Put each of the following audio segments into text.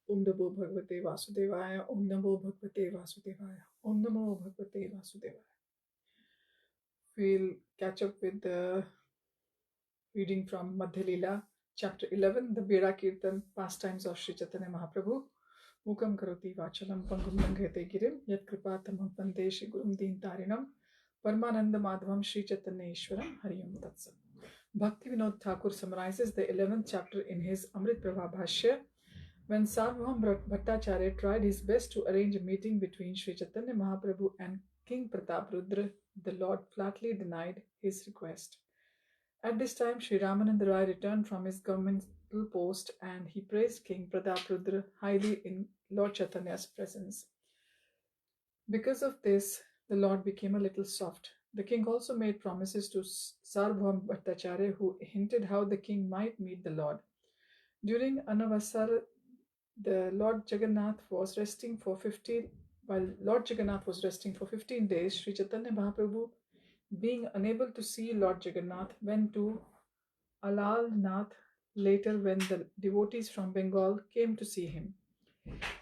Om Namo Bhagavate Vasudevaya, Om Namo Bhagavate Vasudevaya, Om Namo Bhagavate Vasudevaya. We'll catch up with the reading from Madhya Lila, chapter 11, the Beḍā-kīrtana, Pastimes of Sri Caitanya Mahāprabhu. Mukam karoti vachalam pangum langhete girim, yat kripatamam vande Shri Gurum Dīntarinam, Paramananda Madhavam Sri Caitanya Ishwaram, Hariyam Tatsat. Bhakti Vinod Thakur summarizes the 11th chapter in his Amrit Prabha Bhashya. When Sarvabhauma Bhattacharya tried his best to arrange a meeting between Sri Caitanya Mahaprabhu and King Prataprudra, the Lord flatly denied his request. At this time, Sri Ramananda Rai returned from his governmental post and he praised King Prataprudra highly in Lord Chaitanya's presence. Because of this, the Lord became a little soft. The king also made promises to Sarvabhauma Bhattacharya, who hinted how the king might meet the Lord. During Anavasar, the Lord Jagannath was resting for 15 days, Sri Chaitanya Mahaprabhu, being unable to see Lord Jagannath, went to Alalnath later when the devotees from Bengal came to see him.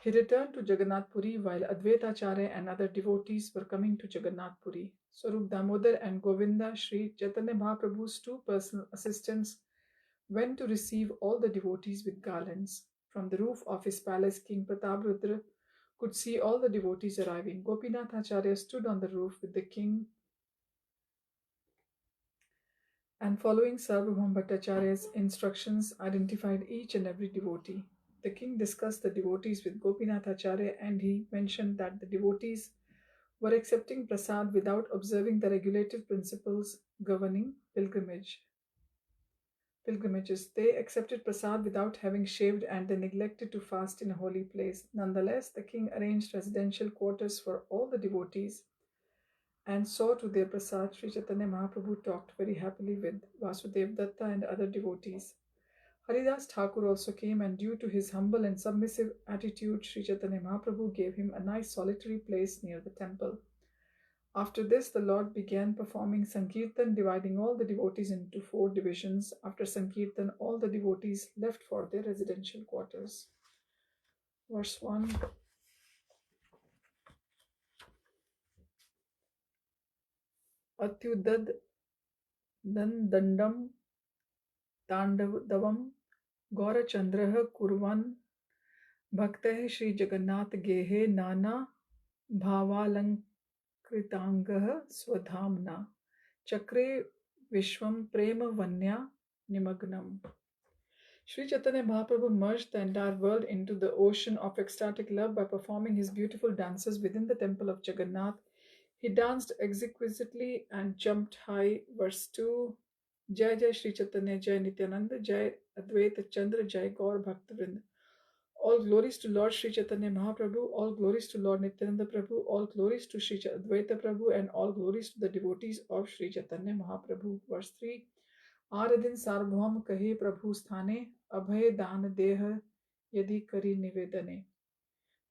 He returned to Jagannath Puri while Advaitacharya and other devotees were coming to Jagannath Puri. Swarup Damodar and Govinda, Sri Chaitanya Mahaprabhu's two personal assistants, went to receive all the devotees with garlands. From the roof of his palace, King Prataprudra could see all the devotees arriving. Gopinath Acharya stood on the roof with the king and, following Sarvabhauma Bhattacharya's instructions, identified each and every devotee. The king discussed the devotees with Gopinath Acharya and he mentioned that the devotees were accepting prasad without observing the regulative principles governing pilgrimages. They accepted prasad without having shaved and they neglected to fast in a holy place. Nonetheless, the king arranged residential quarters for all the devotees and saw to their prasad. Sri Chaitanya Mahaprabhu talked very happily with Vasudev Datta and other devotees. Haridas Thakur also came, and due to his humble and submissive attitude, Sri Chaitanya Mahaprabhu gave him a nice solitary place near the temple. After this, the Lord began performing Sankirtan, dividing all the devotees into 4 divisions. After Sankirtan, all the devotees left for their residential quarters. Verse 1. Atyudad dandam tandavam gaurachandraha kurvan bhaktah Shri Jagannath gehe nana bhavalank Kritangah Swadhamna Chakre Vishwam Prema Vanya Nimagnam. Sri Chaitanya Mahaprabhu merged the entire world into the ocean of ecstatic love by performing his beautiful dances within the temple of Jagannath. He danced exquisitely and jumped high. Verse 2. Jai Jai Sri Chaitanya Jai Nityananda Jai Advaita Chandra Jai Gaur Bhaktavrind. All glories to Lord Sri Chaitanya Mahaprabhu, all glories to Lord Nityananda Prabhu, all glories to Sri Advaita Prabhu, and all glories to the devotees of Sri Chaitanya Mahaprabhu. Verse 3. Aaradin Sarvabhauma kahe Prabhu sthane, abhay dan deha yadi kari nivedane.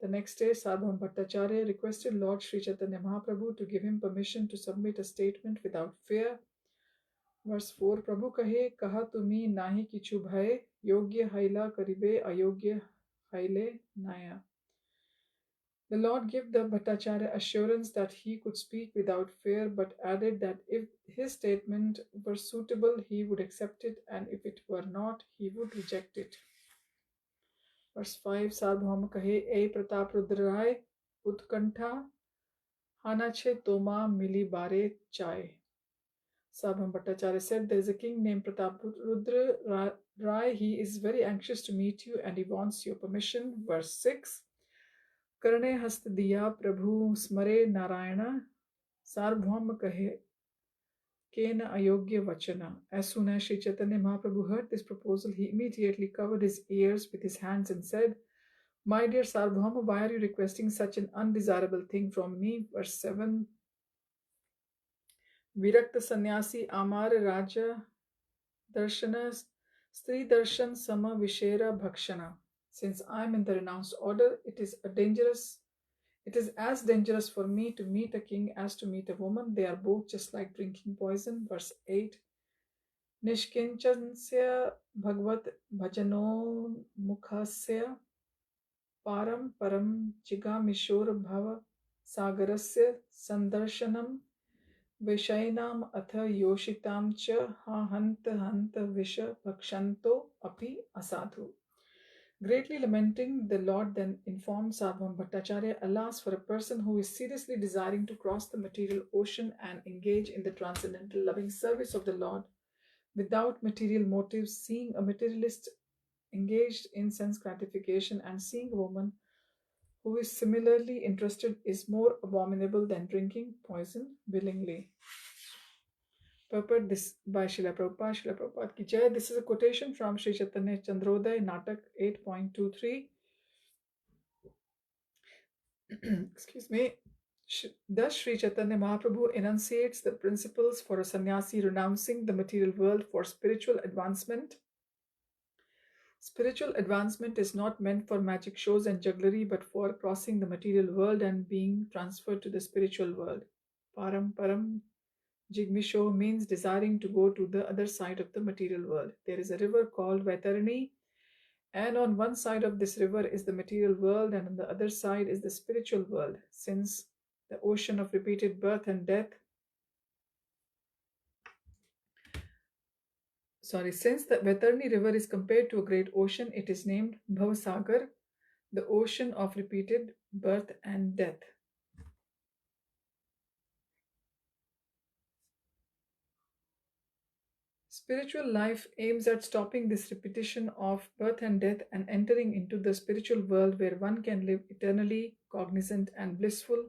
The next day, Sarvabhauma Bhattacharya requested Lord Sri Chaitanya Mahaprabhu to give him permission to submit a statement without fear. Verse 4. Prabhu kahe kaha tumi nahi kichu bhaye, yogya haila karibe ayogya haile naya. The Lord gave the Bhattacharya assurance that he could speak without fear, but added that if his statement were suitable, he would accept it, and if it were not, he would reject it. Verse 5. Sarvabhauma kahe, E Prataprudra Rai, Utkantha, Hanache Toma Mili Bare Chai. Sarvabhauma Bhattacharya said, there is a king named Prataprudra Rai. He is very anxious to meet you and he wants your permission. Verse 6. Karne hast diya Prabhu smare Narayana, Sarvabhauma kahe kena ayogya vachana. As soon as Sri Chaitanya Mahaprabhu heard this proposal, he immediately covered his ears with his hands and said, my dear Sarvabhauma, why are you requesting such an undesirable thing from me? Verse 7. Virakta Sannyasi Amar Raja Darshana Stri Darshan Sama Vishera Bhakshana. Since I am in the renounced order, it is as dangerous for me to meet a king as to meet a woman. They are both just like drinking poison. Verse 8. Nishkinchansya Bhagavat Bhajano Mukhasya Param param jigamishor bhava sagarasya sandarshanam Vishainam atha yoshitam cha ha hanta hanta visha bhakshanto api asadhu. Greatly lamenting, the Lord then informed Sarvam Bhattacharya, alas, for a person who is seriously desiring to cross the material ocean and engage in the transcendental loving service of the Lord without material motives, seeing a materialist engaged in sense gratification and seeing a woman who is similarly interested is more abominable than drinking poison willingly. Purport this by Srila Prabhupada. Srila Prabhupada ki jai. This is a quotation from Sri Chaitanya Chandrodaya Natak 8.23. Excuse me. Thus, Sri Chaitanya Mahaprabhu enunciates the principles for a sannyasi renouncing the material world for spiritual advancement. Spiritual advancement is not meant for magic shows and jugglery, but for crossing the material world and being transferred to the spiritual world. Param param Jigmisho means desiring to go to the other side of the material world. There is a river called Vaitarani, and on one side of this river is the material world, and on the other side is the spiritual world. Since the ocean of repeated birth and death, since the Vaitarani river is compared to a great ocean, it is named Bhavasagar, the ocean of repeated birth and death. Spiritual life aims at stopping this repetition of birth and death and entering into the spiritual world where one can live eternally, cognizant and blissful.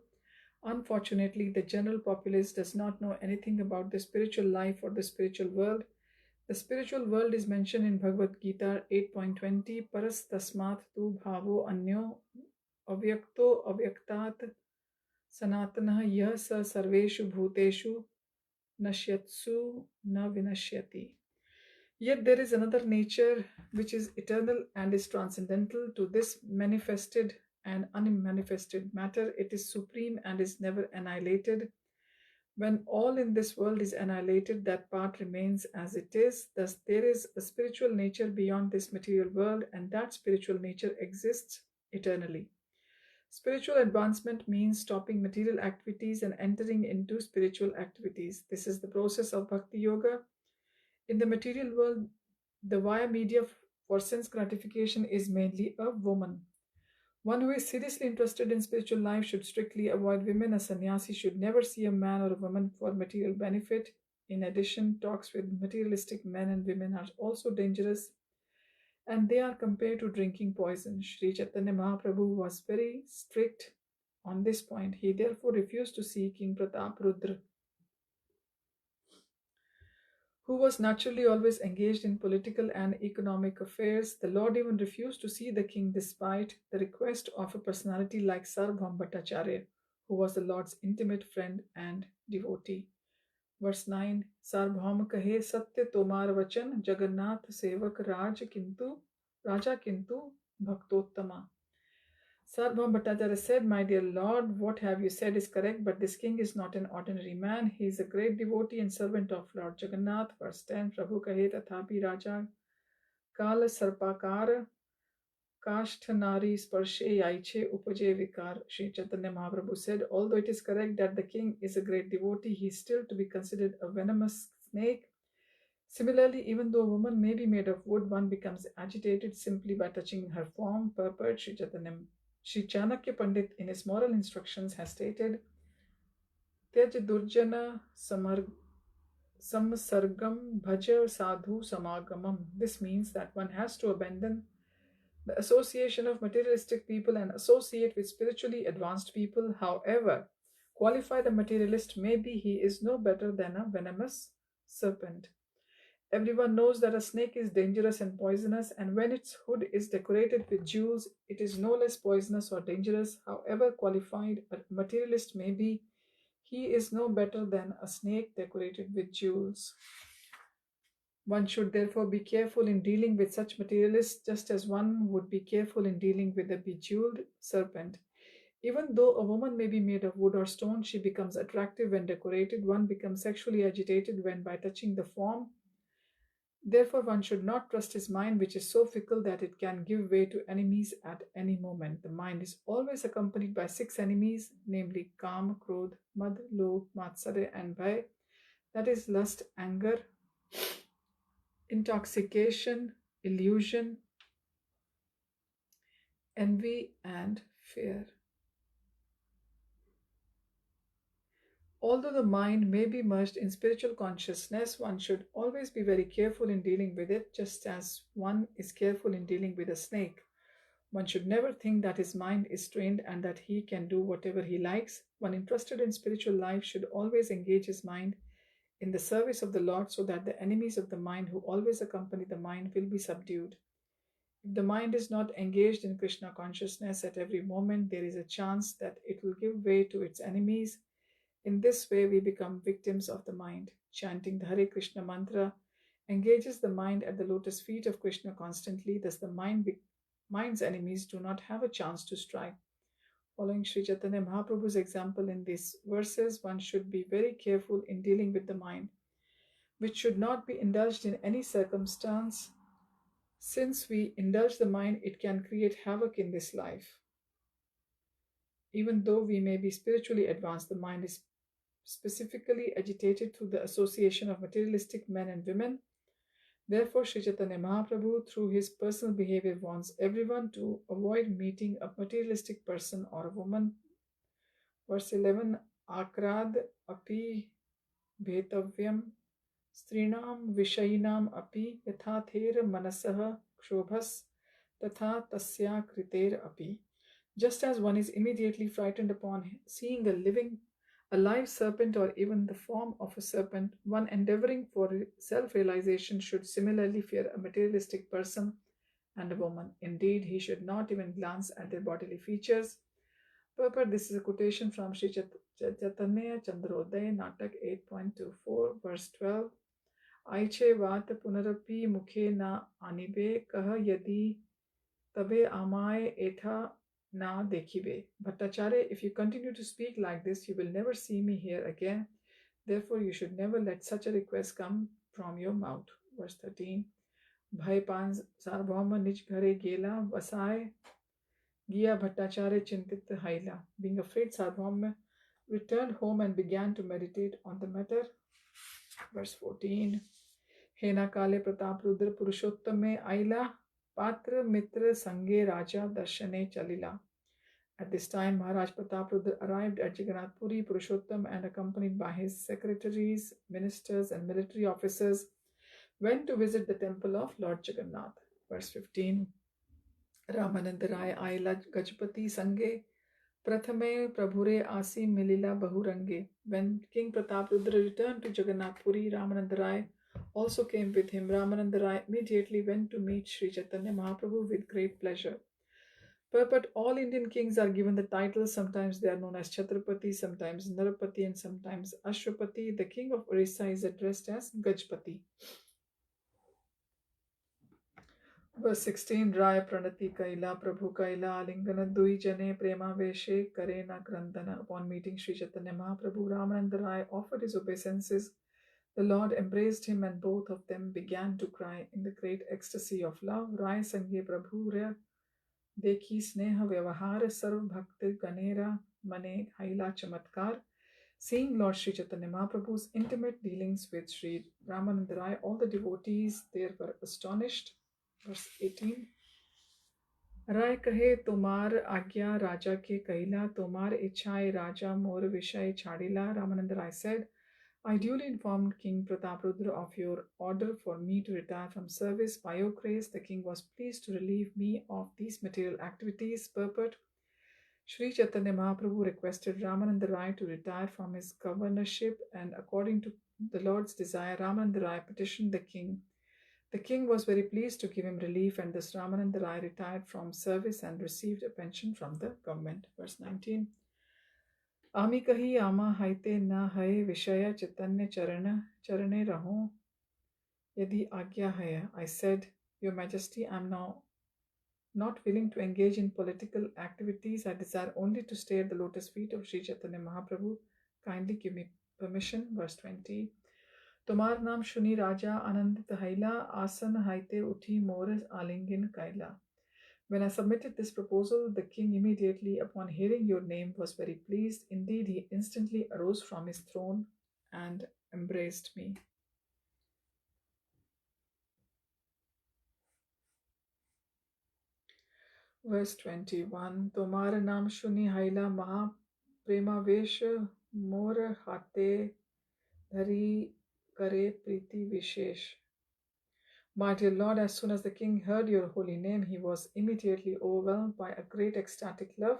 Unfortunately, the general populace does not know anything about the spiritual life or the spiritual world. The spiritual world is mentioned in Bhagavad-Gita 8.20, Paras tasmat tu bhavo anyo avyakto avyaktat sanatanah yah sa sarveshu bhuteshu nashyatsu na vinashyati. Yet there is another nature which is eternal and is transcendental to this manifested and unmanifested matter. It is supreme and is never annihilated. When all in this world is annihilated, that part remains as it is. Thus, there is a spiritual nature beyond this material world, and that spiritual nature exists eternally. Spiritual advancement means stopping material activities and entering into spiritual activities. This is the process of Bhakti Yoga. In the material world, the via media for sense gratification is mainly a woman. One who is seriously interested in spiritual life should strictly avoid women. A sannyasi should never see a man or a woman for material benefit. In addition, talks with materialistic men and women are also dangerous, and they are compared to drinking poison. Sri Chaitanya Mahaprabhu was very strict on this point. He therefore refused to see King Pratap Rudra, who was naturally always engaged in political and economic affairs. The Lord even refused to see the king despite the request of a personality like Sarvabhauma Bhattacharya, who was the Lord's intimate friend and devotee. Verse 9, Sarvabhauma kahe satya tomar vachan Jagannath sevak Raja kintu bhaktottama. Sarvabhauma Bhattacharya said, My dear Lord, what have you said is correct, but this king is not an ordinary man. He is a great devotee and servant of Lord Jagannath. Verse 10, Prabhu kahe tathapi Raja Kala Sarpakar Kashthanari Sparshe Yaiche Upaje Vikar. Sri Chaitanya Mahaprabhu said, although it is correct that the king is a great devotee, he is still to be considered a venomous snake. Similarly, even though a woman may be made of wood, one becomes agitated simply by touching her form. Purport Sri Chanakya Pandit in his moral instructions has stated, Tyaj Durjana Samsargam Bhaja Sadhu Samagamam. This means that one has to abandon the association of materialistic people and associate with spiritually advanced people. However qualified the materialist may be, he is no better than a venomous serpent. Everyone knows that a snake is dangerous and poisonous, and when its hood is decorated with jewels, it is no less poisonous or dangerous. However qualified a materialist may be, he is no better than a snake decorated with jewels. One should therefore be careful in dealing with such materialists, just as one would be careful in dealing with a bejeweled serpent. Even though a woman may be made of wood or stone, she becomes attractive when decorated. One becomes sexually agitated when, by touching the form, Therefore, one should not trust his mind, which is so fickle that it can give way to enemies at any moment. The mind is always accompanied by 6 enemies, namely Kam, Krodh, Mad, Lobh, Matsarya, and Bhay, that is, lust, anger, intoxication, illusion, envy, and fear. Although the mind may be merged in spiritual consciousness, one should always be very careful in dealing with it, just as one is careful in dealing with a snake. One should never think that his mind is trained and that he can do whatever he likes. One interested in spiritual life should always engage his mind in the service of the Lord so that the enemies of the mind who always accompany the mind will be subdued. If the mind is not engaged in Krishna consciousness at every moment, there is a chance that it will give way to its enemies. In this way, we become victims of the mind. Chanting the Hare Krishna mantra engages the mind at the lotus feet of Krishna constantly, thus the mind's enemies do not have a chance to strike. Following Sri Caitanya Mahaprabhu's example in these verses, one should be very careful in dealing with the mind, which should not be indulged in any circumstance. Since we indulge the mind, it can create havoc in this life. Even though we may be spiritually advanced, the mind is specifically agitated through the association of materialistic men and women. Therefore, Sri Caitanya Mahaprabhu, through his personal behavior, warns everyone to avoid meeting a materialistic person or a woman. Verse 11, Akrad api bhetavyam strinam vishayinam api yatha ther manasah kshobhas tatha tasya kriter api. Just as one is immediately frightened upon seeing a live serpent or even the form of a serpent, one endeavoring for self-realization should similarly fear a materialistic person and a woman. Indeed, he should not even glance at their bodily features. Purport: this is a quotation from Sri Chaitanya Chandrodaya Natak 8.24, verse 12. Aiche vat punarapi mukhe na anibe kah yadi tabe amaye etha na dekhibe. Bhattacharya, if you continue to speak like this, you will never see me here again. Therefore, you should never let such a request come from your mouth. Verse 13. Bhai pan sarvama nij ghare gela vasaye Giya Bhattacharya Chintit Haila. Being afraid, Sarvabhauma returned home and began to meditate on the matter. Verse 14. Hena Kale Pratap Rudra Purushottame Aila Patra Mitra Sange Raja Darshane Chalila. At this time, Maharaj Pratap Rudra arrived at Jagannath Puri. Purushottam and accompanied by his secretaries, ministers, and military officers went to visit the temple of Lord Jagannath. Verse 15. Ramananda Rai Aila Gajpati Sange Prathame Prabhure Asi Milila Bahurange. When King Prataprudra returned to Jagannath Puri, Ramananda Rai also came with him. Ramananda Rai immediately went to meet Sri Chaitanya Mahaprabhu with great pleasure. Purport: all Indian kings are given the titles. Sometimes they are known as Chhatrapati, sometimes Narapati, and sometimes Ashwapati. The king of Orissa is addressed as Gajpati. Verse 16. Raya Pranati Kaila Prabhu Kaila Alingana Dui Jane Prema Veshe Karena Krandana. Upon meeting Sri Chaitanya Mahaprabhu, Ramananda Rai offered his obeisances. The Lord embraced him and both of them began to cry in the great ecstasy of love. Rai Sangye Prabhu Raya Dekhi Sneha Vyavahara Sarv Bhakti Ganera Mane Haila Chamatkar. Seeing Lord Sri Chaitanya Mahaprabhu's intimate dealings with Sri Ramananda Rai, all the devotees there were astonished. Verse 18. Rai kahe tomar agya raja ke kahila, tomar ichhai raja mor vishay chadila. Ramananda Rai said, I duly informed King Prataprudra of your order for me to retire from service. By your grace, the king was pleased to relieve me of these material activities. Purport: Sri Chaitanya Mahaprabhu requested Ramananda Rai to retire from his governorship, and according to the Lord's desire, Ramananda Rai petitioned the king. The king was very pleased to give him relief, and thus Ramananda Rai retired from service and received a pension from the government. Verse 19. Ami kahi ama haite na hai vishaya chaitanya charane raho yadi agya hai. I said, Your Majesty, I am now not willing to engage in political activities. I desire only to stay at the lotus feet of Sri Chaitanya Mahaprabhu. Kindly give me permission. Verse 20. तुम्हार नाम शुनि राजा आनंदित हैला आसन हाइते उठी मोर आलिंगन कैला. When I submitted this proposal, the king immediately, upon hearing your name, was very pleased. Indeed, he instantly arose from his throne and embraced me. Verse 21. Tomar naam shuni haila maha premavesh mor hate dhari kare priti vishesh. My dear Lord, as soon as the king heard your holy name, he was immediately overwhelmed by a great ecstatic love.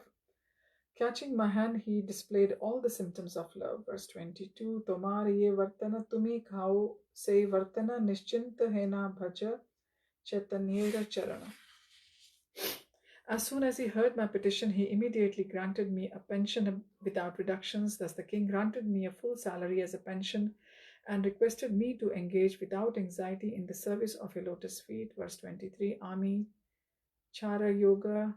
Catching my hand, he displayed all the symptoms of love. Verse 22. Tomar ye vartana tumi khao se vartana nischinta hena bhaja chaitanyera charana. As soon as he heard my petition, he immediately granted me a pension without reductions. Thus the king granted me a full salary as a pension and requested me to engage without anxiety in the service of your lotus feet. Verse 23. Ami chara yoga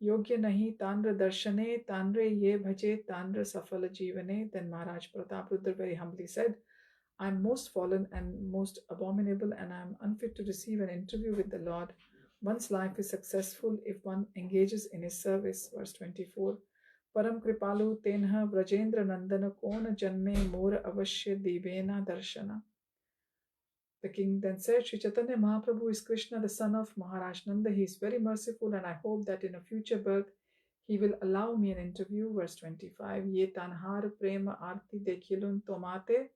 Yogya nahi tandra darshane tandre ye bhaje tandra safala jivane. Then Maharaj Prataprudra very humbly said, I am most fallen and most abominable, and I am unfit to receive an interview with the Lord. One's life is successful if one engages in his service. Verse 24. Param kripalu tenha brajendra nandana kona janme mora avashya divena darshana. The king then said, Sri Chaitanya Mahaprabhu is Krishna, the son of Maharaj Nanda. He is very merciful, and I hope that in a future birth he will allow me an interview. Verse 25. Ye tanhar prema arti dekhilun tomate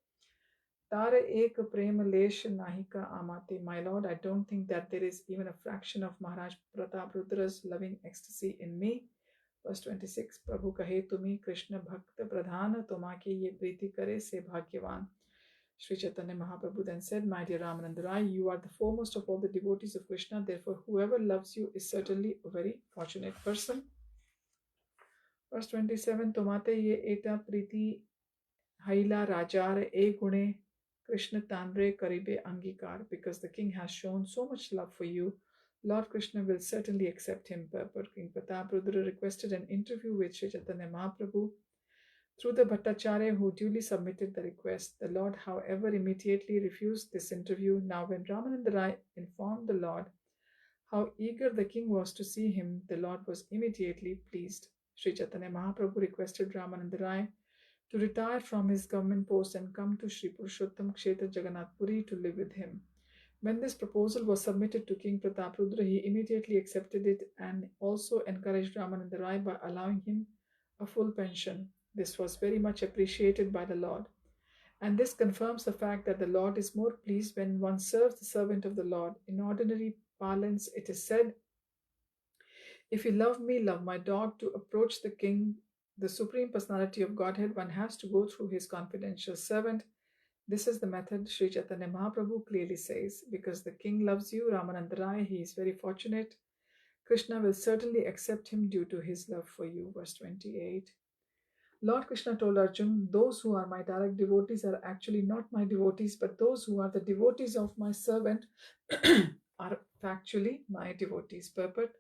tare ek prema lesh nahika amate. My Lord, I don't think that there is even a fraction of Maharaj Prataparudra's loving ecstasy in me. Verse 26. Prabhu kahe tumi Krishna bhakta pradhana tomake ye priti kare se bhagyavan. Sri Chaitanya Mahaprabhu then said, My dear Ramananda Rai, you are the foremost of all the devotees of Krishna. Therefore, whoever loves you is certainly a very fortunate person. Verse 27. Tomate ye eta priti haila rajar e gune Krishna tanre karibe angikar. Because the king has shown so much love for you, Lord Krishna will certainly accept him. Purport. King Prataprudra requested an interview with Sri Chaitanya Mahaprabhu through the Bhattacharya, who duly submitted the request. The Lord, however, immediately refused this interview. Now, when Ramananda Rai informed the Lord how eager the king was to see him, the Lord was immediately pleased. Sri Chaitanya Mahaprabhu requested Ramananda Rai to retire from his government post and come to Sri Purushottam Kshetra Jagannath Puri to live with him. When this proposal was submitted to King Prataprudra, he immediately accepted it and also encouraged Ramananda Rai by allowing him a full pension. This was very much appreciated by the Lord. And this confirms the fact that the Lord is more pleased when one serves the servant of the Lord. In ordinary parlance, it is said, if you love me, love my dog. To approach the king, the Supreme Personality of Godhead, one has to go through his confidential servant. This is the method, Sri Chaitanya Mahaprabhu clearly says. Because the king loves you, Ramananda Rai, he is very fortunate. Krishna will certainly accept him due to his love for you. Verse 28. Lord Krishna told Arjun, those who are my direct devotees are actually not my devotees, but those who are the devotees of my servant are factually my devotees. Purport.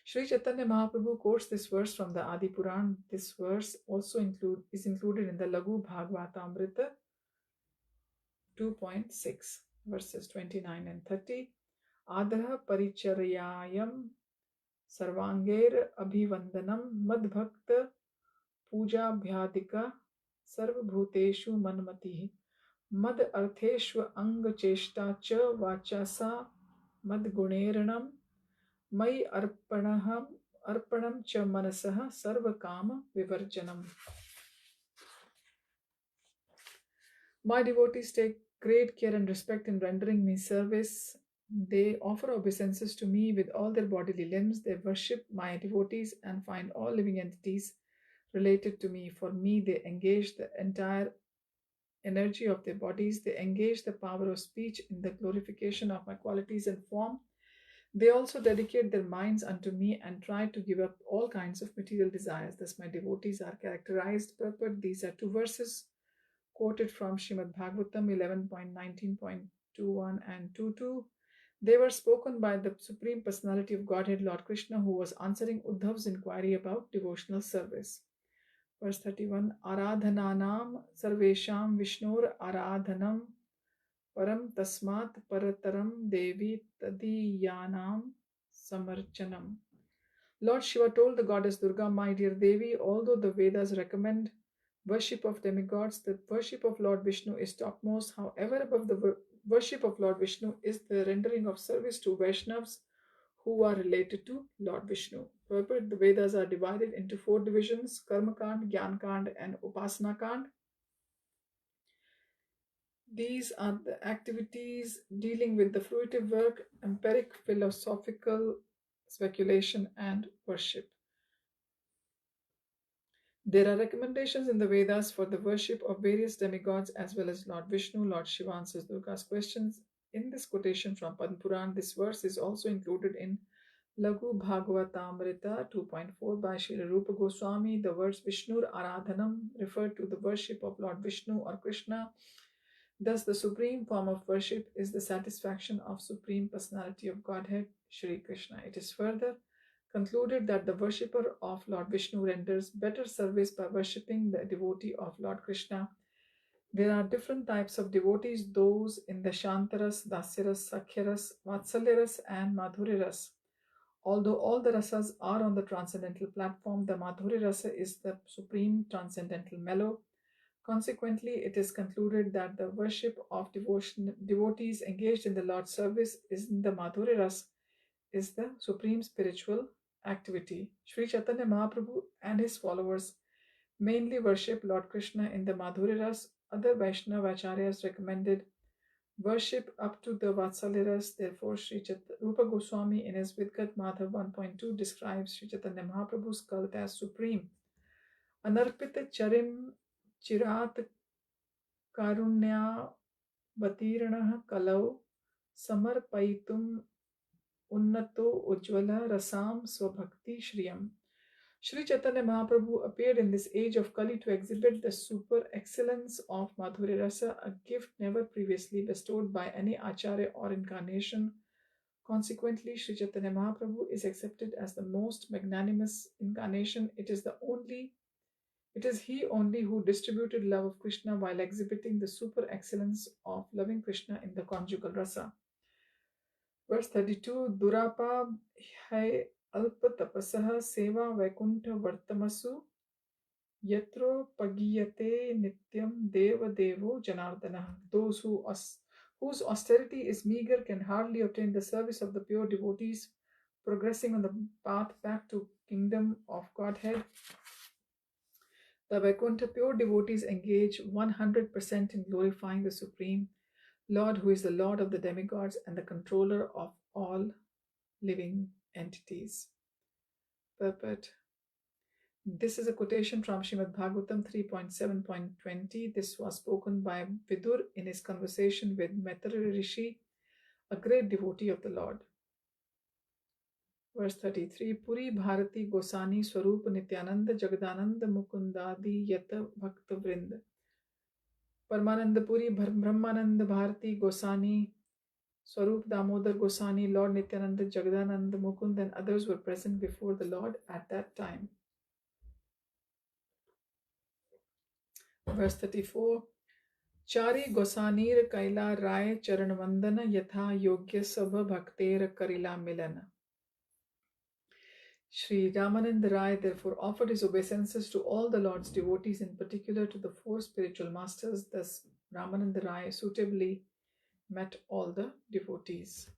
Sri Chaitanya Mahaprabhu quotes this verse from the Adi Puran. This verse also is included in the Lagu Bhagavatamrita 2.6, verses 29 and 30. Adha paricharyayam sarvanger abhivandanam madbhakta puja bhyadika sarvabhuteshu manmati mad artheshva anga cheshta cha vachasa mad guneranam mai arpanam cha manasah sarvakama vivarjanam. My devotees take great care and respect in rendering me service. They offer obeisances to me with all their bodily limbs. They worship my devotees and find all living entities related to me. For me, they engage the entire energy of their bodies. They engage the power of speech in the glorification of my qualities and form. They also dedicate their minds unto me and try to give up all kinds of material desires. Thus, my devotees are characterized. Purport. These are two verses quoted from Srimad Bhagavatam 11.19.21 and 22. They were spoken by the Supreme Personality of Godhead, Lord Krishna, who was answering Uddhav's inquiry about devotional service. Verse 31. Aradhananam sarvesham vishnur aradhanam param tasmat parataram devi tadiyanam samarchanam. Lord Shiva told the goddess Durga, my dear Devi, although the Vedas recommend worship of demigods, the worship of Lord Vishnu is topmost. However, above the worship of Lord Vishnu is the rendering of service to Vaishnavas who are related to Lord Vishnu. Further, the Vedas are divided into 4 divisions: Karma Kand, Gyan Kand, and Upasana Kand. These are the activities dealing with the fruitive work, empiric, philosophical speculation, and worship. There are recommendations in the Vedas for the worship of various demigods as well as Lord Vishnu. Lord Shiva answers Durga's questions. In this quotation from Padma Puran, this verse is also included in Laghu Bhagavatamrita 2.4 by Srila Rupa Goswami. The words Vishnur Aradhanam refer to the worship of Lord Vishnu or Krishna. Thus, the supreme form of worship is the satisfaction of Supreme Personality of Godhead, Shri Krishna. It is further concluded that the worshipper of Lord Vishnu renders better service by worshipping the devotee of Lord Krishna. There are different types of devotees, those in the Shantaras, Dasyaras, Sakhyaras, Vatsalyaras, and Madhuriras. Although all the rasas are on the transcendental platform, the Madhuri rasa is the supreme transcendental mellow. Consequently, it is concluded that the worship of devotees engaged in the Lord's service is in the Madhuri Ras is the supreme spiritual activity. Sri Caitanya Mahāprabhu and his followers mainly worship Lord Krishna in the Madhuri Ras. Other Vaishnava Acharyas recommended worship up to the Vatsalya Ras. Therefore, Sri Rupa Goswami in his Vidgat Madhav 1.2 describes Sri Caitanya Mahaprabhu's cult as supreme. Anarpita Charim Chirat Karunya Batirana Kalau Samarpaitum Unnato Ujjvala Rasam Swabhakti Shriyam. Sri Chaitanya Mahaprabhu appeared in this age of Kali to exhibit the super excellence of Madhuri Rasa, a gift never previously bestowed by any Acharya or incarnation. Consequently, Sri Chaitanya Mahaprabhu is accepted as the most magnanimous incarnation. It is he only who distributed love of Krishna while exhibiting the super excellence of loving Krishna in the conjugal rasa. Verse 32, Durapa hai alpa tapasah seva vaikuntha vartamasu yatro pagiyate nityam deva devo janardana. Those whose austerity is meager can hardly obtain the service of the pure devotees progressing on the path back to kingdom of Godhead. The Vaikuntha pure devotees engage 100% in glorifying the Supreme Lord, who is the Lord of the demigods and the controller of all living entities. Purport. This is a quotation from Srimad Bhagavatam 3.7.20. This was spoken by Vidur in his conversation with Maitreya Rishi, a great devotee of the Lord. Verse 33, Puri Bharati Gosani Swarup Nityananda Jagadananda Mukundadi Yata Bhakta Vrind. Paramananda Puri Brahmananda Bharati Gosani Swarup Damodar Gosani, Lord Nityananda, Jagadananda, Mukund, and others were present before the Lord at that time. Verse 34, Chari Gosanir Kaila Rai Charanvandana Yatha Yogya Sabha Bhakter Karila Milana. Sri Ramananda Rai therefore offered his obeisances to all the Lord's devotees, in particular to the 4 spiritual masters. Thus, Ramananda Rai suitably met all the devotees.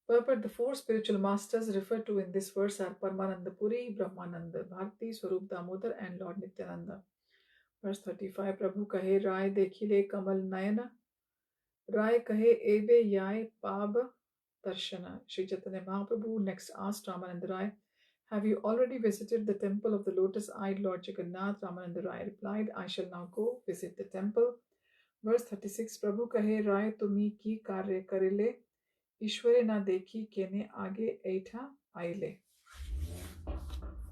Purport. The 4 spiritual masters referred to in this verse are Paramananda Puri, Brahmananda Bharati, Swarup Damodar, and Lord Nityananda. Verse 35, Prabhu kahe Rai dekhile kamal nayana, Rai kahe eve yai pab darshana. Sri Chaitanya Mahaprabhu next asked Ramananda Rai, have you already visited the temple of the lotus-eyed Lord Jagannath? Ramananda Rai replied, I shall now go visit the temple. Verse 36, Prabhu kahe Rai tumi ki karya karile, Ishware na dekhi kene aage aitha aile.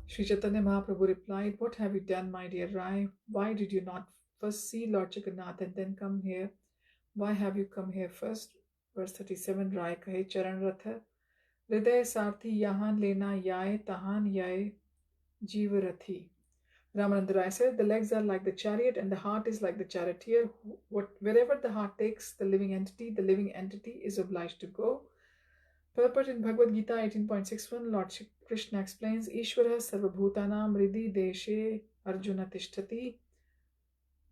Sri Chaitanya Mahaprabhu replied, what have you done, my dear Rai? Why did you not first see Lord Jagannath and then come here? Why have you come here first? Verse 37, Rai kahe charan ratha, Hriday sarthi yahan lena yae tahan yae jeevarathi. Ramananda Rai said, the legs are like the chariot and the heart is like the charioteer. Wherever the heart takes the living entity is obliged to go. Purport in Bhagavad-Gita 18.61, Lord Krishna explains, Ishvara sarvabhutanam mridi deshe arjuna tishtati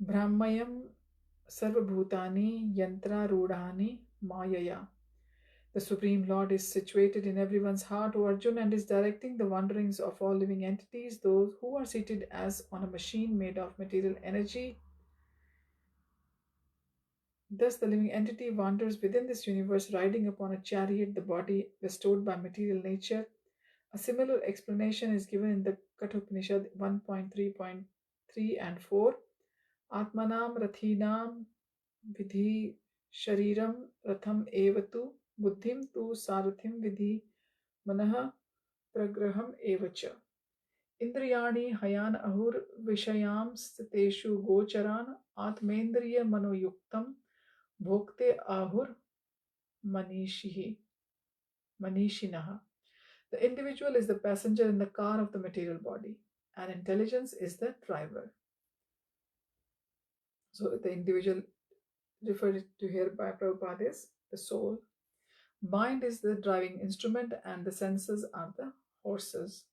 brahmayam sarvabhutani yantra rudhani mayaya. The Supreme Lord is situated in everyone's heart, O Arjuna, and is directing the wanderings of all living entities, those who are seated as on a machine made of material energy. Thus, the living entity wanders within this universe, riding upon a chariot, the body bestowed by material nature. A similar explanation is given in the Kathopanishad 1.3.3 and 4. Atmanam rathinam vidhi shariram ratham evatu buddhim tu sarathim vidhi manah pragraham evacha. Indriyani hayan ahur vishayam stiteshu gocharan atmendriya manoyuktam bhokte ahur manishinaha. The individual is the passenger in the car of the material body, and intelligence is the driver. So the individual referred to here by Prabhupada is the soul. Mind is the driving instrument and the senses are the horses.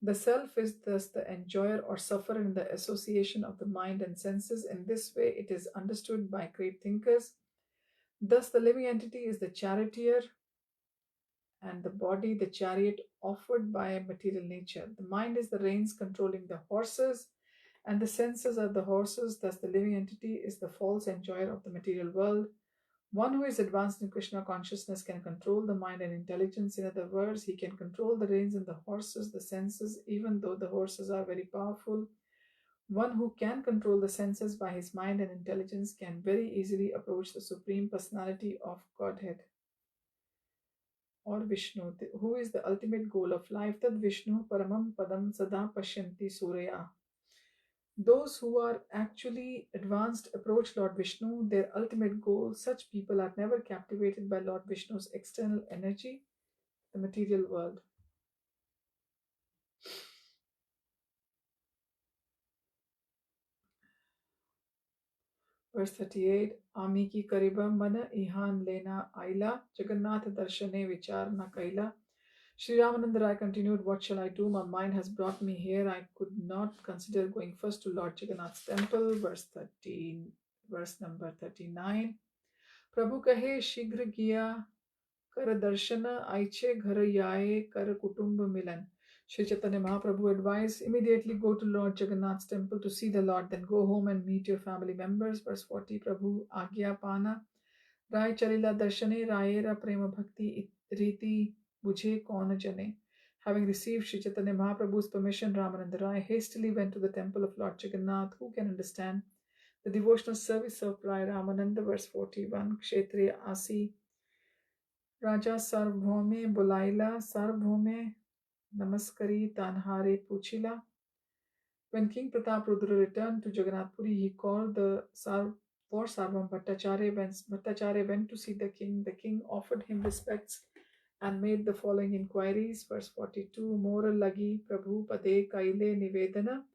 The self is thus the enjoyer or sufferer in the association of the mind and senses. In this way, it is understood by great thinkers. Thus, the living entity is the charioteer and the body the chariot offered by material nature. The mind is the reins controlling the horses and the senses are the horses. Thus, the living entity is the false enjoyer of the material world. One who is advanced in Krishna consciousness can control the mind and intelligence. In other words, he can control the reins and the horses, the senses, even though the horses are very powerful. One who can control the senses by his mind and intelligence can very easily approach the Supreme Personality of Godhead, or Vishnu, who is the ultimate goal of life. Tad Vishnu Paramam Padam Sada Pashyanti Surya. Those who are actually advanced approach Lord Vishnu, their ultimate goal. Such people are never captivated by Lord Vishnu's external energy, the material world. Verse 38, Ami ki kariba mana ihan lena aila, Jagannath darshane vichar na kaila. Sri Ramananda Rai continued, what shall I do? My mind has brought me here. I could not consider going first to Lord Jagannath's temple. Verse number 39. Prabhu kahe shigra giya kar darshana aiche ghar yaye kar kutumb milan. Sri Chaitanya Mahaprabhu advised, immediately go to Lord Jagannath's temple to see the Lord, then go home and meet your family members. Verse 40, Prabhu Agya Pana Rai Charila Darshane Rayera Prema Bhakti Riti Bujhe Kaun Jane. Having received Sri Chaitanya Mahaprabhu's permission, Ramananda Rai hastily went to the temple of Lord Jagannath. Who can understand the devotional service of Rai Ramananda? Verse 41, Kshetriya Asi Raja Sarvbhaume Bulaila Sarvbhaume Namaskari Tanhare Puchila. When King Prataprudra returned to Jagannath Puri, he called for Sarvam Bhattacharya. When Bhattacharya went to see the king offered him respects and made the following inquiries. Verse 42, Mora lagi Prabhu Pade Kaile Nivedana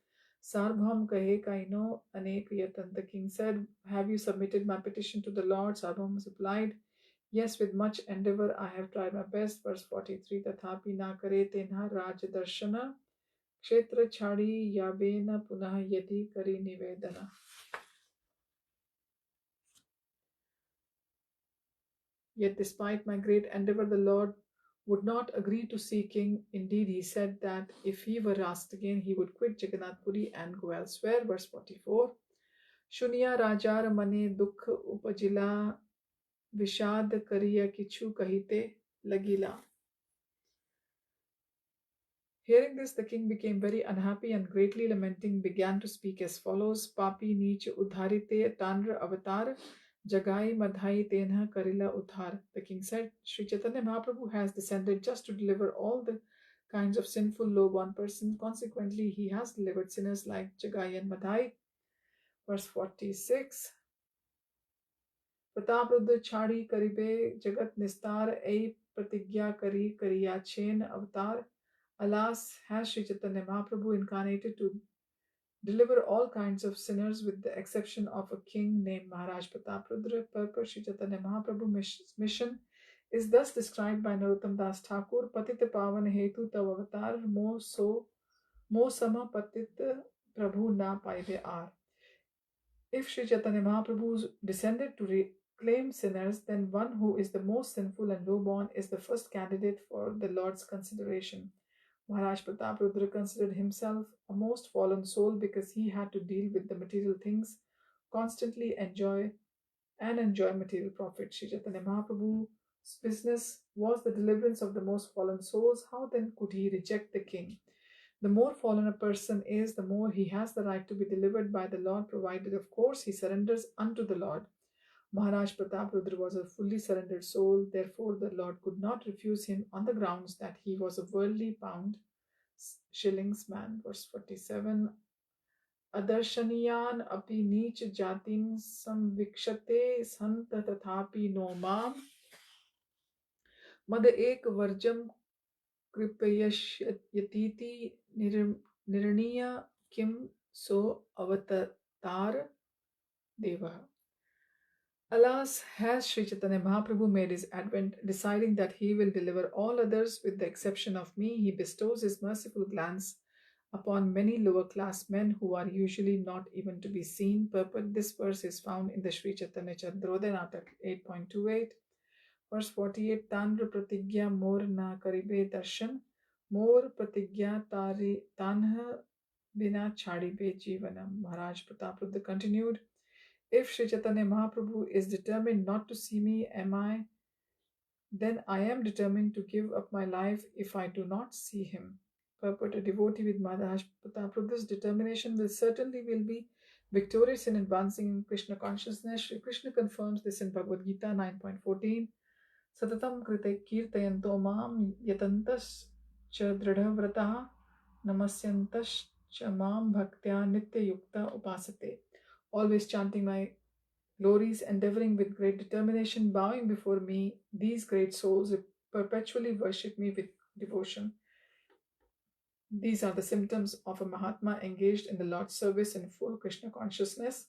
Sarbham Kahe Kaino Anek Yatan. The king said, have you submitted my petition to the Lord? Sarbham replied, yes, with much endeavor I have tried my best. Verse 43, Tathapi na kare tenha Raj Darshana Kshetra Chadi Yabena Punah Yadi Kari Nivedana. Yet despite my great endeavor, the Lord would not agree to see king. Indeed, he said that if he were asked again, he would quit Jagannath Puri and go elsewhere. Verse 44, Shunya Rajar Mane Dukh Upajila Vishad Kariya Kichu Kahite Lagila. Hearing this, the king became very unhappy and greatly lamenting began to speak as follows. Papi Neech Udharite Tanra Avatar Jagai Madhai Tenha Karila Udhar. The king said, Sri Chaitanya Mahaprabhu has descended just to deliver all the kinds of sinful low-born person. Consequently, he has delivered sinners like Jagai and Madhai. Verse 46. Prataprudra Chadi Karibe Jagat Nistar Ei Pratigya Kari Kariyachen Avatar Alas, has Sri Chaitanya Mahaprabhu incarnated to deliver all kinds of sinners with the exception of a king named Maharaj Prataprudra. Purport: Sri Chaitanya Mahaprabhu's mission is thus described by Narottam Das Thakur: Patita Pavan Hetu Tav Avatar Mo Sama Patita Prabhu Na Paive Ar. If Sri Chaitanya Mahaprabhu descended to reclaim sinners, then one who is the most sinful and lowborn is the first candidate for the Lord's consideration. Maharaj Prataprudra considered himself a most fallen soul because he had to deal with the material things, constantly enjoy material profit. Sri Chaitanya Mahaprabhu's business was the deliverance of the most fallen souls. How then could he reject the king? The more fallen a person is, the more he has the right to be delivered by the Lord, provided, of course, he surrenders unto the Lord. Maharaj Prataprudra was a fully surrendered soul, therefore the Lord could not refuse him on the grounds that he was a worldly pound shillings man. Verse 47. Adarshaniyan api neech jatin samvikshate sant tathapi no mam mad ek varjam कृपयश्यतीति निर्णीय Kim so avatar deva. Alas, has Sri Chaitanya Mahaprabhu made his advent, deciding that he will deliver all others with the exception of me. He bestows his merciful glance upon many lower class men who are usually not even to be seen. Purport: this verse is found in the Sri Chaitanya Chandrodaya Natak 8.28. Verse 48. Tanra pratigya mor na karibe darshan mor pratigya tari tanha bina chadibe jivanam. Maharaj Prataprudra continued, if Sri Chaitanya Mahaprabhu is determined not to see me, then I am determined to give up my life if I do not see him. Purport: a devotee with Maharaj Prataprudра's determination will be victorious in advancing in Krishna consciousness. Shri Krishna confirms this in Bhagavad-Gita 9.14. Satatam krite kirtayanto mam yatantas cha dridhavrataha namasyantas cha mam bhaktya nitya yukta upasate. Always chanting my glories, endeavoring with great determination, bowing before me, these great souls perpetually worship me with devotion. These are the symptoms of a Mahatma engaged in the Lord's service in full Krishna consciousness.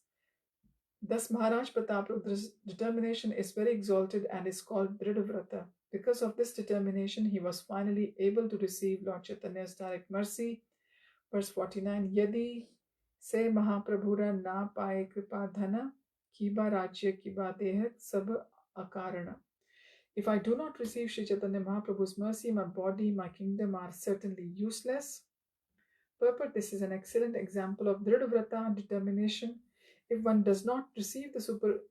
Thus, Maharaj Pratapradra's determination is very exalted and is called Dridhavrata. Because of this determination, he was finally able to receive Lord Chaitanya's direct mercy. Verse 49. Yadi se Mahaprabhura na paye kripa dhana kiba rajya kiba dehat sab akarana. If I do not receive Sri Chaitanya Mahaprabhu's mercy, my body, my kingdom are certainly useless. Purport: this is an excellent example of Dridhavrata, determination. If one does not receive the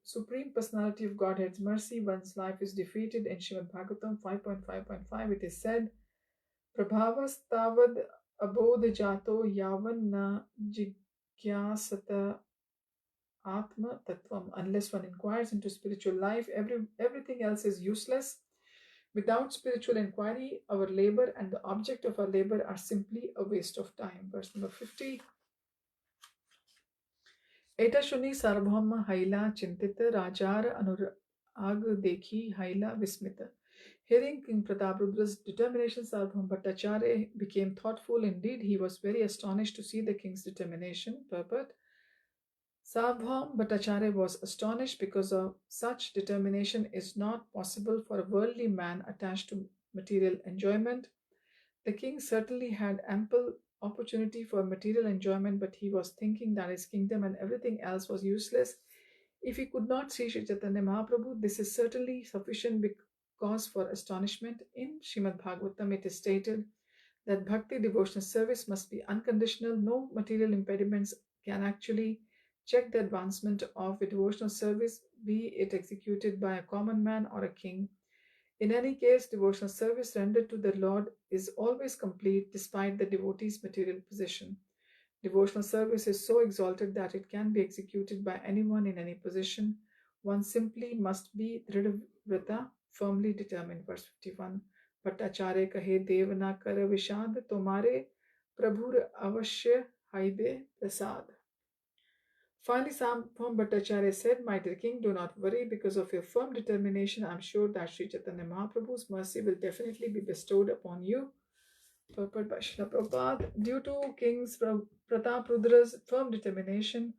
Supreme Personality of Godhead's mercy, one's life is defeated. In Srimad Bhagavatam 5.5.5, it is said, Prabhavas tavad abodh jato yavan na jigyasata atma tattvam. Unless one inquires into spiritual life, everything else is useless. Without spiritual inquiry, our labor and the object of our labor are simply a waste of time. Verse number 50. Eta shuni sarvabhauma haila chintita rajar anurag dekhi haila vismita. Hearing King Pratapradra's determination, Sarvabhauma Bhattacharya became thoughtful. Indeed, he was very astonished to see the king's determination. Purport: Sarvabhauma Bhattacharya was astonished because of such determination is not possible for a worldly man attached to material enjoyment. The king certainly had ample opportunity for material enjoyment, but he was thinking that his kingdom and everything else was useless. If he could not see Sri Chaitanya Mahaprabhu, this is certainly sufficient cause for astonishment. In Srimad Bhagavatam, it is stated that bhakti devotional service must be unconditional. No material impediments can actually check the advancement of a devotional service, be it executed by a common man or a king. In any case, devotional service rendered to the Lord is always complete despite the devotee's material position. Devotional service is so exalted that it can be executed by anyone in any position. One simply must be Dridhavrata, firmly determined. Verse 51. Bhattacharya kahe dev na kar vishad tomare prabhur avashya haibe prasad. Finally, Sarvabhauma Bhattacharya said, my dear king, do not worry. Because of your firm determination, I am sure that Sri Chaitanya Mahaprabhu's mercy will definitely be bestowed upon you. Purport by Srila Prabhupada. Due to King Prataparudra's firm determination,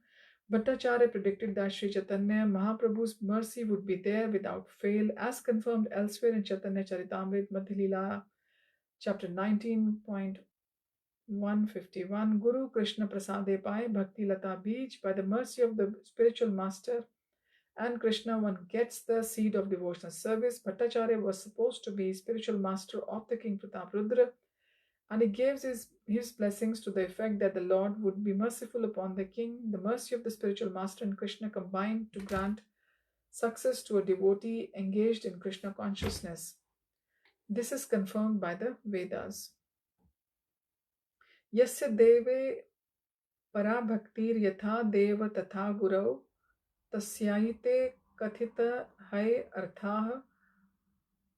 Bhattacharya predicted that Sri Chaitanya Mahaprabhu's mercy would be there without fail, as confirmed elsewhere in Chaitanya Charitamrita Madhya Lila, chapter 19.151. Guru Krishna Prasade Pai Bhakti Lata Beej. By the mercy of the spiritual master and Krishna, one gets the seed of devotional service. Bhattacharya was supposed to be spiritual master of the King Prataparudra, and he gave his blessings to the effect that the Lord would be merciful upon the king. The mercy of the spiritual master and Krishna combined to grant success to a devotee engaged in Krishna consciousness. This is confirmed by the Vedas. Yasya deve parabhaktir yatha deva tatha gurau tasyayite kathita hai arthah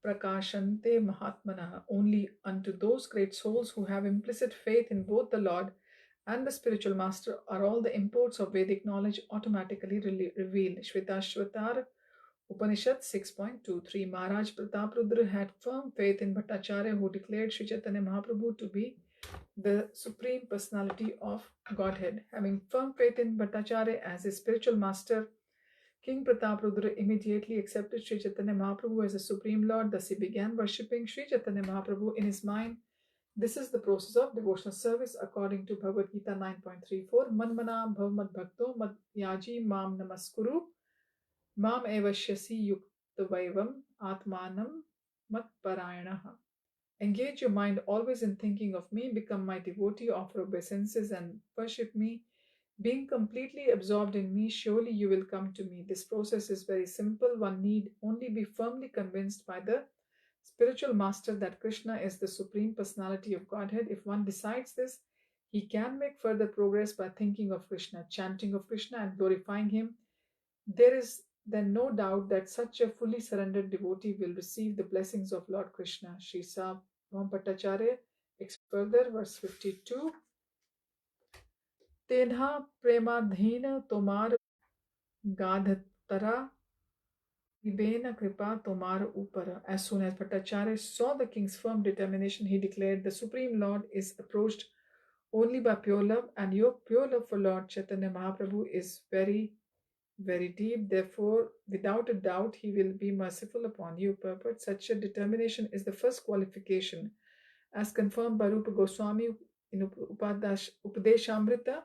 prakashante mahatmanah. Only unto those great souls who have implicit faith in both the Lord and the spiritual master are all the imports of Vedic knowledge automatically revealed. Shvetashvatar Upanishad 6.23. Maharaj Prataparudra had firm faith in Bhattacharya, who declared Sri Chaitanya Mahaprabhu to be the Supreme Personality of Godhead. Having firm faith in Bhattacharya as his spiritual master, King Prataparudra immediately accepted Sri Chaitanya Mahaprabhu as the Supreme Lord. Thus he began worshipping Sri Chaitanya Mahaprabhu in his mind. This is the process of devotional service according to Bhagavad-Gita 9.34. Manmana bhavmad bhakto mad yaji mam namaskuru mam evashyasi yuktavaivam atmanam mat parayanaha. Engage your mind always in thinking of me, become my devotee, offer obeisances and worship me. Being completely absorbed in me, surely you will come to me. This process is very simple. One need only be firmly convinced by the spiritual master that Krishna is the Supreme Personality of Godhead. If one decides this, he can make further progress by thinking of Krishna, chanting of Krishna, and glorifying him. There is then no doubt that such a fully surrendered devotee will receive the blessings of Lord Krishna. Sri Sahib Bhattacharya explains further, verse 52. Tenha premadhina tomar gadhatara Ibena kripa tomar upara. As soon as Bhattacharya saw the king's firm determination, he declared, the Supreme Lord is approached only by pure love, and your pure love for Lord Chaitanya Mahaprabhu is very, very deep. Therefore, without a doubt, he will be merciful upon you. Purport. Such a determination is the first qualification, as confirmed by Rupa Goswami in Upadeshamrita,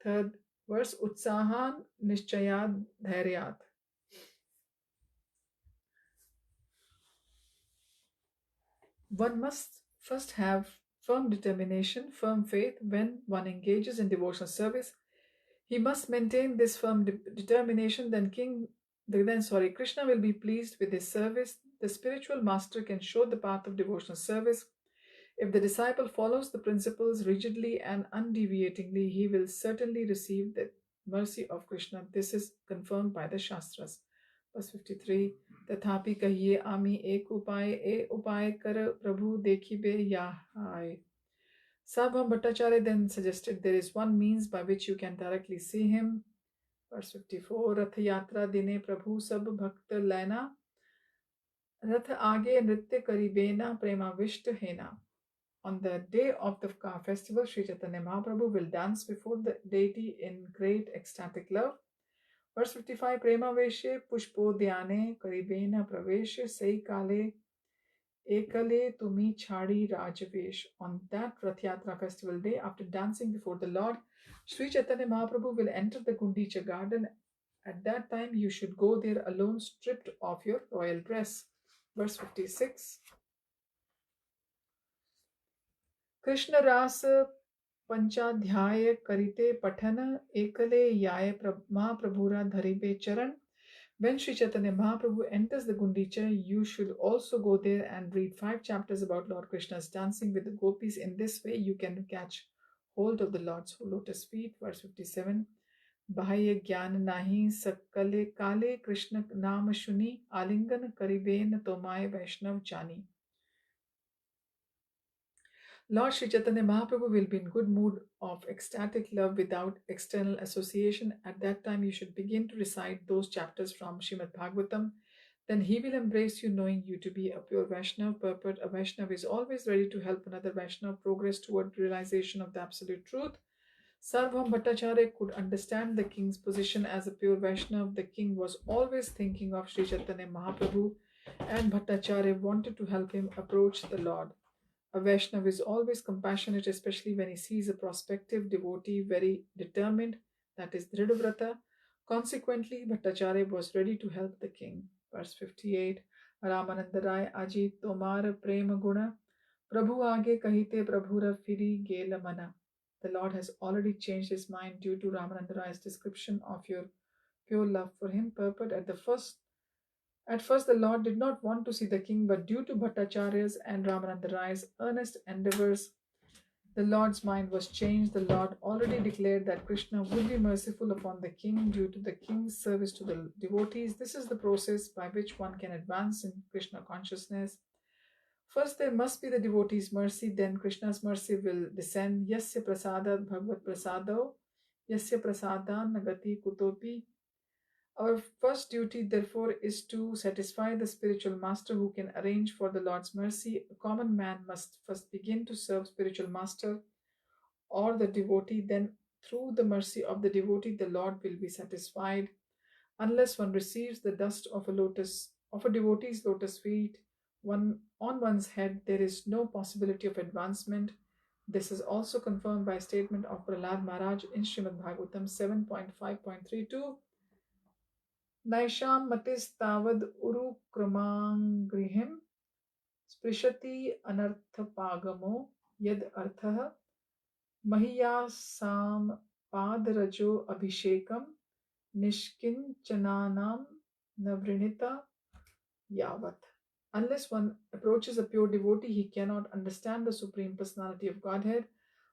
3rd verse, Utsahan Nishchayad Dhairyat. One must first have firm determination, firm faith when one engages in devotional service. He must maintain this firm determination, then Krishna will be pleased with his service. The spiritual master can show the path of devotional service. If the disciple follows the principles rigidly and undeviatingly, he will certainly receive the mercy of Krishna. This is confirmed by the Shastras. Verse 53. तथापि कहिए आमी एक उपाय कर प्रभु देखिबे याहाय. Sabham Bhattacharya then suggested there is one means by which you can directly see him. Verse 54. Rath yatra dine prabhu sab bhakt laina rath aage nritya karibena prema visht hena. On the day of the festival, Sri Chaitanya Mahaprabhu will dance before the deity in great ecstatic love. Verse 55. Prema veshe pushpo dhyane karibena praveshe sei kale ekale tumi chhadi rajvesh. On that Rath Yatra festival day, after dancing before the Lord, Sri Chaitanya Mahaprabhu will enter the Gundicha garden. At that time, you should go there alone, stripped of your royal dress. Verse 56. Krishna Rasa Panchadhyaya Karite Patana Ekale Yaye Mahaprabhura Dharibe Charan. When Sri Chaitanya Mahaprabhu enters the Gundicha, you should also go there and read 5 chapters about Lord Krishna's dancing with the gopis. In this way, you can catch hold of the Lord's lotus feet. Verse 57. Bahaya Gyan Nahi Sakale Kale Krishna Naam Shuni Alingan Kariben Tomai Vaishnav Chani. Lord Sri Chaitanya Mahaprabhu will be in good mood of ecstatic love without external association. At that time, you should begin to recite those chapters from Srimad Bhagavatam then he will embrace you, knowing you to be a pure Vaishnava. Purport: a Vaishnava is always ready to help another Vaishnava progress toward realization of the absolute truth. Sarvam Bhattacharya could understand the king's position as a pure Vaishnava. The king was always thinking of Sri Chaitanya Mahaprabhu, and Bhattacharya wanted to help him approach the Lord. A Vaishnava is always compassionate, especially when he sees a prospective devotee very determined, that is Dridhavrata. Consequently, Bhattacharya was ready to help the king. Verse 58. Ramananda Rai Aji Tomar Prema Guna Prabhu Aage Kahite Prabhura Firi Gela Mana. The Lord has already changed his mind due to Ramananda Rai's description of your pure love for him. Purport: at first, the Lord did not want to see the king, but due to Bhattacharya's and Ramananda Rai's earnest endeavors, the Lord's mind was changed. The Lord already declared that Krishna would be merciful upon the king due to the king's service to the devotees. This is the process by which one can advance in Krishna consciousness. First, there must be the devotee's mercy, then Krishna's mercy will descend. Yasya prasadat bhagavad prasado, yasya prasadan nagati kutopi. Our first duty, therefore, is to satisfy the spiritual master who can arrange for the Lord's mercy. A common man must first begin to serve spiritual master or the devotee, then through the mercy of the devotee, the Lord will be satisfied. Unless one receives the dust of a devotee's lotus feet, on one's head, there is no possibility of advancement. This is also confirmed by a statement of Prahlad Maharaj in Srimad Bhagavatam 7.5.32. Naisham matistavad urukramangrihim sprishati anarthapagamo yad artha mahiyasam padarajo abhishekam nishkinchananam navrinita yavat. Unless one approaches a pure devotee, he cannot understand the Supreme Personality of Godhead.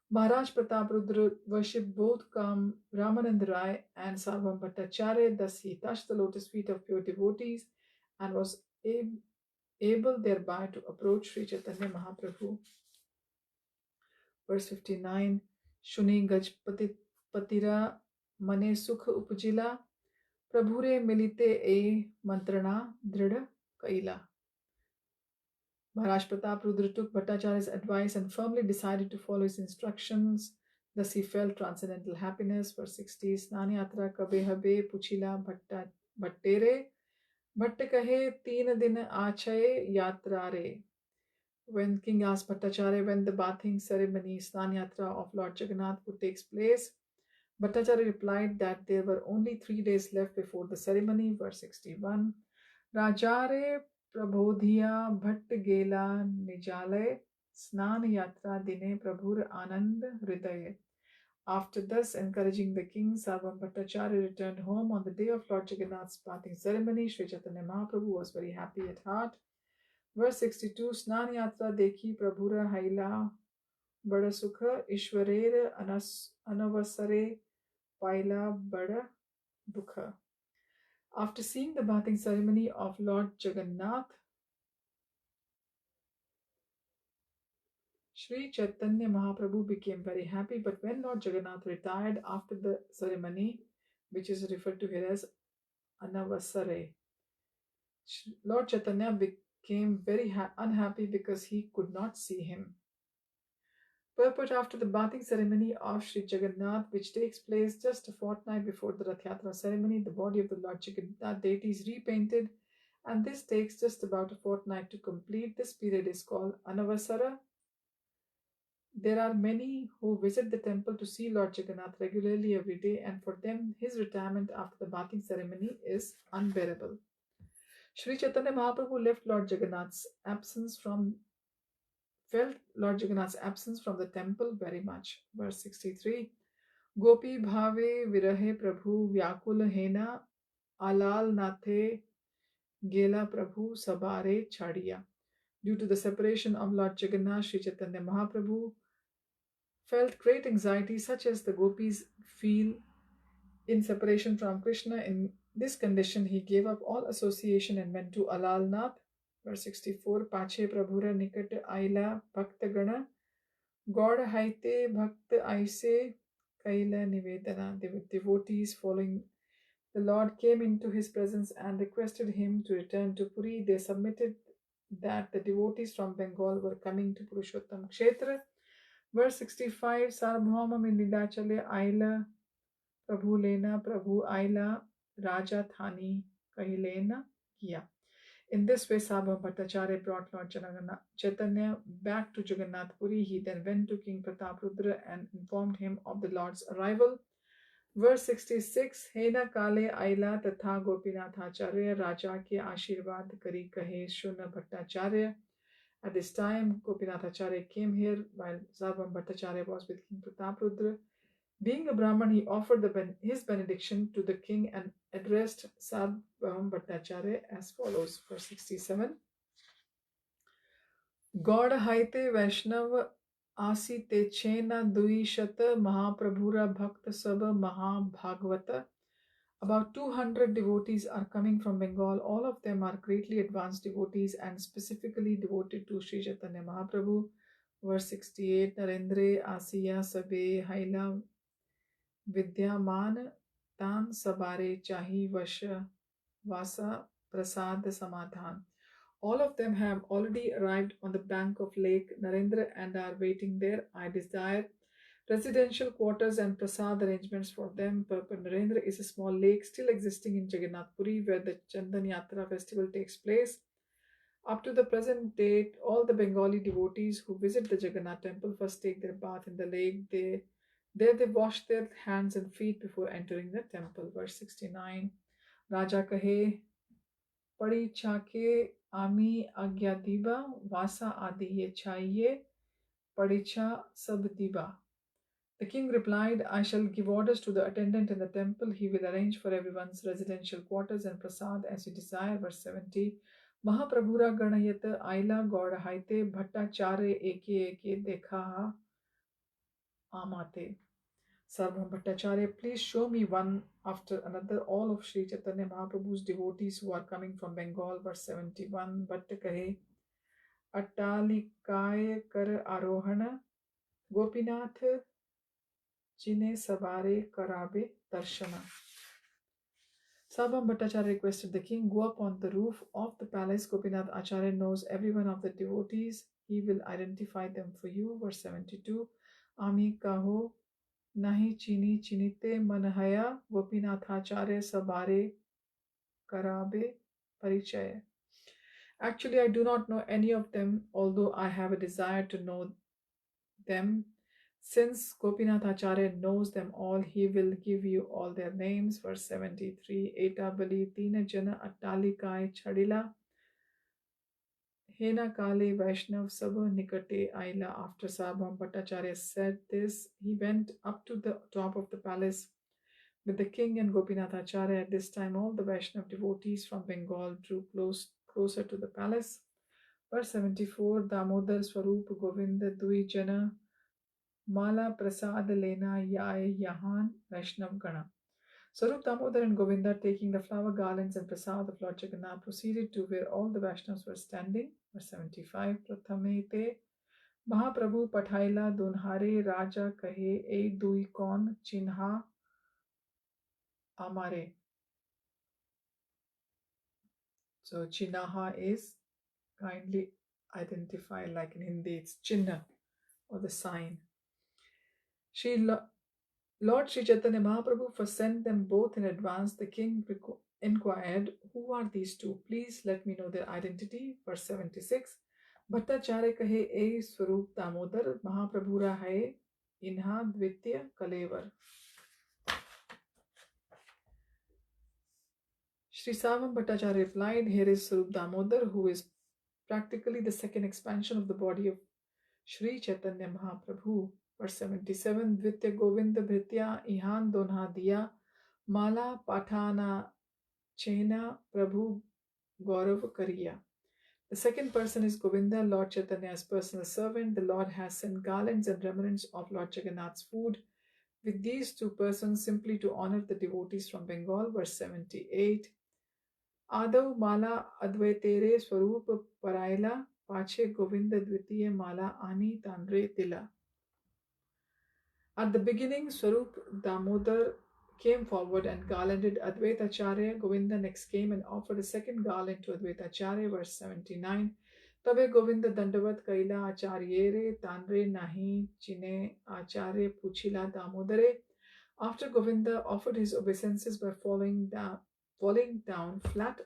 Maharaj Pratap Rudra worshipped both Ramananda Rai and Sarvam Bhattacharya. Thus he touched the lotus feet of pure devotees and was able thereby to approach Sri Chaitanya Mahaprabhu. Verse 59. Shuni Gajpati Patira Mane Sukh Upjila Prabhure Milite E Mantrana Drida Kaila. Maharaj Pratap Rudra took Bhattacharya's advice and firmly decided to follow his instructions. Thus he felt transcendental happiness. Verse 60. Snanyatra kabe habe puchila bhattere bhatt kahe teen din achaye yatrare. When King asked Bhattacharya when the bathing ceremony Snanyatra of Lord Jagannath would take place, Bhattacharya replied that there were only 3 days left before the ceremony. Verse 61. Rajare Prabodhiya Bhatt Gela Nijalay Snan Yatra Dine Prabhur Anand Hridaye. After thus encouraging the king, Sarvam Bhattacharya returned home on the day of Lord Jagannath's bathing ceremony. Sri Chaitanya Mahaprabhu was very happy at heart. Verse 62. Snan Yatra Dekhi Prabhura Haila Bada Sukha Ishwarer Anavasare Paila Bada Dukha. After seeing the bathing ceremony of Lord Jagannath, Sri Chaitanya Mahaprabhu became very happy. But when Lord Jagannath retired after the ceremony, which is referred to here as Anavasare, Lord Chaitanya became very unhappy because he could not see him. Purport: after the bathing ceremony of Sri Jagannath, which takes place just a fortnight before the Rath Yatra ceremony, the body of the Lord Jagannath deity is repainted, and this takes just about a fortnight to complete. This period is called Anavasara. There are many who visit the temple to see Lord Jagannath regularly every day, and for them, his retirement after the bathing ceremony is unbearable. Sri Chaitanya Mahaprabhu felt Lord Jagannath's absence from the temple very much. Verse 63. Gopi bhave virahe prabhu vyakul hena alal nathe gela prabhu sabare chadiya. Due to the separation of Lord Jagannath, Sri Chaitanya Mahaprabhu felt great anxiety, such as the gopis feel in separation from Krishna. In this condition, he gave up all association and went to Alalnath. Verse 64. Pache Prabhura Nikat Aila Bhakta Gana God Haite Bhakta Aise Kaila Nivedana. The devotees following The Lord came into his presence and requested him to return to Puri. They submitted that the devotees from Bengal were coming to Purushottam Kshetra. Verse 65, Sarvabhauma min Nilachale Aila Prabhu Lena Prabhu Aila Raja Thani Kahilena Kiya. In this way, Sarvabhauma Bhattacharya brought Lord Chaitanya back to Jagannath Puri. He then went to King Prataprudra and informed him of the Lord's arrival. Verse 66, Hena Kale Aila Tatha Gopinathacharya Raja ke Ashirvad Kari Kahe Shuna Bhattacharya. At this time, Gopinathacharya came here while Sarvabhauma Bhattacharya was with King Prataprudra. Being a Brahman, he offered his benediction to the king and addressed Sarvabhauma Bhattacharya as follows. Verse 67, Gauda Haite Vaishnav Asi te chena duishata Mahaprabhura Bhakta Saba Mahabhagavata. About 200 devotees are coming from Bengal. All of them are greatly advanced devotees and specifically devoted to Sri Chaitanya Mahaprabhu. Verse 68, Narendra Asiya Sabe Haila Vidyaman Tan Sabare Chahi Vasha Vasa Prasad Samadhan. All of them have already arrived on the bank of Lake Narendra and are waiting there. I desire residential quarters and prasad arrangements for them. Purpur Narendra is a small lake still existing in Jagannath Puri where the Chandan Yatra festival takes place. Up to the present date, all the Bengali devotees who visit the Jagannath temple first take their bath in the lake. There they wash their hands and feet before entering the temple. Verse 69, Raja Kahe Paricha ke Ami Agya Diba Vasa Adi Ye Chaiye Paricha Sab Diba. The king replied, I shall give orders to the attendant in the temple. He will arrange for everyone's residential quarters and prasad as you desire. Verse 70, Mahaprabhura Ganayata Aila Gauda Haite Bhattacharya Eke Eke Dekha Amate. Sarvabhauma Bhattacharya, please show me one after another all of Sri Chaitanya Mahaprabhu's devotees who are coming from Bengal. Verse 71, Bhatta Kahe Attalikaya Kar Arohana Gopinath Chine Sabare Karabe Darshana. Sarvabhauma Bhattacharya requested the king, go up on the roof of the palace. Gopinath Acharya knows every one of the devotees. He will identify them for you. Verse 72, Ami Kaho Nahi Chini Chinite Manahaya Gopinathacharya Sabare Karabe Parichaya. Actually, I do not know any of them, although I have a desire to know them. Since Gopinathacharya knows them all, he will give you all their names. Verse 73, Eta Bali Tina Jana Attalikai Chadila Hena Kale Vaishnav Sabha Nikate Aila. After Sarvabhauma Bhattacharya said this, he went up to the top of the palace with the king and Gopinathacharya. At this time, all the Vaishnav devotees from Bengal drew closer to the palace. Verse 74, Damodar Swarup Govinda Dui Jana Mala Prasad Lena Yae Yahan Vaishnav Gana. Swarup Damodar and Govinda, taking the flower garlands and prasad of Lord Jagannath, proceeded to where all the Vaishnavas were standing. Verse 75, Prathame te Mahaprabhu Pathaila Dunhare Raja Kahe E Dui Kon Chinha Amare. So Chinaha is kindly identify, like in Hindi it's Chinna or the sign. Lord Sri Chaitanya Mahaprabhu first sent them both in advance. The king inquired, who are these two? Please let me know their identity. Verse 76, Bhattacharya kahe e Swarup Damodar Mahaprabhura hai inha dvitya kalevar. Sri Sarvabhauma Bhattacharya replied, here is Swarup Damodar, who is practically the second expansion of the body of Sri Chaitanya Mahaprabhu. Verse 77, Dvitya Govinda Bhritya Ihan Donha Diya Mala Pathana Chena Prabhu Gaurav Kariya. The second person is Govinda, Lord Chaitanya's personal servant. The Lord has sent garlands and remnants of Lord Jagannath's food with these two persons simply to honor the devotees from Bengal. Verse 78, Adav Mala Advaitere Swarup Paraila Pache Govinda Dvitiya Mala Ani Tandre Tila. At the beginning, Swarup Damodar came forward and garlanded Advaitacharya. Govinda next came and offered a second garland to Advaitacharya. Verse 79. Tabe Govinda Dandavat Kaila Acharyere Tanre Nahi Chine Acharya Puchila Damodare. After Govinda offered his obeisances by falling down flat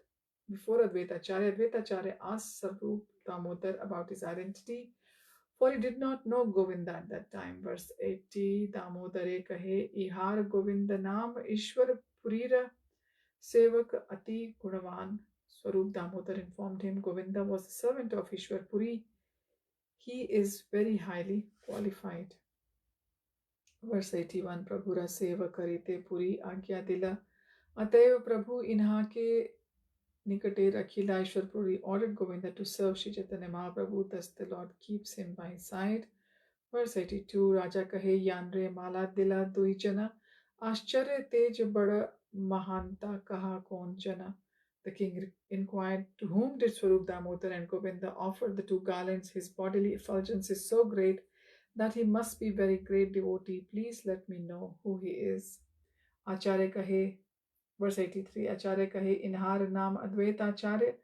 before Advaitacharya asked Sarvup Damodar about his identity, for he did not know Govinda at that time. Verse 80, Damodare kahe, Ihar Govinda naam Ishwar Purira Sevak Ati Gunavan. Swarup Damodar informed him Govinda was the servant of Ishwar Puri. He is very highly qualified. Verse 81, Prabhura Seva Karite Puri Agya Dila. Ataiva Prabhu Inha ke Nikate Rakhila Ishwar Puri ordered Govinda to serve Sri Chaitanya Mahaprabhu, thus the Lord keeps him by his side. Verse 82, Raja kahe Yanre Mala Dila Duijana Ascharya Tej Bada Mahanta Kaha Konjana. The king inquired, to whom did Swarup Damodar and Govinda offer the two garlands? His bodily effulgence is so great that he must be very great devotee. Please let me know who he is. Acharya kahe, verse 83, Acharya kahe Inhar Naam Advaitacharya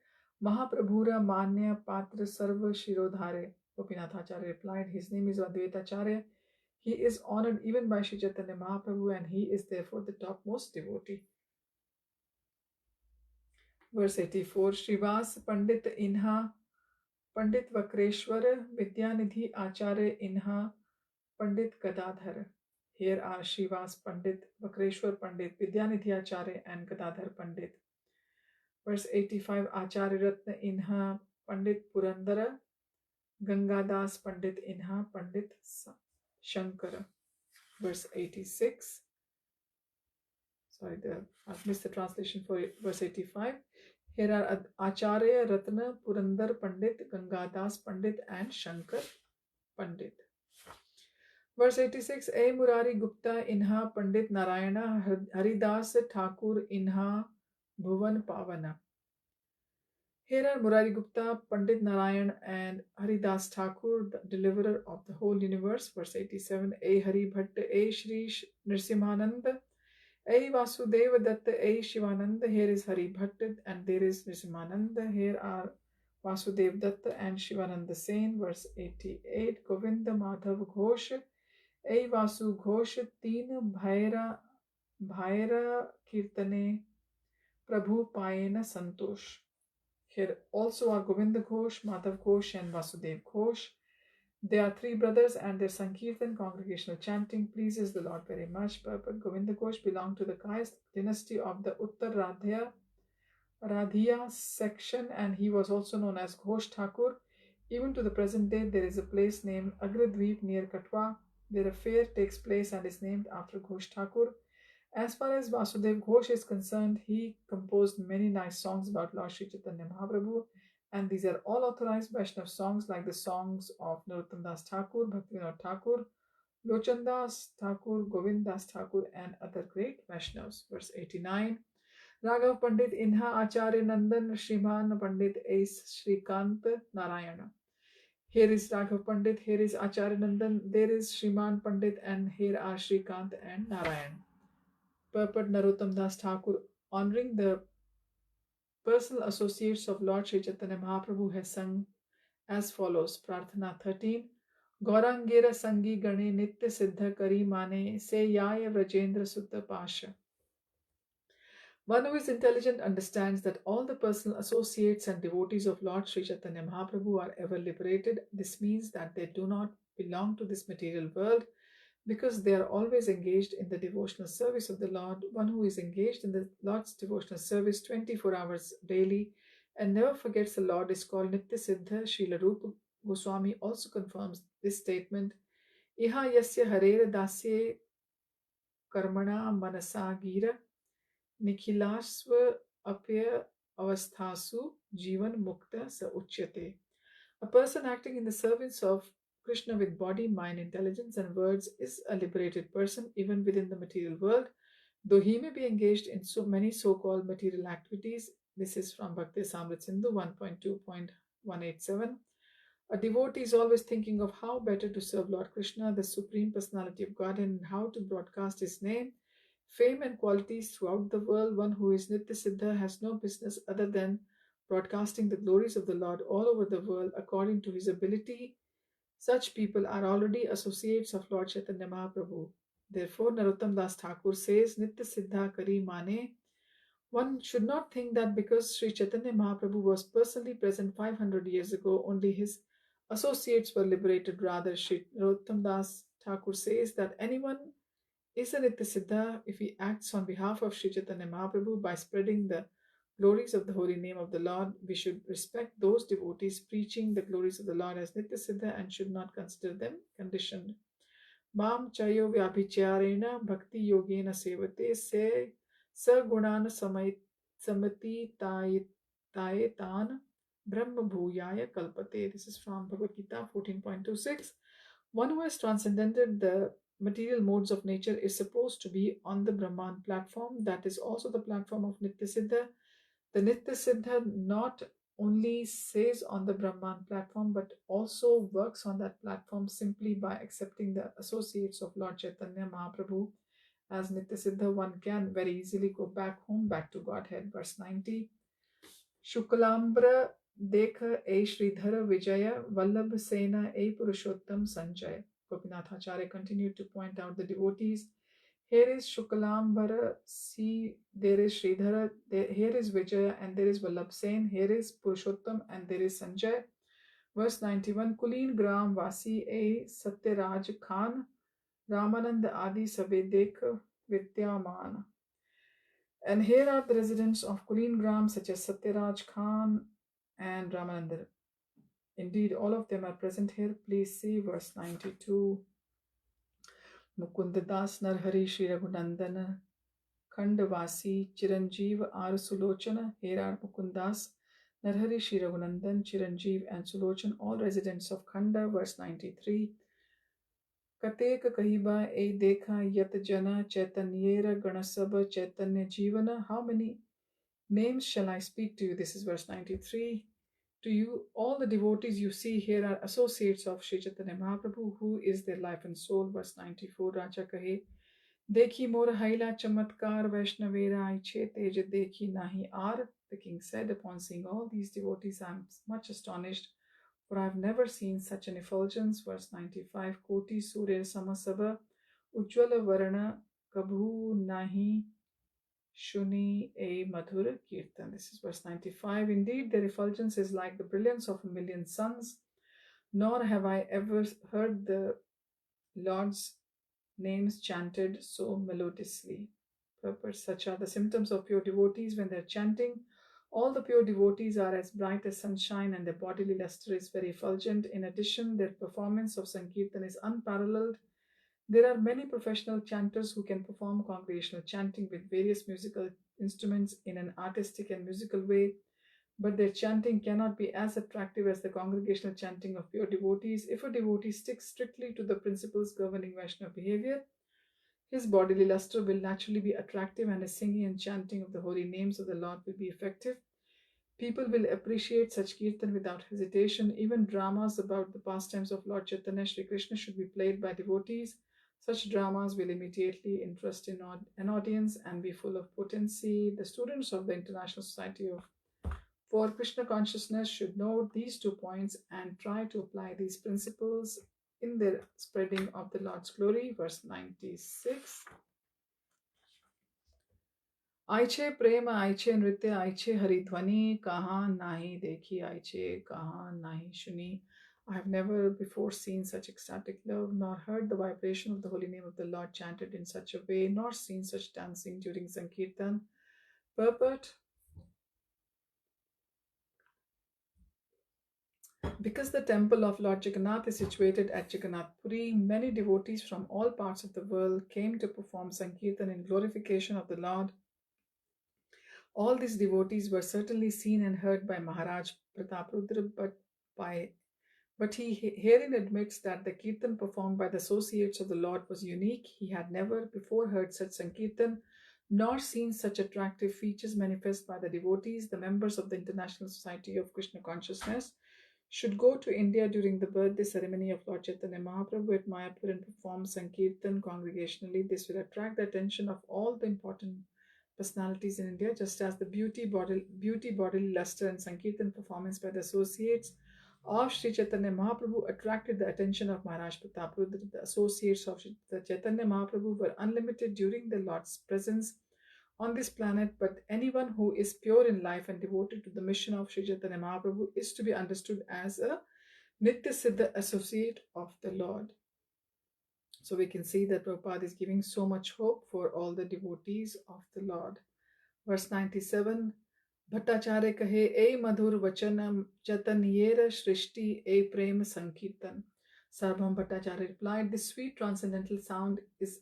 Mahaprabhura Manya Patra Sarva Shirodhare. Gopinath Acharya replied, his name is Advaitacharya. He is honored even by Sri Chaitanya Mahaprabhu and he is therefore the topmost devotee. Verse 84, Srivas Pandit Inha Pandit Vakreshwara Vidyanidhi Acharya Inha Pandit Gadadhar. Here are Srivas Pandit, Vakreshwar Pandit, Vidyanidhi Acharya and Gadadhar Pandit. Verse 85, Acharya Ratna Inha Pandit Purandara, Gangadas Pandit Inha Pandit Shankara. Verse 86, I've missed the translation for verse 85. Here are Acharya Ratna Purandar Pandit, Gangadas Pandit and Shankar Pandit. Verse 86, A Murari Gupta Inha Pandit Narayana Haridas Thakur Inha Bhuvan Pavana. Here are Murari Gupta, Pandit Narayan and Haridas Thakur, the deliverer of the whole universe. Verse 87, A Hari Bhatt, A Shri Nrsimhananda, A Vasudeva Datta, A Shivananda. Here is Hari Bhatt and there is Nrsimhananda. Here are Vasudev Datta and Shivananda Sen. Verse 88, Govinda Madhav Ghosh, A Vasu Ghosh, Teen Beḍā-kīrtana Prabhu Payena Santosh. Here also are Govinda Ghosh, Madhav Ghosh and Vasudev Ghosh. They are three brothers and their Sankirtan congregational chanting pleases the Lord very much. But Govinda Ghosh belonged to the caste dynasty of the Uttar Radhiya section and he was also known as Ghosh Thakur. Even to the present day there is a place named Agradweep near Katwa where a fair takes place and is named after Ghosh Thakur. As far as Vasudev Ghosh is concerned, he composed many nice songs about Lord Sri Chaitanya Mahaprabhu, and these are all authorized Vaishnava songs like the songs of Narottam Das Thakur, Bhaktivinoda Thakur, Lochan Das Thakur, Govind Das Thakur, and other great Vaishnavas. Verse 89, Raghav Pandit Inha Acharya Nandan Shriman Pandit Ace Shrikant Narayana. Here is Raghav Pandit, here is Acharya Nandan, there is Shriman Pandit, and here are Shrikant and Narayan. Purport Narottam Das Thakur, honoring the personal associates of Lord Sri Chaitanya Mahaprabhu, has sung as follows. Prarthana 13. Gaurangera Sangi Gane Nitya Siddha Kari Mane Se Yaya Vrajendra Sutta Pasha. One who is intelligent understands that all the personal associates and devotees of Lord Sri Chaitanya Mahaprabhu are ever liberated. This means that they do not belong to this material world, because they are always engaged in the devotional service of the Lord. One who is engaged in the Lord's devotional service 24 hours daily and never forgets the Lord is called Nitya Siddha. Srila Rupa Goswami also confirms this statement. Iha yasya harera dasye karmana manasa gira nikhilasva apya avasthasu jivan mukta sa uchyate. A person acting in the service of Krishna with body, mind, intelligence, and words is a liberated person even within the material world, though he may be engaged in so many so-called material activities. This is from Bhakti Samrit Sindhu 1.2.187. A devotee is always thinking of how better to serve Lord Krishna, the Supreme Personality of Godhead, and how to broadcast His name. fame and qualities throughout the world. One who is Nitya Siddha has no business other than broadcasting the glories of the Lord all over the world according to his ability. Such people are already associates of Lord Chaitanya Mahaprabhu. Therefore, Narottam Das Thakur says, Nitya Siddha Kari Mane. One should not think that because Sri Chaitanya Mahaprabhu was personally present 500 years ago, only his associates were liberated. Rather, Sri Narottam Das Thakur says that anyone is a Nitya Siddha if he acts on behalf of Sri Chaitanya Mahaprabhu by spreading the glories of the holy name of the Lord. We should respect those devotees preaching the glories of the Lord as Nitya Siddha and should not consider them conditioned. Mam chayo vyabhicharena bhakti yogena sevate se sagunana samati tayetan brahma bhuyaya kalpate. This is from Bhagavad-Gita 14.26. One who has transcended the material modes of nature is supposed to be on the Brahman platform. That is also the platform of Nitya Siddha. The Nitya Siddha not only says on the Brahman platform but also works on that platform simply by accepting the associates of Lord Chaitanya Mahaprabhu as Nitya Siddha. One can very easily go back home, back to Godhead. Verse 90. Shuklambra Dekha E Sridhara Vijaya Vallabh Sena E Purushottam Sanjay. Gopinath Acharya continued to point out the devotees. Here is Shuklambara, see there is Sridhara, here is Vijaya and there is Vallabh Sen, here is Purushottam and there is Sanjay. Verse 91. Kulin Gram Vasi E Satyaraj Khan Ramanand Adi Sabe Dekh Vidyaman. And here are the residents of Kulin Gram such as Satyaraj Khan and Ramananda. Indeed, all of them are present here. Please see verse 92. Mukundadas Narhari Shri Raghunandana Khandavasi Chiranjeev Ar Sulochana. Here are Mukundas, Narhari Shri Raghunandan, Chiranjeev and Sulochan, all residents of Khanda. Verse 93. Katek Kahiba E Dekha Yat Jana Chaitanyera Ganasabha Chaitanya Jivana. How many names shall I speak to you? This is verse 93. To you, all the devotees you see here are associates of Sri Chaitanya Mahaprabhu, who is their life and soul. Verse 94. Raja Kahe Dekhi Mor Haila Chamatkar Vaishnavera Aiche Tej Dekhi Nahi Ar. The king said, upon seeing all these devotees, I am much astonished, for I have never seen such an effulgence. Verse 95. Koti Surya Samasabha Ujjvala Varana Kabhu Nahi Shuni A Madhur Kirtan. This is verse 95. Indeed, their effulgence is like the brilliance of a million suns, nor have I ever heard the Lord's names chanted so melodiously. Purpose. Such are the symptoms of pure devotees when they are chanting. All the pure devotees are as bright as sunshine and their bodily luster is very effulgent. In addition, their performance of Sankirtan is unparalleled. There are many professional chanters who can perform congregational chanting with various musical instruments in an artistic and musical way, but their chanting cannot be as attractive as the congregational chanting of pure devotees. If a devotee sticks strictly to the principles governing Vaishnava behavior, his bodily luster will naturally be attractive and his singing and chanting of the holy names of the Lord will be effective. People will appreciate such kirtan without hesitation. Even dramas about the pastimes of Lord Chaitanya Sri Krishna should be played by devotees. Such dramas will immediately interest in an audience and be full of potency. The students of the International Society for Krishna Consciousness should know these 2 points and try to apply these principles in their spreading of the Lord's glory. Verse 96. Aiche prema aiche nritya aiche haridhvani kahan nahi dekhi aiche kahan nahi shuni. I have never before seen such ecstatic love, nor heard the vibration of the holy name of the Lord chanted in such a way, nor seen such dancing during Sankirtan. Purport. Because the temple of Lord Jagannath is situated at Jagannath Puri, many devotees from all parts of the world came to perform Sankirtan in glorification of the Lord. All these devotees were certainly seen and heard by Maharaj Prataprudra, but he herein admits that the Kirtan performed by the associates of the Lord was unique. He had never before heard such Sankirtan, nor seen such attractive features manifest by the devotees, the members of the International Society of Krishna Consciousness. should go to India during the birthday ceremony of Lord Chaitanya Mahaprabhu at Mayapur and perform Sankirtan congregationally. This will attract the attention of all the important personalities in India, just as the beauty, bodily luster, and Sankirtan performance by the associates of Sri Chaitanya Mahaprabhu attracted the attention of Maharaj Pratapruddra. The associates of the Chaitanya Mahaprabhu were unlimited during the Lord's presence on this planet, but anyone who is pure in life and devoted to the mission of Sri Chaitanya Mahaprabhu is to be understood as a Nitya Siddha associate of the Lord. So we can see that Prabhupada is giving so much hope for all the devotees of the Lord. Verse 97, Bhattacharya kahe, E madhur vachanam chatanyera shrishti e prema sankirtan. Sarvabhauma Bhattacharya replied, this sweet transcendental sound is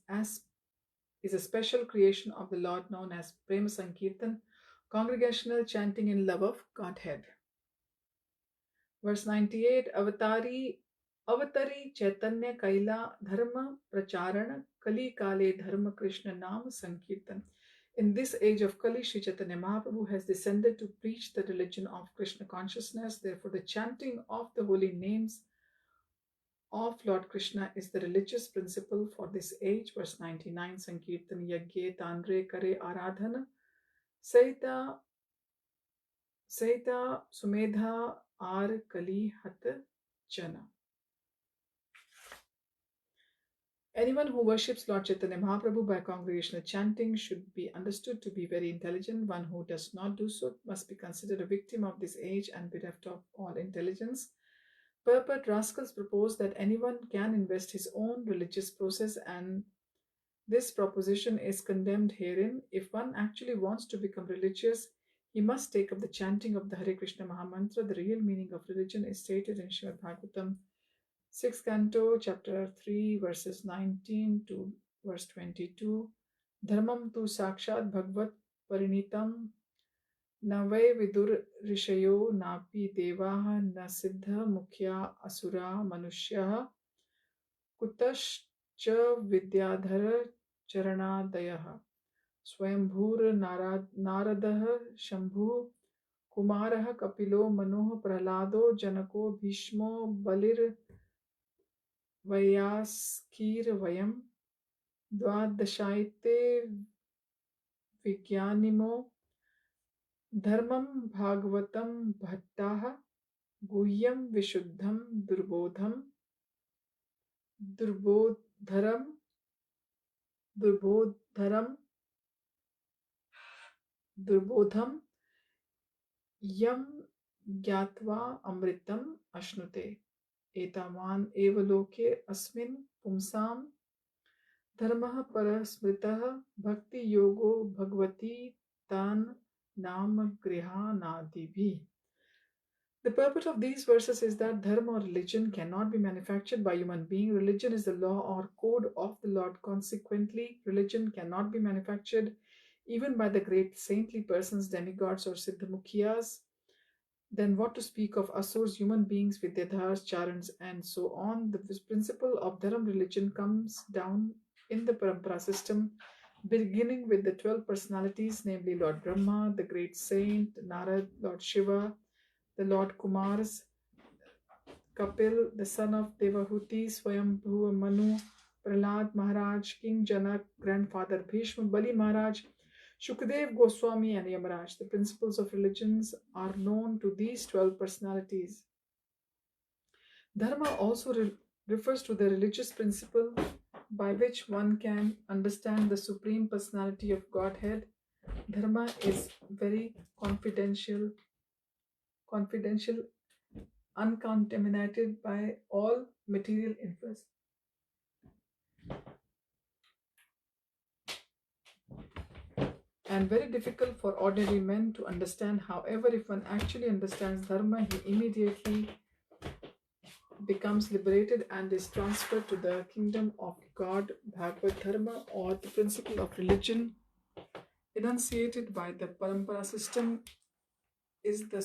a special creation of the Lord known as Prema Sankirtan, congregational chanting in love of Godhead. Verse 98, Avatari Chaitanya Kaila Dharma Pracharana Kali Kale Dharma Krishna Nam Sankirtan. In this age of Kali, Sri Chaitanya Mahaprabhu has descended to preach the religion of Krishna consciousness. Therefore, the chanting of the holy names of Lord Krishna is the religious principle for this age. Verse 99, Sankirtan Yagye Tanre Kare Aradhana Saita Sumedha Ar Kali Hat Jana. Anyone who worships Lord Chaitanya Mahaprabhu by congregational chanting should be understood to be very intelligent. One who does not do so must be considered a victim of this age and bereft of all intelligence. Purport rascals propose that anyone can invest his own religious process, and this proposition is condemned herein. If one actually wants to become religious, he must take up the chanting of the Hare Krishna Mahamantra. The real meaning of religion is stated in Srimad Bhagavatam, 6th canto, chapter 3, verses 19 to verse 22. Dharmam tu sakshat bhagvat parinitam Navai vidur rishayo napi devaha na siddha mukhya asura manushyaha kutascha vidyadhara charanadayaha swayambhur naradaha shambhu kumaraha kapilo manoh prahlado janako bhishmo balir vayaskir vayam dvadashaite vigyanimo Dharmam Bhagavatam Bhattaha Guhyam Vishuddham Durbodham Yam Gyatva Amritam Ashnute Etaman Evaloke Asmin Pumsam Dharmaha Parasmritaha Bhakti Yogo Bhagavati Tan Nam Grihanadibhi. The purport of these verses is that dharma or religion cannot be manufactured by human being. Religion is the law or code of the Lord. Consequently, religion cannot be manufactured even by the great saintly persons, demigods, or siddhamukhyas. Then what to speak of asurs, human beings, vidyadhars, charans, and so on? The principle of dharma religion comes down in the parampara system, beginning with the 12 personalities, namely Lord Brahma, the great saint, Narad, Lord Shiva, the Lord Kumars, Kapil, the son of Devahuti, Swayambhu, Manu, Prahlad Maharaj, King Janak, grandfather Bhishma, Bali Maharaj, Shukadev Goswami, and Yamaraj. The principles of religions are known to these 12 personalities. Dharma also refers to the religious principle by which one can understand the Supreme Personality of Godhead. Dharma is very confidential, uncontaminated by all material interests. And very difficult for ordinary men to understand. However, if one actually understands Dharma, he immediately becomes liberated and is transferred to the kingdom of God. Bhagavad Dharma, or the principle of religion enunciated by the parampara system, is the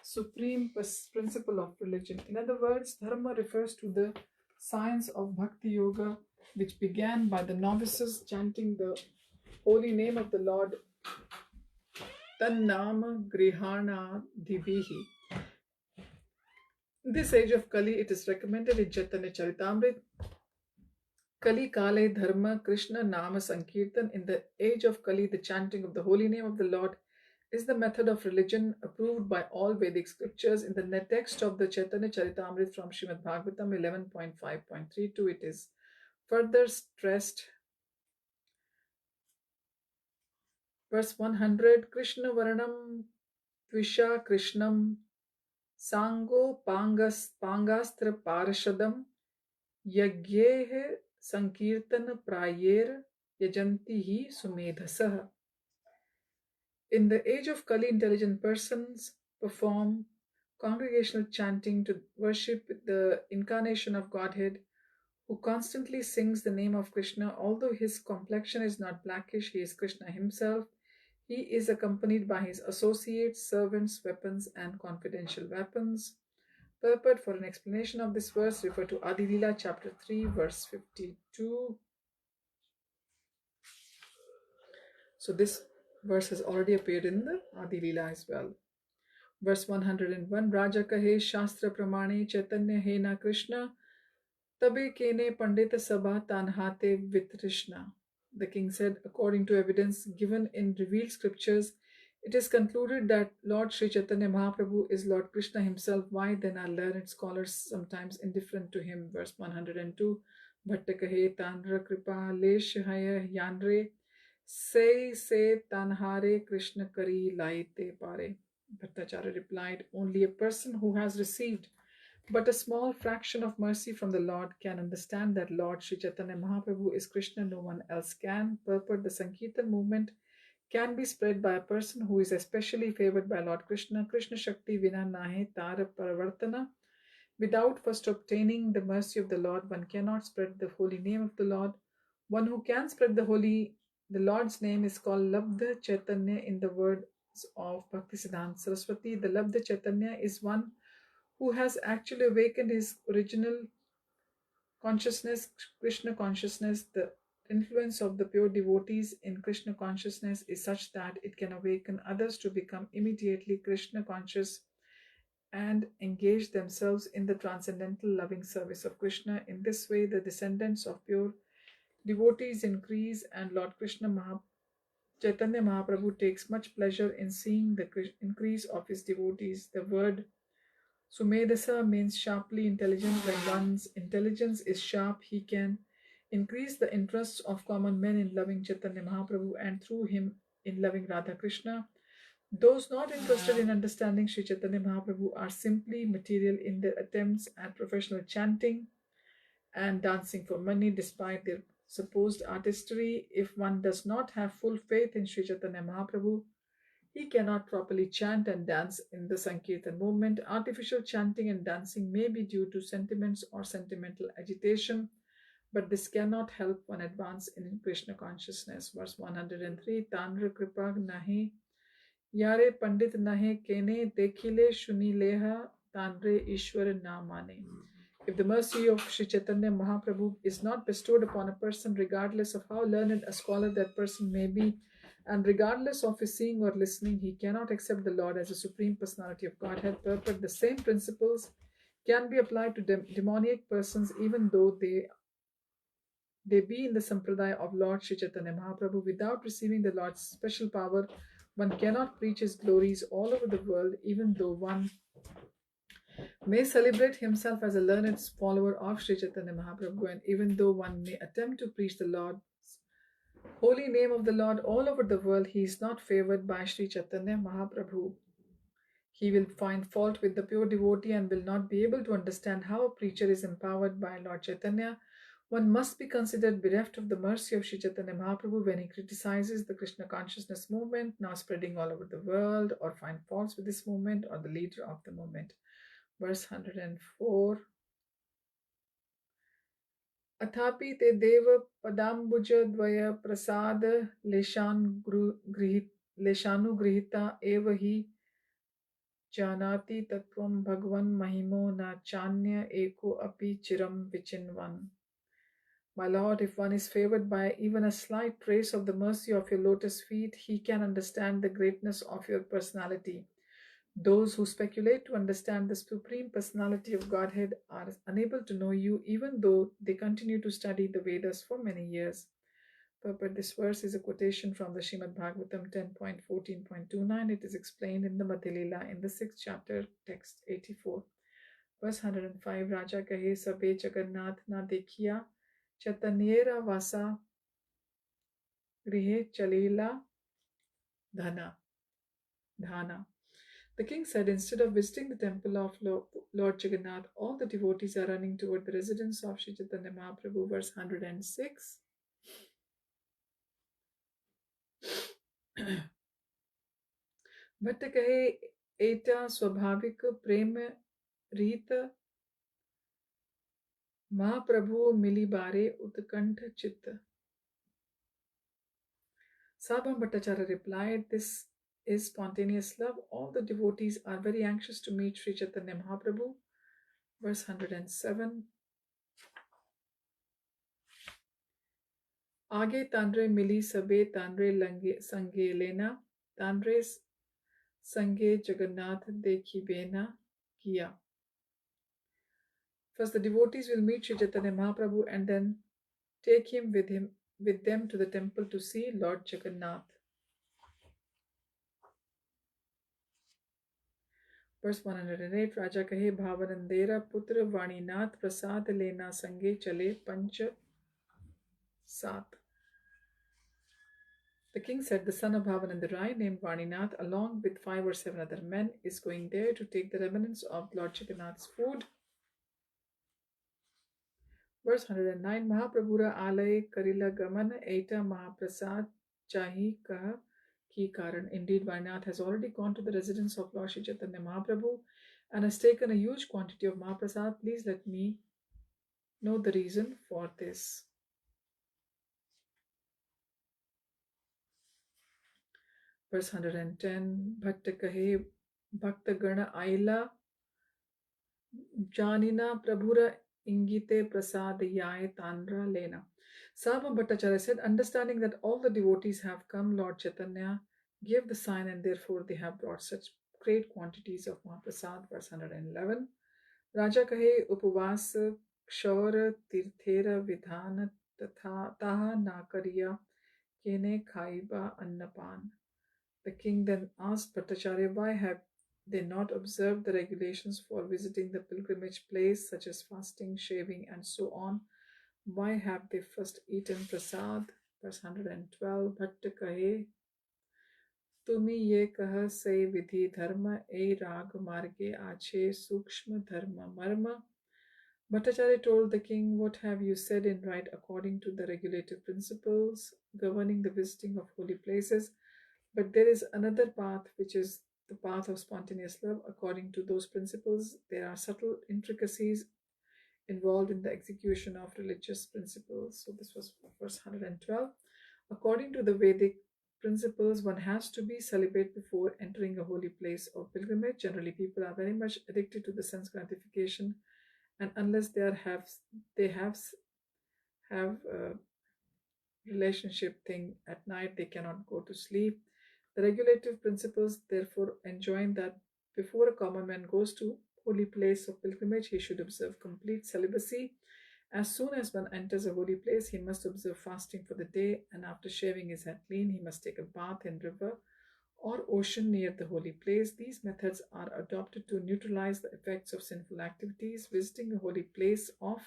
supreme principle of religion. In other words, Dharma refers to the science of Bhakti Yoga, which began by the novices chanting the holy name of the Lord, Tan Nama Grihana Divihi. In this age of Kali, it is recommended in Chaitanya Charitamrita, Kali Kale Dharma Krishna Nama Sankirtan. In the age of Kali, the chanting of the holy name of the Lord is the method of religion approved by all Vedic scriptures. In the text of the Chaitanya Charitamrita from Srimad Bhagavatam 11.5.32, it is further stressed. Verse 100, Krishna Varanam Tvisha Krishnam Sango Pangastra Parashadam Yagyehe Sankirtan Prayer Yajanti Sumedhasah. In the age of Kali, intelligent persons perform congregational chanting to worship the incarnation of Godhead, who constantly sings the name of Krishna. Although his complexion is not blackish, he is Krishna himself. He is accompanied by his associates, servants, weapons, and confidential weapons. Purport: for an explanation of this verse, refer to Adi Lila, chapter 3, verse 52. So this verse has already appeared in the Adi Lila as well. Verse 101, Raja kahe Shastra Pramane Chaitanya he na Krishna Tabe kene Pandita Sabha Tanhate Vitrishna. The king said, according to evidence given in revealed scriptures, it is concluded that Lord Sri Chaitanya Mahaprabhu is Lord Krishna himself. Why then are learned scholars sometimes indifferent to him? Verse 102, Bhattakahe Tanra Kripa Leshhaya Yanre Se Tanhare Krishna Kari Laite Pare. Bhattacharya replied, only a person who has received but a small fraction of mercy from the Lord can understand that Lord Sri Chaitanya Mahaprabhu is Krishna, no one else can. Purport: the Sankirtan movement can be spread by a person who is especially favored by Lord Krishna. Krishna Shakti Vina Nahe Tara Paravartana. Without first obtaining the mercy of the Lord, one cannot spread the holy name of the Lord. One who can spread the Lord's name is called Labdha Chaitanya in the words of Bhaktisiddhanta Saraswati. The Labdha Chaitanya is one who has actually awakened his original consciousness, Krishna consciousness. The influence of the pure devotees in Krishna consciousness is such that it can awaken others to become immediately Krishna conscious and engage themselves in the transcendental loving service of Krishna. In this way, the descendants of pure devotees increase, and Lord Chaitanya Mahaprabhu takes much pleasure in seeing the increase of his devotees. The word Sumedhasa means sharply intelligent. When one's intelligence is sharp, he can increase the interests of common men in loving Chaitanya Mahaprabhu and through him in loving Radha Krishna. Those not interested in understanding Sri Chaitanya Mahaprabhu are simply material in their attempts at professional chanting and dancing for money despite their supposed artistry. If one does not have full faith in Sri Chaitanya Mahaprabhu, he cannot properly chant and dance in the Sankirtan movement. Artificial chanting and dancing may be due to sentiments or sentimental agitation, but this cannot help one advance in Krishna consciousness. Verse 103, Tanra Kripa Nahi Yare Pandit Nahe Kene Dekhile Shuni Leha Tanre Ishwar Na Mane. If the mercy of Sri Chaitanya Mahaprabhu is not bestowed upon a person, regardless of how learned a scholar that person may be, and regardless of his seeing or listening, he cannot accept the Lord as a supreme personality of Godhead. Purport: the same principles can be applied to demoniac persons, even though they be in the sampradaya of Lord Sri Chaitanya Mahaprabhu. Without receiving the Lord's special power, one cannot preach his glories all over the world, even though one may celebrate himself as a learned follower of Sri Chaitanya Mahaprabhu, and even though one may attempt to preach the Lord's holy name of the Lord all over the world, he is not favored by Sri Chaitanya Mahaprabhu. He will find fault with the pure devotee and will not be able to understand how a preacher is empowered by Lord Chaitanya. One must be considered bereft of the mercy of Sri Chaitanya Mahaprabhu when he criticizes the Krishna consciousness movement now spreading all over the world, or find faults with this movement or the leader of the movement. Verse 104, Athapi te deva padambuja dvaya prasad leshanu grihita eva hi janati tattvam bhagwan mahimo na chanya eko api chiram vichinvan. My Lord, if one is favored by even a slight trace of the mercy of your lotus feet, he can understand the greatness of your personality. Those who speculate to understand the Supreme Personality of Godhead are unable to know you even though they continue to study the Vedas for many years. But this verse is a quotation from the Srimad Bhagavatam 10.14.29. It is explained in the Madhya Lila in the 6th chapter, text 84. Verse 105, Raja kahe sabe Jagannath na dekhiya, Chaitanyera vasa grihe chalila dhana. The king said, instead of visiting the temple of Lord Jagannath, all the devotees are running toward the residence of Sri Caitanya Mahaprabhu. Verse 106. Bhatta kahe eta swabhavik prem रीत Mahaprabhu milibare utkantha chitta. Sabham Bhattacharya replied, this is spontaneous love. All the devotees are very anxious to meet Sri Caitanya Mahaprabhu. Verse 107. Aage tanre mili sabe tanre lange sange lena, tanre sange Jagannath dekhi bena kiya. First, the devotees will meet Sri Caitanya Mahaprabhu and then take him with them to the temple to see Lord Jagannath. Verse 108, Raja kahe bhavanandera putra vaninath prasad lena sange chale pancha sat. The king said, the son of Bhavanandarai named Vaninath along with 5 or 7 other men is going there to take the remnants of Lord Jagannath's food. Verse 109, Mahaprabhura alay karila gaman eta mahaprasad chahi kah ki karan. Indeed, Vaninath has already gone to the residence of Lord Sri Caitanya Mahaprabhu and has taken a huge quantity of Mahaprasad. Please let me know the reason for this. Verse 110, Bhatta kahe Bhakta Gana Aila Janina Prabhura Ingite Prasad Yai Tandra Lena. Sabham Bhattacharya said, understanding that all the devotees have come, Lord Chaitanya gave the sign and therefore they have brought such great quantities of Mahaprasad. Verse 111, Raja kahe Upavas Kshaura Tirthera Vidhana Taha Nakariya Kene Khaiba Annapan. The king then asked Bhattacharya, why have they not observed the regulations for visiting the pilgrimage place, such as fasting, shaving, and so on? Why have they first eaten prasad? Verse 112, Bhatta kahe tumi ye kah say vidhi dharma e rag marge ache sukshma dharma marma. Bhattacharya told the king, what have you said in right according to the regulative principles governing the visiting of holy places? But there is another path, which is the path of spontaneous love. According to those principles, there are subtle intricacies involved in the execution of religious principles. So this was verse 112. According to the Vedic principles, one has to be celibate before entering a holy place of pilgrimage. Generally, people are very much addicted to the sense gratification, and unless they have a relationship thing at night, they cannot go to sleep. The regulative principles therefore enjoin that before a common man goes to holy place of pilgrimage, he should observe complete celibacy. As soon as one enters a holy place, he must observe fasting for the day, and after shaving his head clean, he must take a bath in river or ocean near the holy place. These methods are adopted to neutralize the effects of sinful activities. Visiting a holy place of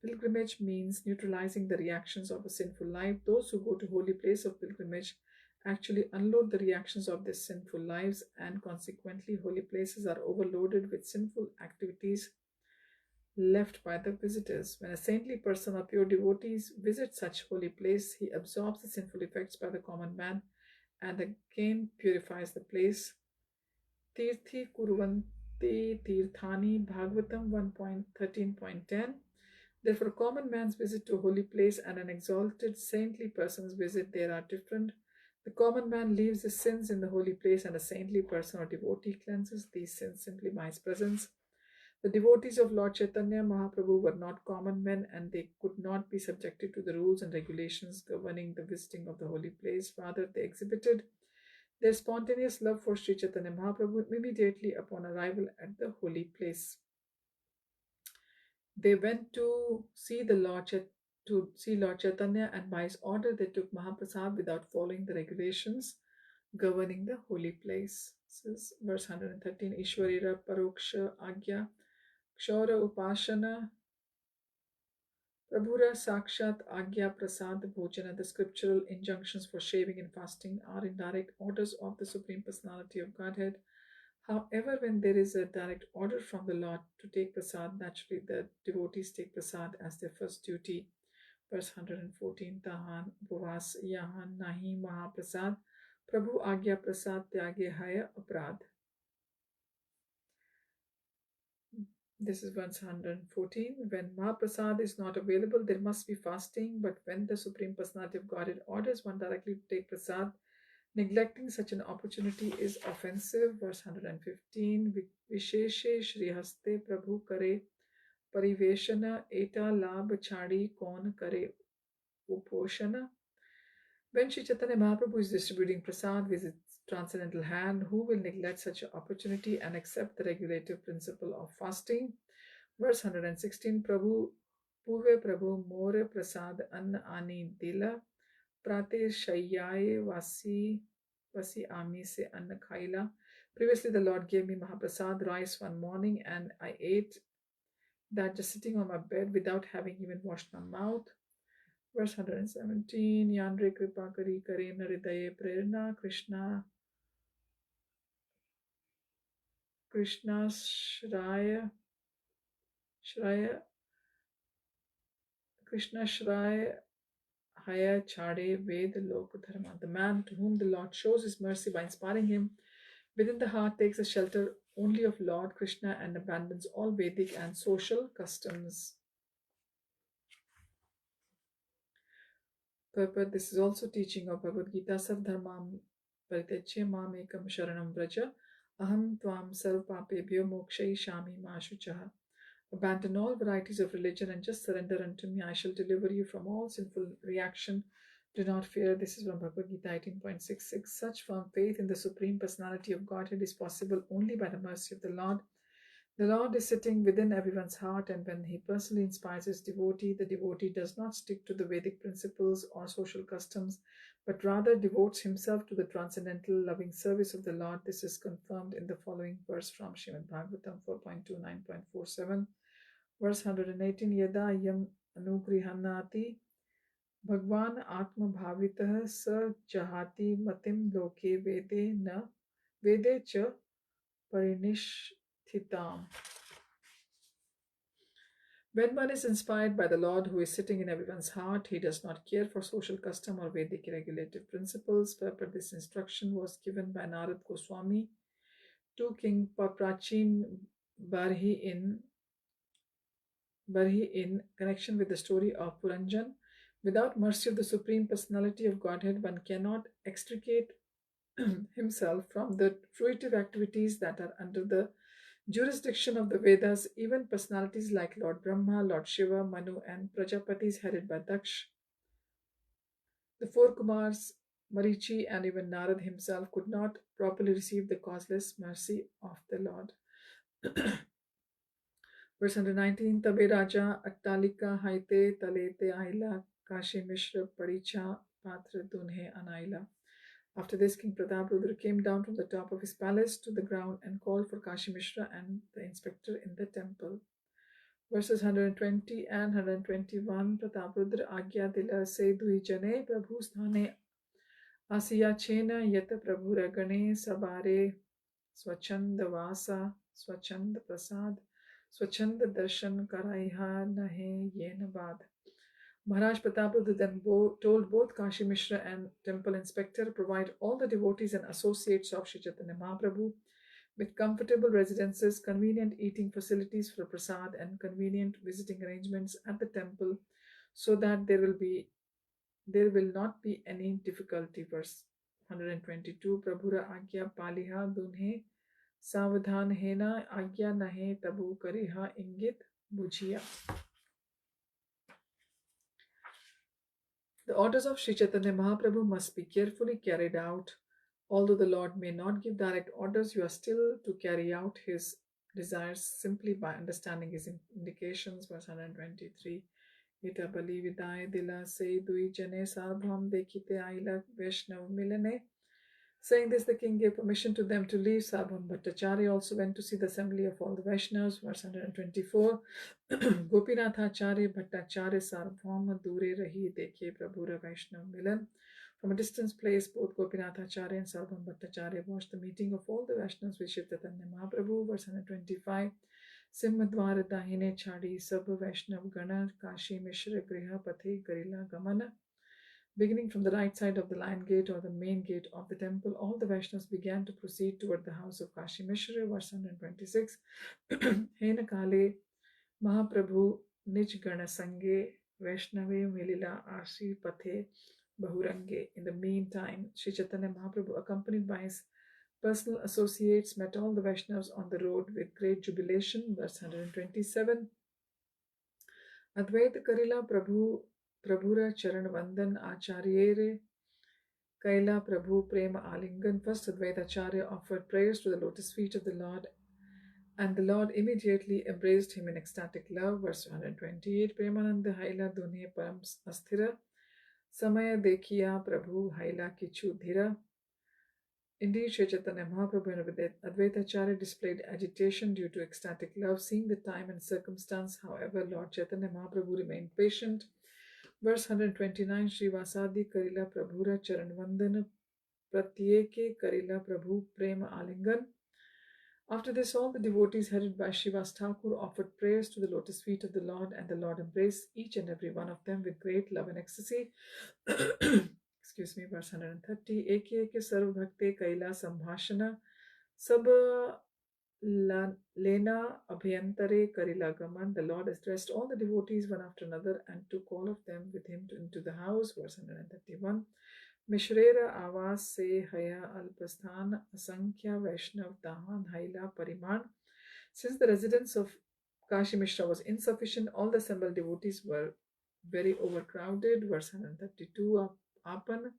pilgrimage means neutralizing the reactions of a sinful life. Those who go to holy place of pilgrimage actually unload the reactions of their sinful lives, and consequently holy places are overloaded with sinful activities left by the visitors. When a saintly person or pure devotees visit such holy place, he absorbs the sinful effects by the common man and again purifies the place. Tirthi Kurvanti Tirthani, Bhagavatam 1.13.10. Therefore, a common man's visit to a holy place and an exalted saintly person's visit there are different. The common man leaves his sins in the holy place, and a saintly person or devotee cleanses these sins simply by his presence. The devotees of Lord Chaitanya Mahaprabhu were not common men, and they could not be subjected to the rules and regulations governing the visiting of the holy place. Rather, they exhibited their spontaneous love for Sri Chaitanya Mahaprabhu immediately upon arrival at the holy place. They went to see Lord Chaitanya, and by his order they took Mahaprasad without following the regulations governing the holy place. This is verse 113. Ishwarira Paroksha Agya Kshora Upashana Prabhura Sakshat Agya Prasad Bhojana. The scriptural injunctions for shaving and fasting are indirect orders of the Supreme Personality of Godhead. However, when there is a direct order from the Lord to take prasad, naturally the devotees take prasad as their first duty. Verse 114. Tahan Bhuvas Yahan Nahi Mahaprasad Prabhu Agya Prasad Tyage Haya Aprad. This is verse 114. When Mahaprasad is not available, there must be fasting. But when the Supreme Personality of Godhead orders one directly to take prasad, neglecting such an opportunity is offensive. Verse 115. Visheshe Shri Haste Prabhu Kare Pariveshana Eta Labh Chadi Kon Kare Uposhana. When Sri Chaitanya Mahaprabhu is distributing prasad with his transcendental hand, who will neglect such an opportunity and accept the regulative principle of fasting? Verse 116. Prabhu Puve Prabhu More Prasad An Ani Dila Prate Shayyaye Vasi Ami Se Anna Khaila. Previously, the Lord gave me Mahaprasad rice one morning, and I ate that just sitting on my bed without having even washed my mouth. Verse 117. Yandre Kripa Kari Kare Naridaye Prerna Krishna Shraya Krishna Shraya Haya Chade Ved Lok Dharma. The man to whom the Lord shows his mercy by inspiring him within the heart takes the shelter only of Lord Krishna and abandons all Vedic and social customs. Purport. This is also teaching of Bhagavad-Gita. Sarvdharmam paritechya mam ekam sharanam vraja aham tvam sarvapapebhyo mokshayishami ma shuchaha. Abandon all varieties of religion and just surrender unto me. I shall deliver you from all sinful reaction. Do not fear. This is from Bhagavad-Gita 18.66. Such firm faith in the Supreme Personality of Godhead is possible only by the mercy of the Lord. The Lord is sitting within everyone's heart, and when he personally inspires his devotee, the devotee does not stick to the Vedic principles or social customs, but rather devotes himself to the transcendental loving service of the Lord. This is confirmed in the following verse from Srimad Bhagavatam 4.29.47. Verse 118. Yada yam anugrihanati Bhagwan Atma Bhavitah Sa Jahati Matim Loke Vede Cha Parinishtitam. When one is inspired by the Lord who is sitting in everyone's heart, he does not care for social custom or Vedic regulative principles. Purport. This instruction was given by Narad Goswami to King Prachin Barhi in connection with the story of Puranjan. Without mercy of the Supreme Personality of Godhead, one cannot extricate himself from the fruitive activities that are under the jurisdiction of the Vedas. Even personalities like Lord Brahma, Lord Shiva, Manu, and Prajapatis headed by Daksh, the four Kumars, Marichi, and even Narad himself could not properly receive the causeless mercy of the Lord. Verse 119. Tabe Raja Attalika Haite Talete Aila Kashi Mishra Paricha Patra Dunhe Anaila. After this, King Pratap came down from the top of his palace to the ground and called for Kashi Mishra and the inspector in the temple. Verses 120 and 121. Prataprudra Agya Dila Se Dui Jane Prabhu Sthane Asiya Chena Yata Prabhu Ragane Sabare Swachanda Vasa Swachanda Prasad Swachanda Darshan Karaiha Nahe Yenabad. Maharaj Pratapruddha then told both Kashi Mishra and temple inspector provide all the devotees and associates of Sri Chaitanya Mahaprabhu with comfortable residences, convenient eating facilities for prasad, and convenient visiting arrangements at the temple, so that there will not be any difficulty. Verse 122. Prabhura Agya Paliha Dunhe Savadhan Hena Agya Nahe Tabu Kariha Ingit Bujhiya. The orders of Sri Chaitanya Mahaprabhu must be carefully carried out. Although the Lord may not give direct orders, you are still to carry out his desires simply by understanding his indications. Verse 123. Ita bali vidai dila se dui jane sarvabhaum dekhite aila Vaishnav milane. Saying this, the king gave permission to them to leave. Sarvabhaum Bhattacharya also went to see the assembly of all the Vaishnavas. Verse 124. Gopinathacharya Bhattacharya Sarvabhaum dure rahi dekhe Prabhura Vaishnav milan. From a distant place, both Gopinathacharya and Sarvabhaum Bhattacharya watched the meeting of all the Vaishnavas with Caitanya Mahaprabhu. Verse 125. Simhadwar dahine chadi sab Vaishnav gana Kashi Mishra Griha Pathe Garila Gamana. Beginning from the right side of the lion gate or the main gate of the temple, all the Vaishnavas began to proceed toward the house of Kashi Mishra. Verse 126. Hena Kale Mahaprabhu Nij Gana Sange Vaishnave Milila Ashi Pathe Bahurange. In the meantime, Sri Chaitanya Mahaprabhu, accompanied by his personal associates, met all the Vaishnavas on the road with great jubilation. Verse 127. Advaita Karila Prabhura Charan Vandan Acharyere Kaila Prabhu Prema Alingan. First, Advaita Acharya offered prayers to the lotus feet of the Lord, and the Lord immediately embraced him in ecstatic love. Verse 128. Premananda Haila Dunhe Param Asthira Samaya Dekhiya Prabhu Haila Kichu Dhira. Indeed, Sri Chaitanya Mahaprabhu and Advaita Acharya displayed agitation due to ecstatic love. Seeing the time and circumstance, however, Lord Chaitanya Mahaprabhu remained patient. Verse 129. Shri Vasadi Karila Prabhura Charan Vandana Pratyeke Karila Prabhu Prema Alingan. After this, all the devotees headed by Srivas Thakur offered prayers to the lotus feet of the Lord, and the Lord embraced each and every one of them with great love and ecstasy. Excuse me. Verse 130. Eke eke sarv bhakte kaila sambhashana sab lena abhyantare karila gaman. The Lord addressed all the devotees one after another and took all of them with him into the house. Verse 131. Mishrera Avas se haya alpasthan asankhya Vaishnav tahan haila pariman. Since the residence of Kashi Mishra was insufficient, all the assembled devotees were very overcrowded. Verse 132. Apan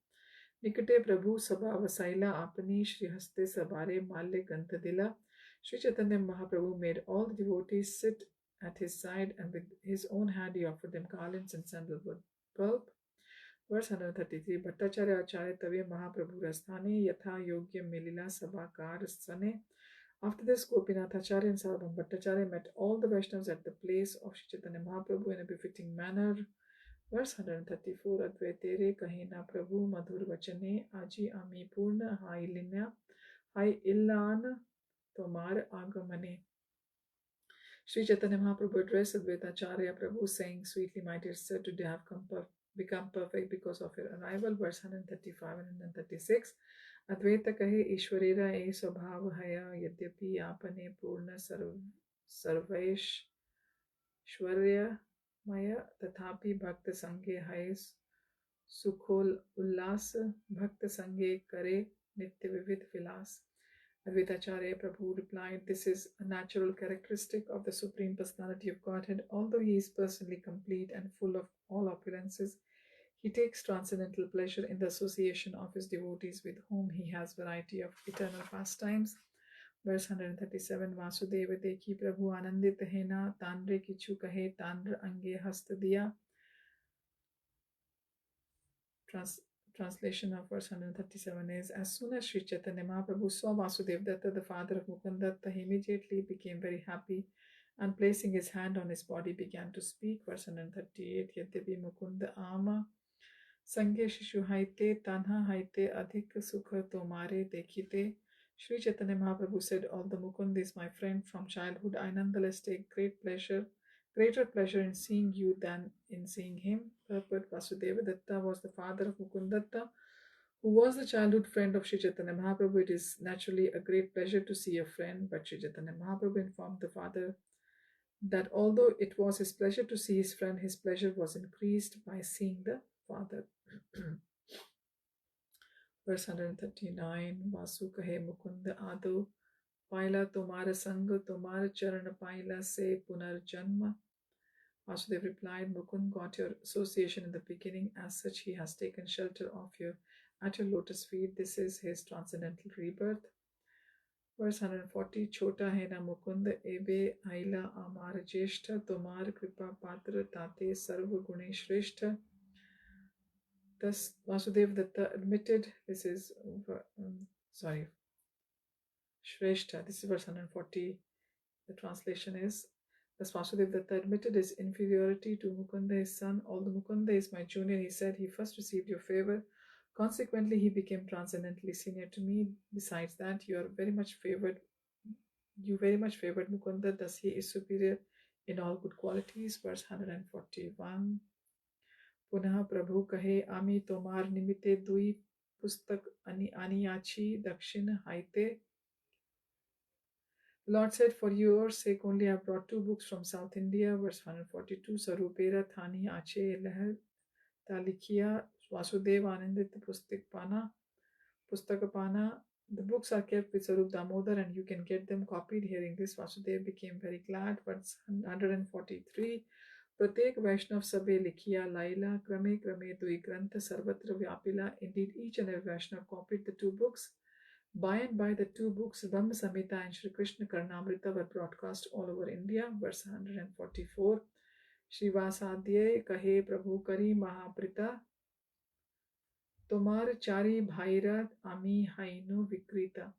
Nikate Prabhu Sabha Vasaila Apani Shri Haste Sabare Malye Gantadila. Sri Chaitanya Mahaprabhu made all the devotees sit at his side, and with his own hand he offered them garlands and sandalwood pulp. Verse 133. Bhattacharya Acharya Tave Mahaprabhu Rasthane Yatha Yogya Milila Sabhakar Sane. After this, Gopinath Acharya and Sarvabhaum Bhattacharya met all the Vaishnavas at the place of Sri Chaitanya Mahaprabhu in a befitting manner. Verse 134. Advaitere Kahina Prabhu Madhur Vachane Aji Ami Purna Hai Linya Hai Illan Tomar Agamane. Sri Chaitanya Mahaprabhu addressed Advaita Acharya Prabhu, saying, Sweetly, my dear sir, today I have become perfect because of your arrival. Verse 135 and 136. Advaita kahe Ishwarera e Swabhav haya yadyapi apane purna sarvesh shwarya maya tathapi bhakta sange hai sukhol ullas bhakta sange kare nitya vivid vilas. Advaita Acharya Prabhu replied, This is a natural characteristic of the Supreme Personality of Godhead. Although he is personally complete and full of all opulences, he takes transcendental pleasure in the association of his devotees with whom he has variety of eternal pastimes. Verse 137. Vasudeva Dekhi Prabhu Anandit Hena Tanre Kichu Kahe Tandra Ange Hastadiya. Translation of verse 137 is, As soon as Sri Chaitanya Mahaprabhu saw Vasudeva Datta, the father of Mukund Datta, he immediately became very happy and placing his hand on his body began to speak. Verse 138. Yadyapi Mukunda Ama Sange Shishu Haite Tanha Haite Adhik Sukha Tomare Dekhite. Sri Chaitanya Mahaprabhu said, Although Mukund is my friend from childhood, I nonetheless take greater pleasure in seeing you than in seeing him. Purport. Vasudeva Datta was the father of Mukund Datta, who was the childhood friend of Sri Chaitanya Mahaprabhu. It is naturally a great pleasure to see a friend, but Sri Chaitanya Mahaprabhu informed the father that although it was his pleasure to see his friend, his pleasure was increased by seeing the father. Verse 139. Vasu kahe Mukunda Ado Paila Tomara Sangha Tomara Charana Paila Se Punar Janma. Vasudeva replied, Mukund got your association in the beginning. As such, he has taken shelter of your at your lotus feet. This is his transcendental rebirth. Verse 140, Chota hai na mukund ebe aila amar jeshta tomar kripa patra tate sarva gune shrestha. Thus Vasudev Datta admitted, this is, Shrestha, this is verse 140. The translation is, thus Vasudev Datta admitted his inferiority to Mukunda, his son. Although Mukunda is my junior, he said, he first received your favor. Consequently, he became transcendently senior to me. Besides that, you very much favored Mukunda, thus he is superior in all good qualities. Verse 141. Punah Prabhu kahe ami tomar nimite dui pustak aniyachi dakshin haite. The Lord said, for your sake only I have brought 2 books from South India. Verse 142. Sarupera thani ache lehar talikiya Vasudev anandit pustakapana. The books are kept with Sarup Damodar and you can get them copied. Hearing this, Vasudev became very glad. Verse 143. Pratek Vaishnav Sabe Likhiya Laila Krame Krame Dui Grantha Sarvatra Vyapila. Indeed, each and every Vaishnav copied the 2 books. By and by, the 2 books, Brahma Samhita and Shri Krishna Karnamrita, were broadcast all over India. Verse 144. Shivasadhye Kahe Prabhu Kari Mahaprita Tomar Chari Bhaira Ami Hainu Vikrita.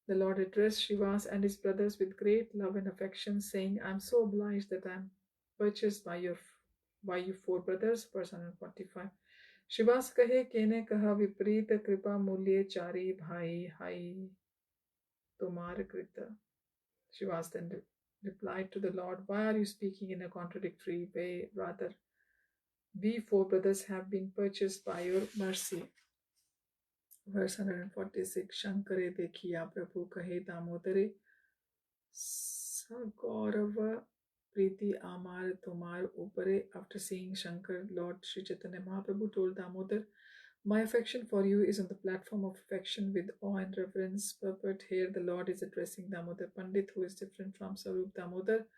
The Lord addressed Shivas and his brothers with great love and affection, saying, I am so obliged that I am purchased by you 4 brothers. Verse 145. Shivas kahe kene kaha viprita kripa mulye chari bhai hai tomar krita. Shivas then replied to the Lord, why are you speaking in a contradictory way? Rather, we 4 brothers have been purchased by your mercy. Verse 146. Shankare dekhiya Prabhu kahe damodare Sagaurava Priti Amar Tomar Upare. After seeing Shankar, Lord Sri Chaitanya Mahaprabhu told Damodar, my affection for you is on the platform of affection with awe and reverence. Purport: here the Lord is addressing Damodar Pandit, who is different from Sarup Damodar.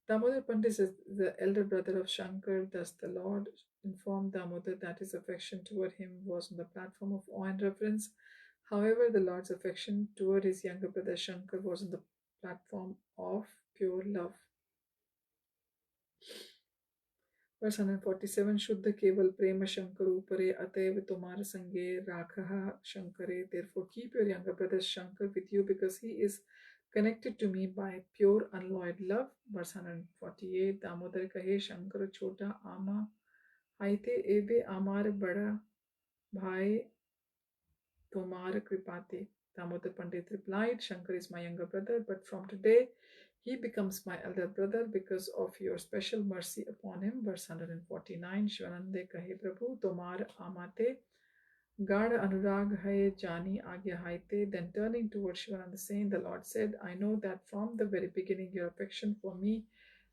Damodar Pandit is the elder brother of Shankar. Thus the Lord informed Damodar that his affection toward him was on the platform of awe and reverence. However, the Lord's affection toward his younger brother Shankar was on the platform of pure love. Verse 147. Shuddha keval prema Shankaru upare ataiva tomar sange rakhaha Shankare. Therefore keep your younger brother Shankar with you, because he is connected to me by pure unalloyed love. Verse 148. Damodar kahe Shankar chota ama haite ebe amar bada bhai tomar kripate. Damodar Pandit replied, Shankar is my younger brother, but from today he becomes my elder brother because of your special mercy upon him. Verse 149. Shivanande kahe Prabhu tomar amate gad anurag hai jani agya haite. Then turning towards Shivananda, saying, the Lord said, I know that from the very beginning your affection for me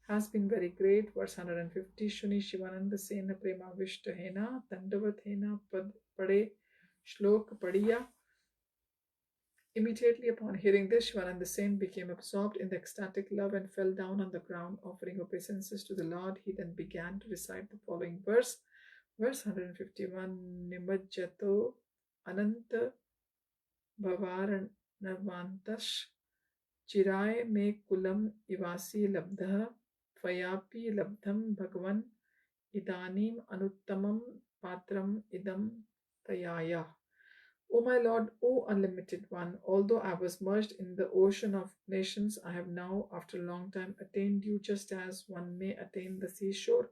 has been very great. Verse 150. Shuni Shivananda sena prema vishtahena dandavathena pade shlok padiya. Immediately upon hearing this, Shivananda Sen became absorbed in the ecstatic love and fell down on the ground, offering obeisances to the Lord. He then began to recite the following verse. Verse 151. Nimajjato ananta bhavaranavantash chirai me kulam ivasi labdha tvayapi labdham bhagavan idanim anuttamam patram idam tayaya. O my Lord, O Unlimited One, although I was merged in the ocean of nations, I have now, after a long time, attained you just as one may attain the seashore.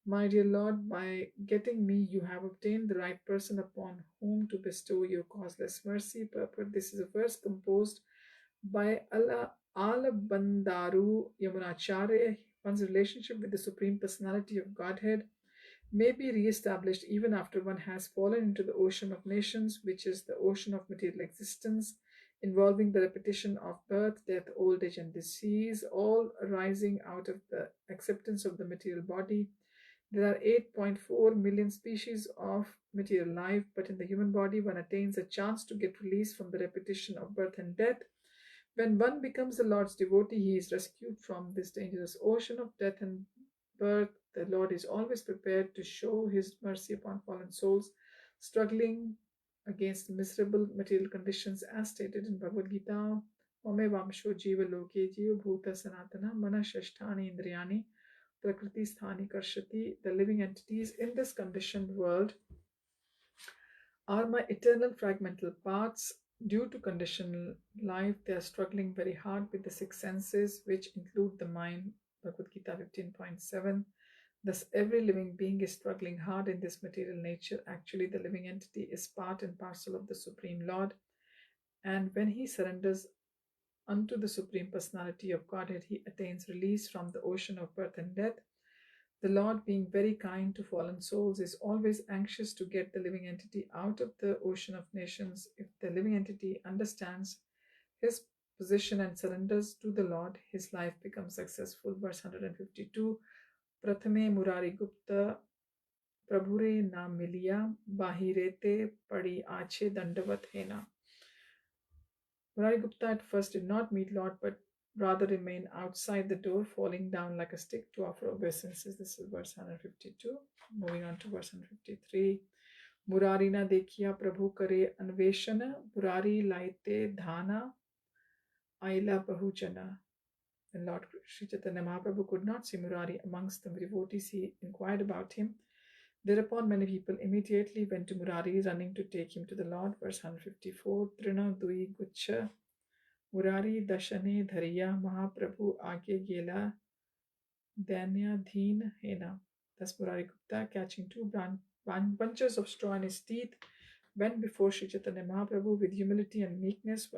My dear Lord, by getting me, you have obtained the right person upon whom to bestow your causeless mercy. Purport: this is a verse composed by Alabandaru Yamunacharya. One's relationship with the Supreme Personality of Godhead may be re-established even after one has fallen into the ocean of nations, which is the ocean of material existence, involving the repetition of birth, death, old age, and disease, all arising out of the acceptance of the material body. There are 8.4 million species of material life, but in the human body one attains a chance to get released from the repetition of birth and death. When one becomes the Lord's devotee, he is rescued from this dangerous ocean of death and birth. The Lord is always prepared to show his mercy upon fallen souls struggling against miserable material conditions as stated in Bhagavad-Gita. Mame vamsho jiva loke jiva bhuta sanatana mana shashtani indriyani prakriti sthani karshati. The living entities in this conditioned world are my eternal fragmental parts. Due to conditional life, they are struggling very hard with the six senses, which include the mind. Bhagavad-Gita 15.7. Thus, every living being is struggling hard in this material nature. Actually, the living entity is part and parcel of the Supreme Lord, and when he surrenders unto the Supreme Personality of Godhead, he attains release from the ocean of birth and death. The Lord, being very kind to fallen souls, is always anxious to get the living entity out of the ocean of nations. If the living entity understands his position and surrenders to the Lord, his life becomes successful. Verse 152. Prathame Murari Gupta Prabhure na miliya bahirete padi ache dandavat hena. Murari Gupta at first did not meet Lord, but rather remained outside the door, falling down like a stick to offer obeisances. This is verse 152. Moving on to verse 153. Murari na dekhiya Prabhu kare anveshana, Murari laite dhana, aila bahujana. When Lord Sri Chaitanya Mahaprabhu could not see Murari amongst the devotees, he inquired about him. Thereupon many people immediately went to Murari, running to take him to the Lord. Verse 154. Trina dui gucha Murari dashane dhariya Mahaprabhu age gela danya dhin hena. Thus Murari Gupta, catching two bunches of straw in his teeth, went before Sri Chaitanya Mahaprabhu with humility and meekness.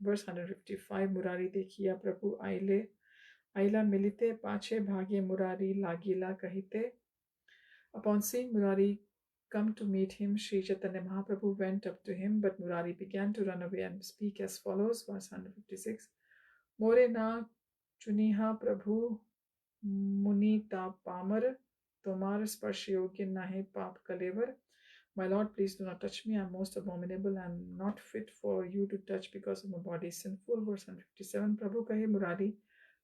Verse 155. Murari dekhiya Prabhu aila milite pache bhage Murari lagila kahite. Upon seeing Murari come to meet him, Sri Chaitanya Mahaprabhu went up to him, but Murari began to run away and speak as follows. Verse 156. More na chuniha Prabhu muni ta pamar tomar sparshayogya nahe pap kalevar. My Lord, please do not touch me. I am most abominable and not fit for you to touch because of my body is sinful. Verse 157. Prabhu kahe Murari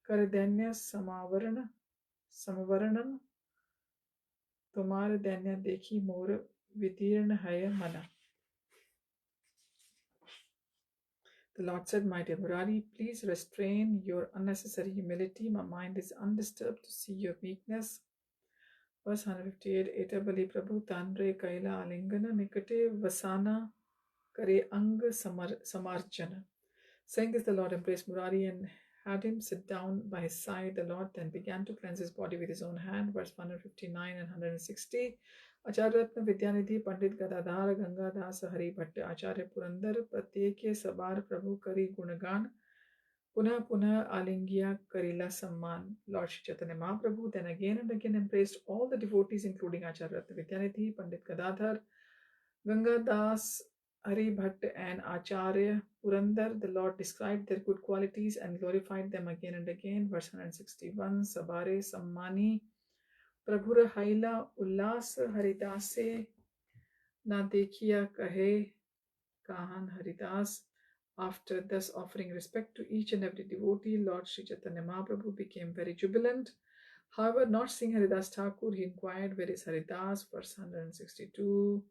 kar danya samavaranam Tomar danya dekhi more vitirna haya mana. The Lord said, my dear Murari, please restrain your unnecessary humility. My mind is undisturbed to see your weakness. Verse 158. Eta bali Prabhu tanre kaila alingana nikate vasana kare ang samarjana. Saying this, the Lord embraced Murari and had him sit down by his side. The Lord then began to cleanse his body with his own hand. Verse 159 and 160. Acharya Ratna Vidyanidhi Pandit Gadadhar Ganga Das Hari Bhatt Acharya Purandar Pratyeke Sabar Prabhu Kari Gunagan Punah Punah Alingya Karila Samman. Lord Sri Chaitanya Mahaprabhu then again and again embraced all the devotees, including Acharya Ratna Vidyanidhi, Pandit Gadadhar, Ganga Das, Hari Bhatt and Acharya Purandar. The Lord described their good qualities and glorified them again and again. Verse 161. Sabare Sammani Prabhura Haila Ullas Haridase Na Dekhiya Kahe Kahan Haridas. After thus offering respect to each and every devotee, Lord Sri Chaitanya Mahaprabhu became very jubilant. However, not seeing Haridas Thakur, he inquired, where is Haridas? Verse 162.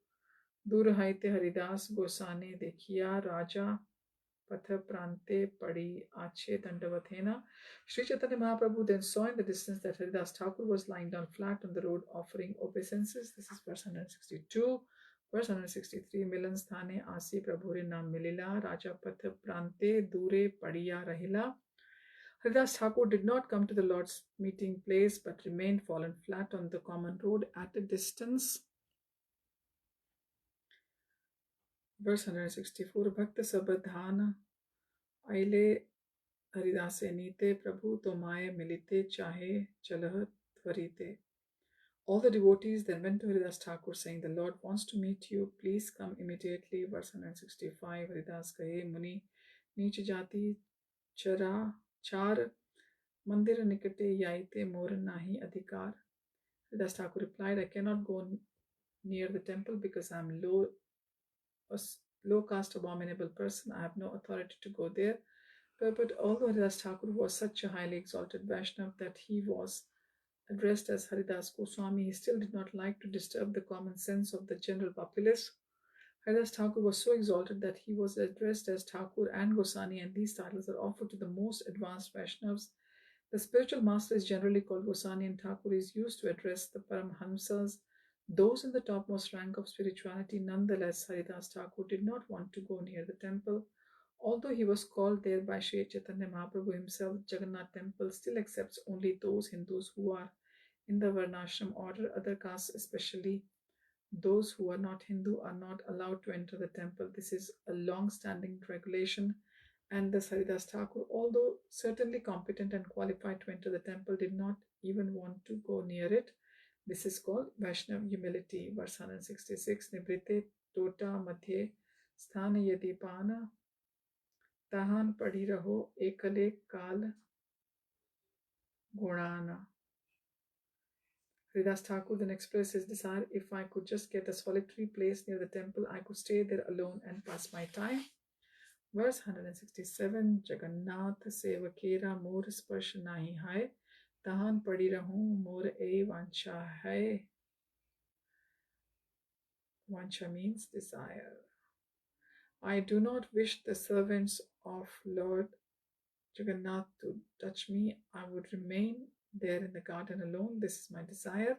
Dur haite Haridas Gosane dekhiya Raja Patha Prante Padi Ache Dandavatena. Sri Chaitanya Mahaprabhu then saw in the distance that Haridas Thakur was lying down flat on the road offering obeisances. This is verse 162. Verse 163. Milan Sthane Asi Prabhure Nam Milila Raja Patha Prante Dure Padiya Rahila. Haridas Thakur did not come to the Lord's meeting place but remained fallen flat on the common road at a distance. Verse 164. Bhakta Sabadhana Aile Haridase Nite Prabhu Tomaye Milite Chahe Chalah Tvarite. All the devotees then went to Haridas Thakur, saying, the Lord wants to meet you. Please come immediately. Verse 165. Haridas Kahe Muni Neech Jati Char Mandir Nikate Yaite Mor Nahi Adhikar. Haridas Thakur replied, I cannot go near the temple because I am a low caste abominable person. I have no authority to go there. But although Haridas Thakur was such a highly exalted Vaishnav that he was addressed as Haridas Goswami, he still did not like to disturb the common sense of the general populace. Haridas Thakur was so exalted that he was addressed as Thakur and Gosani, and these titles are offered to the most advanced Vaishnavas. The spiritual master is generally called Gosani, and Thakur is used to address the Paramhamsas, those in the topmost rank of spirituality. Nonetheless, Haridas Thakur did not want to go near the temple. Although he was called there by Sri Chaitanya Mahaprabhu himself, Jagannath temple still accepts only those Hindus who are in the Varnashram order. Other castes, especially those who are not Hindu, are not allowed to enter the temple. This is a long-standing regulation, and the Haridas Thakur, although certainly competent and qualified to enter the temple, did not even want to go near it. This is called Vaishnav humility. Verse 166, Nibrite tota madhye sthana yadipana tahan padi raho ekale kal gunana. Haridas Thakur then expressed his desire, if I could just get a solitary place near the temple, I could stay there alone and pass my time. Verse 167, Jagannath sevakera mor sparsh nahi hai, tahan padi rahu mor e vancha hai. Vancha means desire. I do not wish the servants of Lord Jagannath to touch me. I would remain there in the garden alone. This is my desire.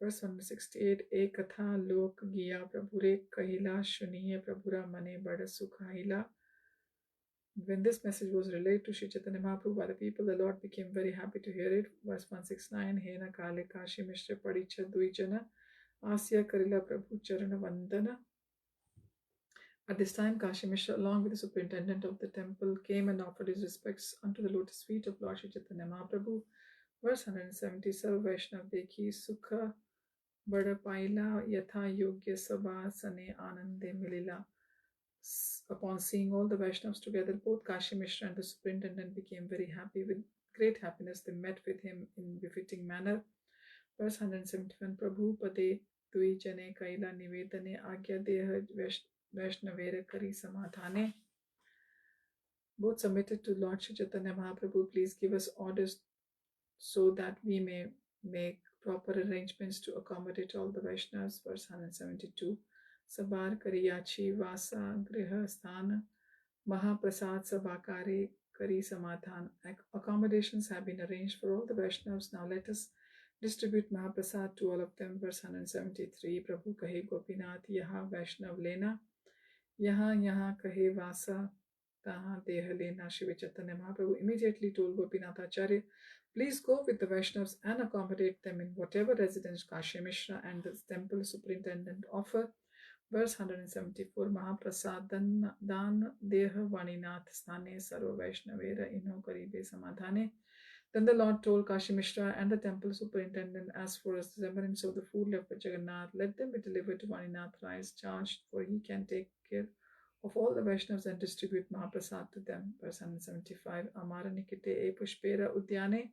Verse 168, Ekatha lok giya prabhure kahila shuniye prabhura mane bada sukhaila. When this message was relayed to Sri Chaitanya Mahaprabhu by the people, the Lord became very happy to hear it. Verse 169, Hena kale kashi mishra padicha duijana asya karila prabhu charana vandana. At this time, Kashi Mishra, along with the superintendent of the temple, came and offered his respects unto the lotus feet of Lord Sri Chaitanya Mahaprabhu. Verse 170, Sarva Vaishnav Dekhi Sukha Bada Paila Yatha Yogya Sabha Sane Anande Milila. Upon seeing all the Vaishnavas together, both Kashi Mishra and the superintendent became very happy. With great happiness, they met with him in befitting manner. Verse 171, Prabhu Pade Dui Jane Kaila Nivedane Agya Deha Vaishnavera Kari Samadhane. Both submitted to Lord Sri Chaitanya Mahaprabhu, please give us orders so that we may make proper arrangements to accommodate all the Vaishnavas. Verse 172, Sabar Kariyachi Vasa Griha Sthana Mahaprasad Sabakare Kari Samadhan. Accommodations have been arranged for all the Vaishnavas. Now let us distribute Mahaprasad to all of them. Verse 173, Prabhu Kahe Gopinath Yaha Vaishnav Lena Yaha Kahe Vasa Taha Deha Lena. Shri Chaitanya Mahaprabhu immediately told Gopinath Acharya, please go with the Vaishnavas and accommodate them in whatever residence Kashi Mishra and the temple superintendent offer. Verse 174, Mahaprasad Dan Deha Vaninath Sthane Sarva Vaishnavera Ino Karibe Samadhane. Then the Lord told Kashi Mishra and the temple superintendent, as for us the remembrance of the food left by Jagannath, let them be delivered to Vaninath Rai's charge, for he can take care of all the Vaishnavas and distribute Mahaprasad to them. Verse 175, Amara Nikite E Pushpera Udyane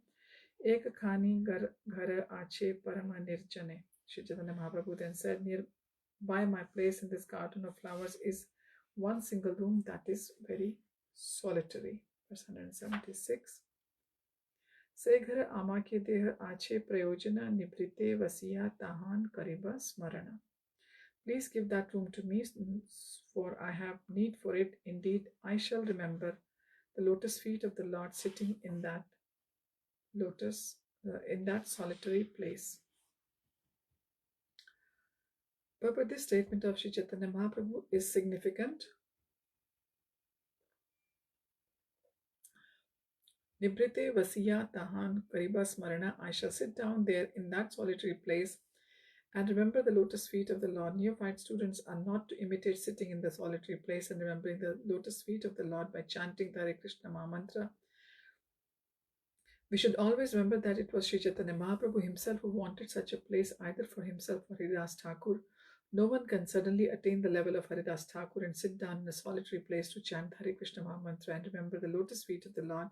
Ek Khani Ghara Ache Parama Nirjane. Shri Chaitanya Mahaprabhu then said, nearby my place in this garden of flowers is one single room that is very solitary. Verse 176, Se ghar ama ke deh ache prayojana nibrite vasiya tahan kariba smarana. Please give that room to me, for I have need for it. Indeed, I shall remember the lotus feet of the Lord sitting in that solitary place. But this statement of Sri Chaitanya Mahaprabhu is significant. Nibrite vasiya tahan kariba smarana. I shall sit down there in that solitary place and remember the lotus feet of the Lord. Neophyte students are not to imitate sitting in the solitary place and remembering the lotus feet of the Lord by chanting the Hare Krishna Mahamantra. We should always remember that it was Sri Chaitanya Mahaprabhu himself who wanted such a place either for himself or Haridas Thakur. No one can suddenly attain the level of Haridas Thakur and sit down in a solitary place to chant Hare Krishna Mahamantra and remember the lotus feet of the Lord.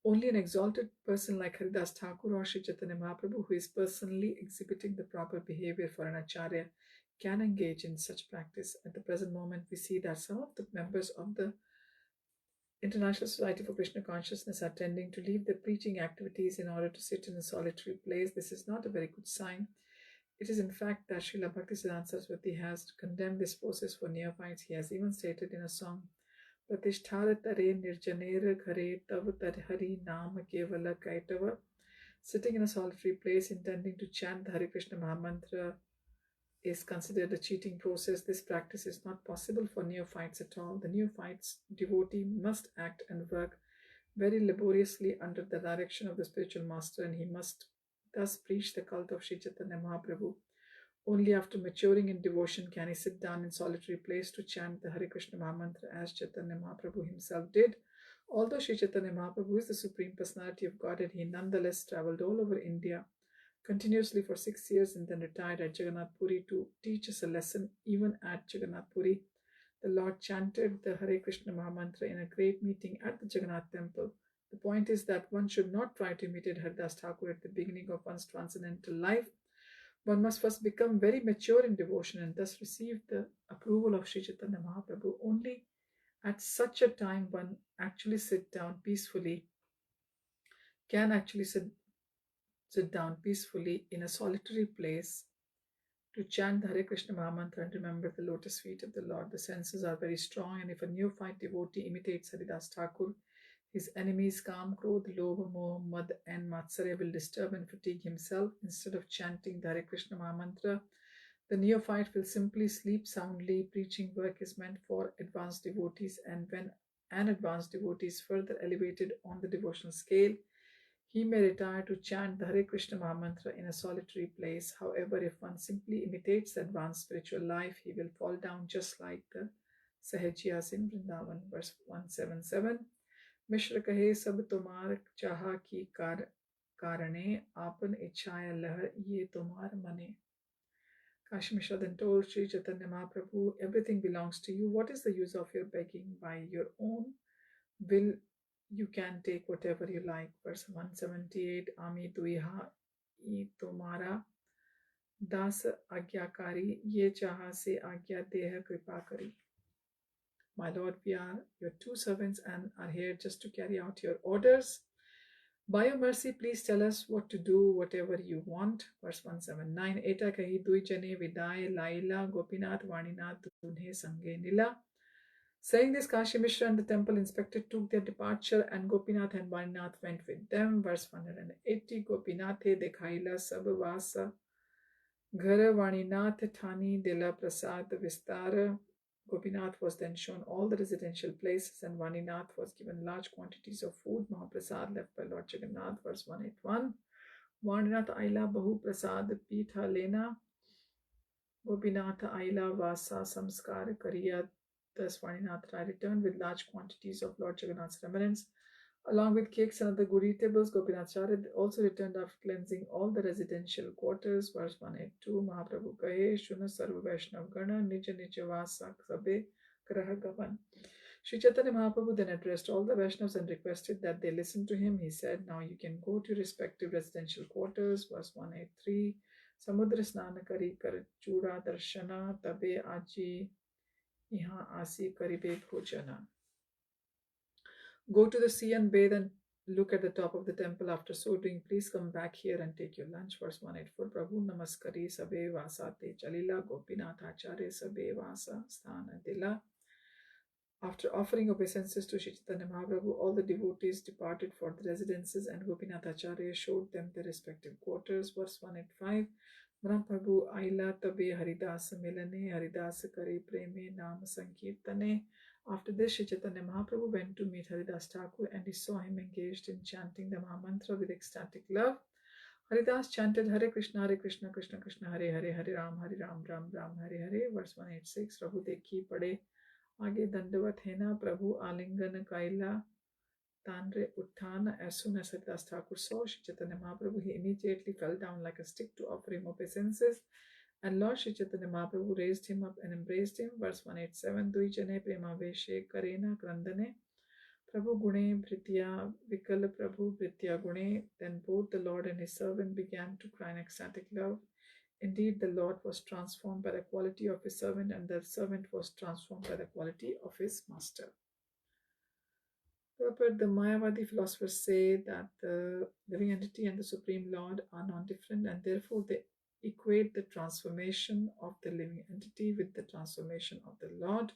Only an exalted person like Haridas Thakur or Sri Chaitanya Mahaprabhu, who is personally exhibiting the proper behavior for an acharya, can engage in such practice. At the present moment, we see that some of the members of the International Society for Krishna Consciousness are tending to leave their preaching activities in order to sit in a solitary place. This is not a very good sign. It is in fact that Srila Bhaktisiddhanta Saraswati has condemned this process for neophytes. He has even stated in a song, Pratisthar tare nirjanera ghare tav tar hari naam kevala kaitava. Sitting in a solitary place intending to chant the Hare Krishna Mahamantra is considered a cheating process. This practice is not possible for neophytes at all. The neophyte's devotee must act and work very laboriously under the direction of the spiritual master, and he must thus preach the cult of Sri Chaitanya Mahaprabhu. Only after maturing in devotion can he sit down in solitary place to chant the Hare Krishna Mahamantra as Chaitanya Mahaprabhu himself did. Although Sri Chaitanya Mahaprabhu is the Supreme Personality of Godhead, he nonetheless travelled all over India continuously for 6 years and then retired at Jagannath Puri to teach us a lesson. Even at Jagannath Puri, the Lord chanted the Hare Krishna Mahamantra in a great meeting at the Jagannath temple. The point is that one should not try to imitate Haridas Thakur at the beginning of one's transcendental life. One must first become very mature in devotion and thus receive the approval of Sri Chaitanya Mahaprabhu. Only at such a time one actually sit down peacefully, can actually sit down peacefully in a solitary place to chant the Hare Krishna Mahamantra and remember the lotus feet of the Lord. The senses are very strong, and if a neophyte devotee imitates Haridas Thakur, his enemies Kam, Krodh, Lobha, Moh, Mad and Matsarya will disturb and fatigue himself. Instead of chanting the Hare Krishna Mahamantra, the neophyte will simply sleep soundly. Preaching work is meant for advanced devotees, and when an advanced devotee is further elevated on the devotional scale, he may retire to chant the Hare Krishna Mahamantra in a solitary place. However, if one simply imitates the advanced spiritual life, he will fall down just like the Sahajiyas in Vrindavan. Verse 177. Mishra kahe sab tumar chaha ki karane apan ichhaya lahar ye tumar mane. Kashi Mishra then told Sri Chaitanya Mahaprabhu, everything belongs to you. What is the use of your begging? By your own will you can take whatever you like. Verse 178. Ami duiha I tumara das agyakari ye chaha se agya deha kripa kari. My Lord, we are your two servants and are here just to carry out your orders. By your mercy, please tell us what to do, whatever you want. Verse 179. Eta kahi dui jane vidaye laila gopinath vaninath dunhe sange nila. Saying this, Kashi Mishra and the temple inspector took their departure, and Gopinath and Vaninath went with them. Verse 180. Gopinathe dekhaila sab vasa ghar Vaninath thani dila prasad vistara. Gopinath was then shown all the residential places, and Vaninath was given large quantities of food, Mahaprasad left by Lord Jagannath. Verse 181. Vaninath aila bahu prasad pitha lena. Gopinath aila vasa samskar kariya. Thus Vaninath returned with large quantities of Lord Jagannath's remnants, along with cakes and other good eatables. Gopinathacharya also returned after cleansing all the residential quarters. Verse 182. Mahaprabhu kahe shuna sarva vaishnav gana nija nija vasa sabe graha gavan. Sri Chaitanya Mahaprabhu then addressed all the Vaishnavas and requested that they listen to him. He said, now you can go to your respective residential quarters. Verse 183. Samudra snana kari kar chuda darshana tabe aji Asi karibe bhojana. Go to the sea and bathe and look at the top of the temple. After so doing, please come back here and take your lunch. Verse 184. Prabhu namaskari sabe vasate chalila gopinath acharya sabe vasa sthana dila. After offering obeisances to Sri Chaitanya Mahaprabhu, all the devotees departed for the residences, and Gopinath Acharya showed them their respective quarters. Verse 185. Mahāprabhu aila tabe Haridas milane Haridas kare preme naam sankirtane. After this, Sri Chaitanya Mahaprabhu went to meet Haridas Thakur, and he saw him engaged in chanting the Mahamantra with ecstatic love. Haridas chanted Hare Krishna, Krishna Krishna, Hare Hare, Hare Ram, Ram Ram, Hare Hare. Verse 186. Prabhu dekhi pade आगे दंडवत है ना प्रभु आलिंगन काइला tanre uttana. As soon as Haridas Thakur saw Sri Chaitanya Mahaprabhu, he immediately fell down like a stick to offer him obeisances, and Lord Sri Chaitanya Mahaprabhu raised him up and embraced him. Verse 187. Duijane prema veshe karena krandane Prabhu gune bhritya vikal Prabhu bhritya gune. Then both the Lord and his servant began to cry in ecstatic love. Indeed, the Lord was transformed by the quality of his servant, and the servant was transformed by the quality of his master. But the Mayavadi philosophers say that the living entity and the Supreme Lord are non-different, and therefore they equate the transformation of the living entity with the transformation of the Lord.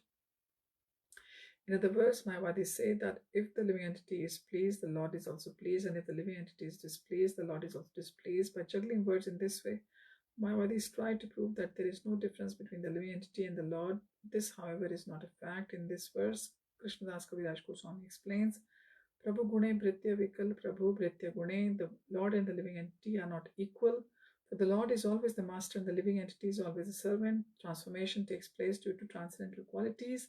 In other words, Mayavadis say that if the living entity is pleased, the Lord is also pleased, and if the living entity is displeased, the Lord is also displeased. By juggling words in this way, Mayavadis try to prove that there is no difference between the living entity and the Lord. This, however, is not a fact. In this verse, Krishnadas Kaviraj Goswami explains, Prabhu Gune Bhritya Vikal Prabhu Bhritya Gune, the Lord and the living entity are not equal. For the Lord is always the master and the living entity is always a servant. Transformation takes place due to transcendental qualities,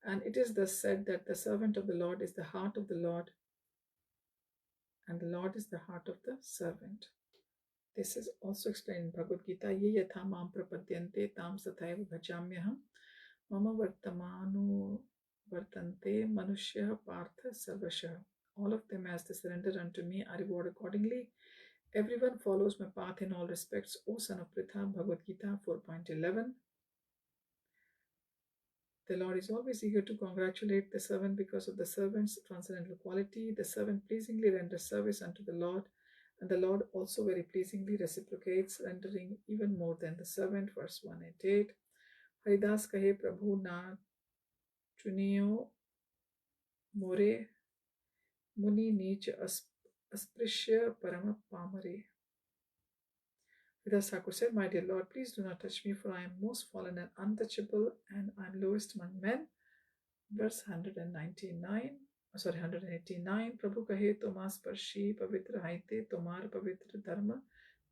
and it is thus said that the servant of the Lord is the heart of the Lord, and the Lord is the heart of the servant. This is also explained in Bhagavad-Gita. Ye yatha mam prapadyante tam sathaiva bhajamyaham mama vartamanu vartante manushya partha sarvashah. All of them, as they surrender unto me, are rewarded accordingly. Everyone follows my path in all respects, O son of Pritha. Bhagavad-Gita 4.11. The Lord is always eager to congratulate the servant because of the servant's transcendental quality. The servant pleasingly renders service unto the Lord, and the Lord also very pleasingly reciprocates, rendering even more than the servant. Verse 188. Haridas kahe Prabhu na chuniyo more muni neech asprishya parama pamare. Haridas Thakur said, My dear Lord, please do not touch me, for I am most fallen and untouchable, and I am lowest among men. Verse 189, sorry, 189. Prabhu kahe tomas parshi pavitra haite tomar pavitra dharma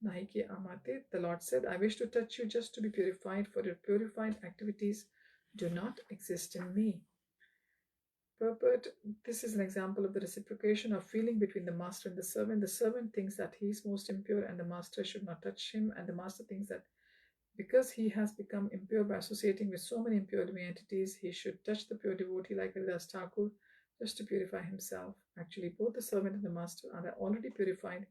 nahi ke amate. The Lord said, I wish to touch you just to be purified, for your purified activities do not exist in me. Purport: this is an example of the reciprocation of feeling between the master and the servant. The servant thinks that he is most impure and the master should not touch him, and the master thinks that because he has become impure by associating with so many impure living entities, he should touch the pure devotee like Haridas Thakur just to purify himself. Actually, both the servant and the master are already purified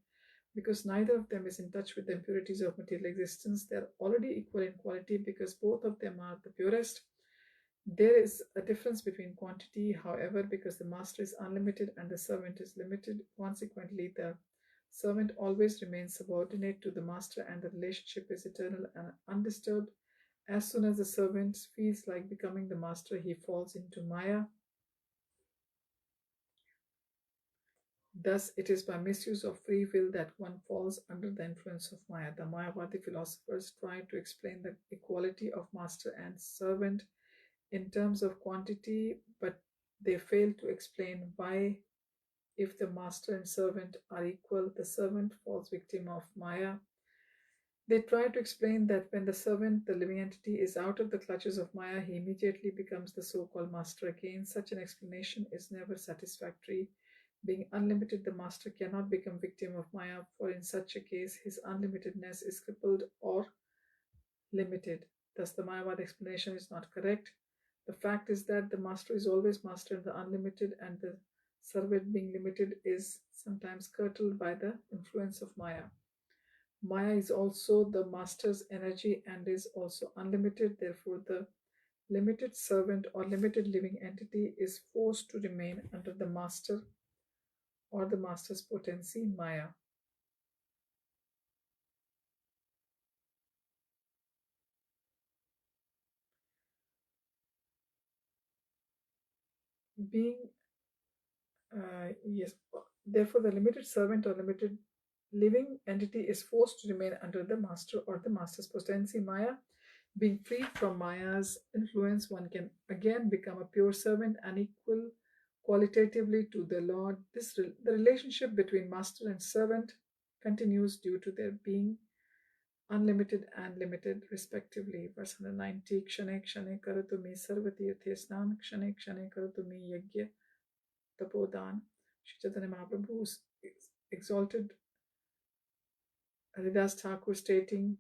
because neither of them is in touch with the impurities of material existence. They are already equal in quality because both of them are the purest. There is a difference between quantity, however, because the master is unlimited and the servant is limited. Consequently, the servant always remains subordinate to the master and the relationship is eternal and undisturbed. As soon as the servant feels like becoming the master, he falls into Maya. Thus, it is by misuse of free will that one falls under the influence of Maya. The Mayavadi philosophers try to explain the equality of master and servant in terms of quantity, but they fail to explain why, if the master and servant are equal, the servant falls victim of Maya. They try to explain that when the servant, the living entity, is out of the clutches of Maya, he immediately becomes the so-called master again. Such an explanation is never satisfactory. Being unlimited, the master cannot become victim of Maya, for in such a case, his unlimitedness is crippled or limited. Thus, the Mayavad explanation is not correct. The fact is that the master is always master in the unlimited, and the servant, being limited, is sometimes curtailed by the influence of Maya. Maya is also the master's energy and is also unlimited. Therefore, the limited servant or limited living entity is forced to remain under the master or the master's potency, Maya. Yes, therefore, the limited servant or limited living entity is forced to remain under the master or the master's potency, Maya. Being free from Maya's influence, one can again become a pure servant and equal qualitatively to the Lord. The relationship between master and servant continues due to their being unlimited and limited respectively. Verse 190, Kshane Kshane Karatu me Sarvatirthe Snan, Kshane Kshane Karatu me Yagya Tapodan. Sri Chaitanya Mahāprabhu exalted Haridas Thakur, stating,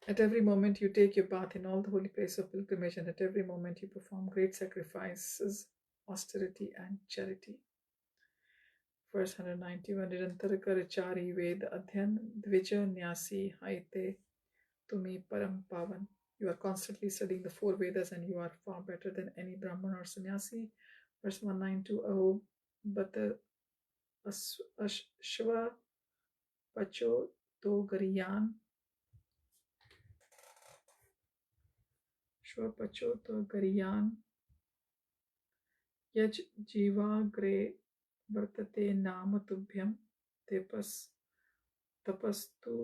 at every moment you take your bath in all the holy place of pilgrimage, and at every moment you perform great sacrifices, austerity, and charity. Verse 191, Nirantara Karachari Ved Adhyan Dvija Nyasi Haite Tumi Param Pavan. You are constantly studying the four Vedas and you are far better than any Brahman or sannyasi. Verse 192, Aho Bata Ashva Pacho Gariyan Shwapachoto Gariyan Yaj Jiva Gre Vartate Nama Tubhyam Tapastu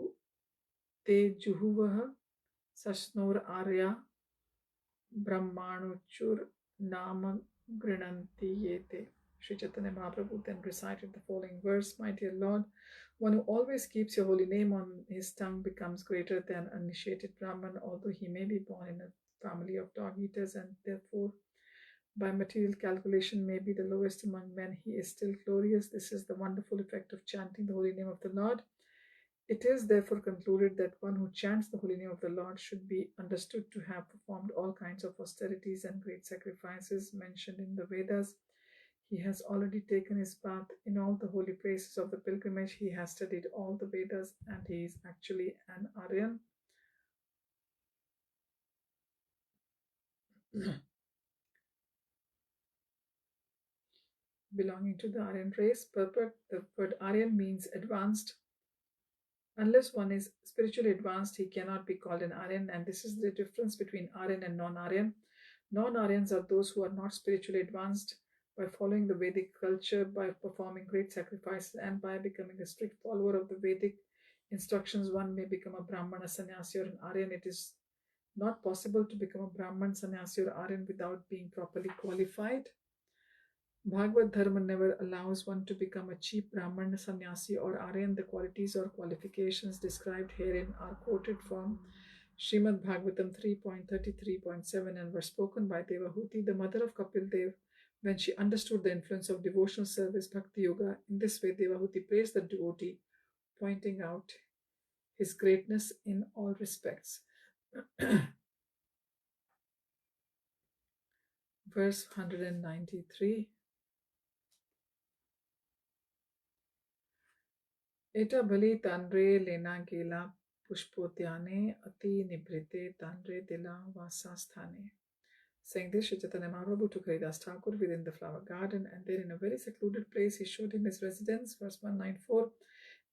Te Juhuvah Sasnor Arya Brahmanuchur Nama Grinanti Yete. Sri Chaitanya Mahaprabhu then recited the following verse: My dear Lord, one who always keeps your holy name on his tongue becomes greater than an initiated Brahman, although he may be born in a family of dog eaters and therefore by material calculation may be the lowest among men, he is still glorious. This is the wonderful effect of chanting the holy name of the Lord. It is therefore concluded that one who chants the holy name of the Lord should be understood to have performed all kinds of austerities and great sacrifices mentioned in the Vedas. He has already taken his bath in all the holy places of the pilgrimage. He has studied all the Vedas and he is actually an Aryan. Belonging to the Aryan race. Purport: the word Aryan means advanced. Unless one is spiritually advanced, he cannot be called an Aryan, and this is the difference between Aryan and non-Aryan. Non-Aryans are those who are not spiritually advanced by following the Vedic culture, by performing great sacrifices, and by becoming a strict follower of the Vedic instructions. One may become a Brahmana, sannyasi, or an Aryan. It is not possible to become a Brahman, sannyasi, or Aryan without being properly qualified. Bhagavad Dharma never allows one to become a cheap Brahman, sannyasi, or Aryan. The qualities or qualifications described herein are quoted from Srimad Bhagavatam 3.33.7 and were spoken by Devahuti, the mother of Kapil Dev, when she understood the influence of devotional service, Bhakti Yoga. In this way, Devahuti praised the devotee, pointing out his greatness in all respects. Verse 193. Eta bali tanre lena gela pushpotyane ati nibrite tanre dila vasasthane. Saying this, Sri Chaitanya Mahaprabhu took Haridas Thakur within the flower garden, and there in a very secluded place he showed him his residence. Verse 194.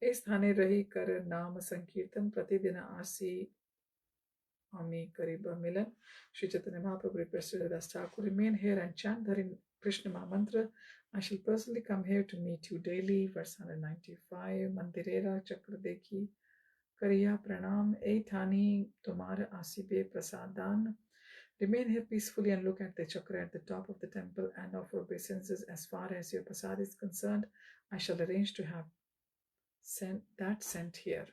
Es thane rahi kar naam sankirtan pratidina asi ami kariba milan. Sri Chaitanya Mahaprabhu requested Haridas Thakur, remain here and chant Harin Krishna Mahamantra. I shall personally come here to meet you daily. Verse 195. Mandirera chakra dekhi kariya pranam e thani tumar asibe prasadan. Remain here peacefully and look at the chakra at the top of the temple and offer obeisances. As far as your prasad is concerned, I shall arrange to have sent here.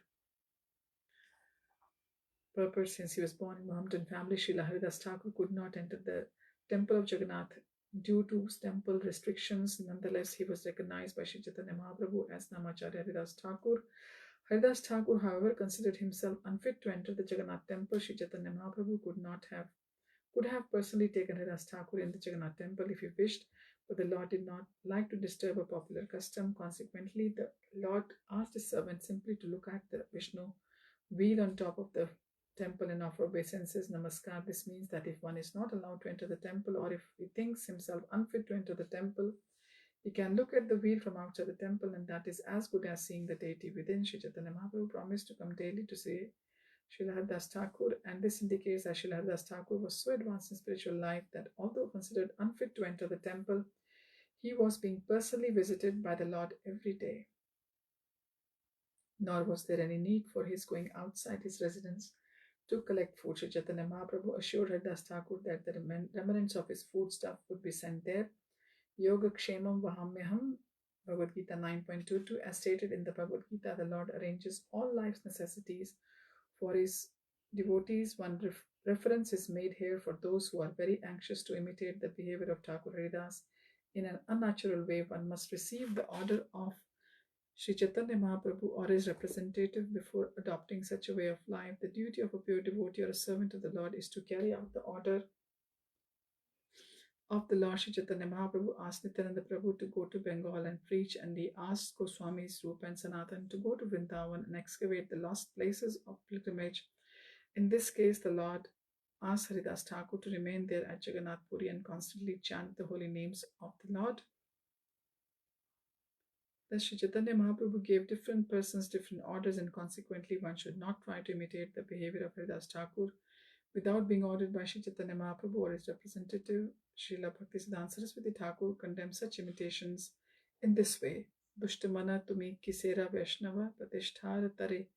Purport: since he was born in Mohammedan family, Srila Haridas Thakur could not enter the temple of Jagannath due to temple restrictions. Nonetheless, he was recognized by Sri Chaitanya Mahaprabhu as Namacharya Haridas Thakur. Haridas Thakur, however, considered himself unfit to enter the Jagannath temple. Sri Chaitanya Mahaprabhu could have personally taken Haridas Thakur in the Jagannath temple if he wished, but the Lord did not like to disturb a popular custom. Consequently, the Lord asked his servant simply to look at the Vishnu wheel on top of the temple and offer obeisances, namaskar. This means that if one is not allowed to enter the temple, or if he thinks himself unfit to enter the temple, he can look at the wheel from outside the temple, and that is as good as seeing the deity within. Sri Chaitanya Mahaprabhu promised to come daily to see Srila Haridas Thakur, and this indicates that Srila Haridas Thakur was so advanced in spiritual life that although considered unfit to enter the temple, he was being personally visited by the Lord every day. Nor was there any need for his going outside his residence to collect food. Sri Chaitanya Mahaprabhu assured Haridas Thakur that the remnants of his foodstuff would be sent there. Yoga Kshemam Vahamyaham, Bhagavad-Gita 9.22. As stated in the Bhagavad-Gita, the Lord arranges all life's necessities for his devotees. One reference is made here for those who are very anxious to imitate the behavior of Thakur Haridas in an unnatural way. One must receive the order of Sri Chaitanya Mahaprabhu or his representative before adopting such a way of life. The duty of a pure devotee or a servant of the Lord is to carry out the order of the Lord. Sri Chaitanya Mahaprabhu asked Nityananda Prabhu to go to Bengal and preach, and he asked Goswamis Rupa and Sanatan to go to Vrindavan and excavate the lost places of pilgrimage. In this case, the Lord asked Haridas Thakur to remain there at Jagannath Puri and constantly chant the holy names of the Lord. Thus, Sri Chaitanya Mahaprabhu gave different persons different orders, and consequently, one should not try to imitate the behavior of Haridas Thakur without being ordered by Sri Chaitanya Mahaprabhu or his representative. Srila Bhaktisiddhanta Saraswati Thakur condemns such imitations in this way. Dushtamana tumi kisera Vaishnava pratisthar tare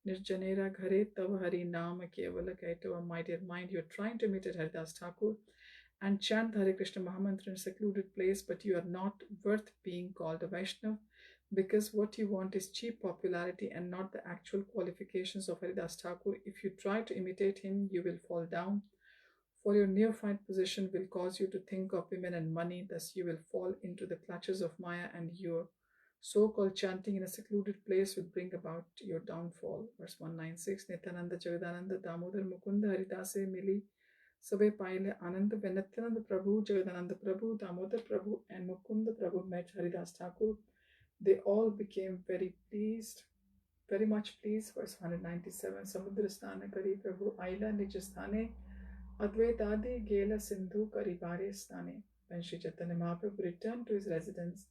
nirjanera ghare tav hari nama kevala kaitava. My dear mind, you are trying to imitate Haridas Thakur and chant Hare Krishna Mahamantra in a secluded place, but you are not worth being called a Vaishnava, because what you want is cheap popularity and not the actual qualifications of Haridas Thakur. If you try to imitate him, you will fall down, for your neophyte position will cause you to think of women and money. Thus you will fall into the clutches of Maya, and your so-called chanting in a secluded place will bring about your downfall. Verse 196. Nityananda Jagadananda Damodar Mukunda Haridase Mili Sabe Paile Ananda. When Nityananda Prabhu, Jagadananda Prabhu, Damodar Prabhu and Mukunda Prabhu met Haridas Thakur, they all became very much pleased. Verse 197. Samudra Stana Kari Prabhu Aila Nijasthane Advaitadi Gela Sindhu Karibare Stane. When Sri Chaitanya Mahaprabhu returned to his residence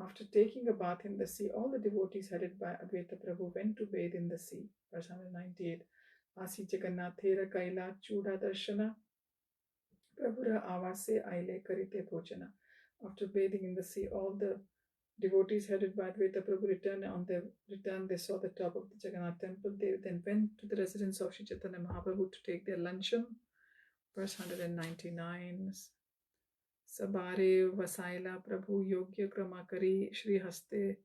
after taking a bath in the sea, all the devotees headed by Advaita Prabhu went to bathe in the sea. Verse 198. Asi Jagannathera Kaila Chuda Darshana Prabhura Avase Aile Karite Bhojana. After bathing in the sea, all the devotees headed by Advaita Prabhu returned. On their return, they saw the top of the Jagannath temple. They then went to the residence of Sri Chaitanya Mahaprabhu to take their luncheon. Verse 199. Sabare Vasaila Prabhu Yogya Kramakari Shri Haste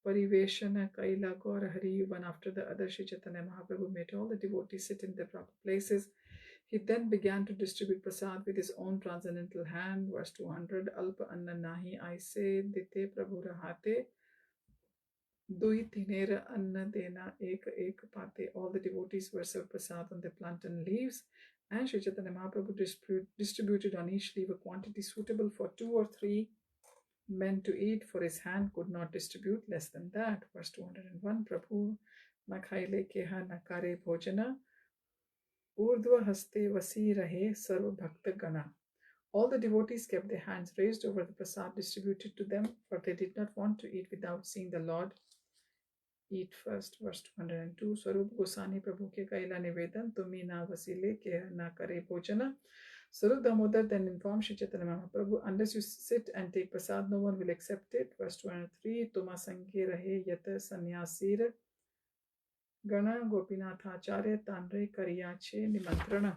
Pariveshana Kaila Gaur Hari. One after the other, Sri Chaitanya Mahaprabhu made all the devotees sit in their proper places. He then began to distribute prasad with his own transcendental hand. Verse 200. Alpa Anna Nahi Aise Dite Prabhu Rahate Dui Tinera Anna Dena Ek Ek Pate. All the devotees were served prasad on the plantain leaves, and Sri Chaitanya Mahaprabhu distributed on each leaf a quantity suitable for 2 or 3 men to eat, for his hand could not distribute less than that. Verse 201. Prabhu Nakhaile Keha Nakare Bhojana Urdhva Haste Vasi Rahe Sarva Bhakta Gana. All the devotees kept their hands raised over the prasad distributed to them, for they did not want to eat without seeing the Lord eat first. Verse 202. Swarup Gosani Prabhu ke Kaila Nivedan Tumi na Vasile ke na kare Bhojana. Swarup Damodar then informed Sri Chaitanya Mahaprabhu, unless you sit and take prasad, no one will accept it. Verse 203. Tuma Sanke Rahe Yata Sanyasir Gana Gopinathacharya Tanre Kariyache Nimantrana.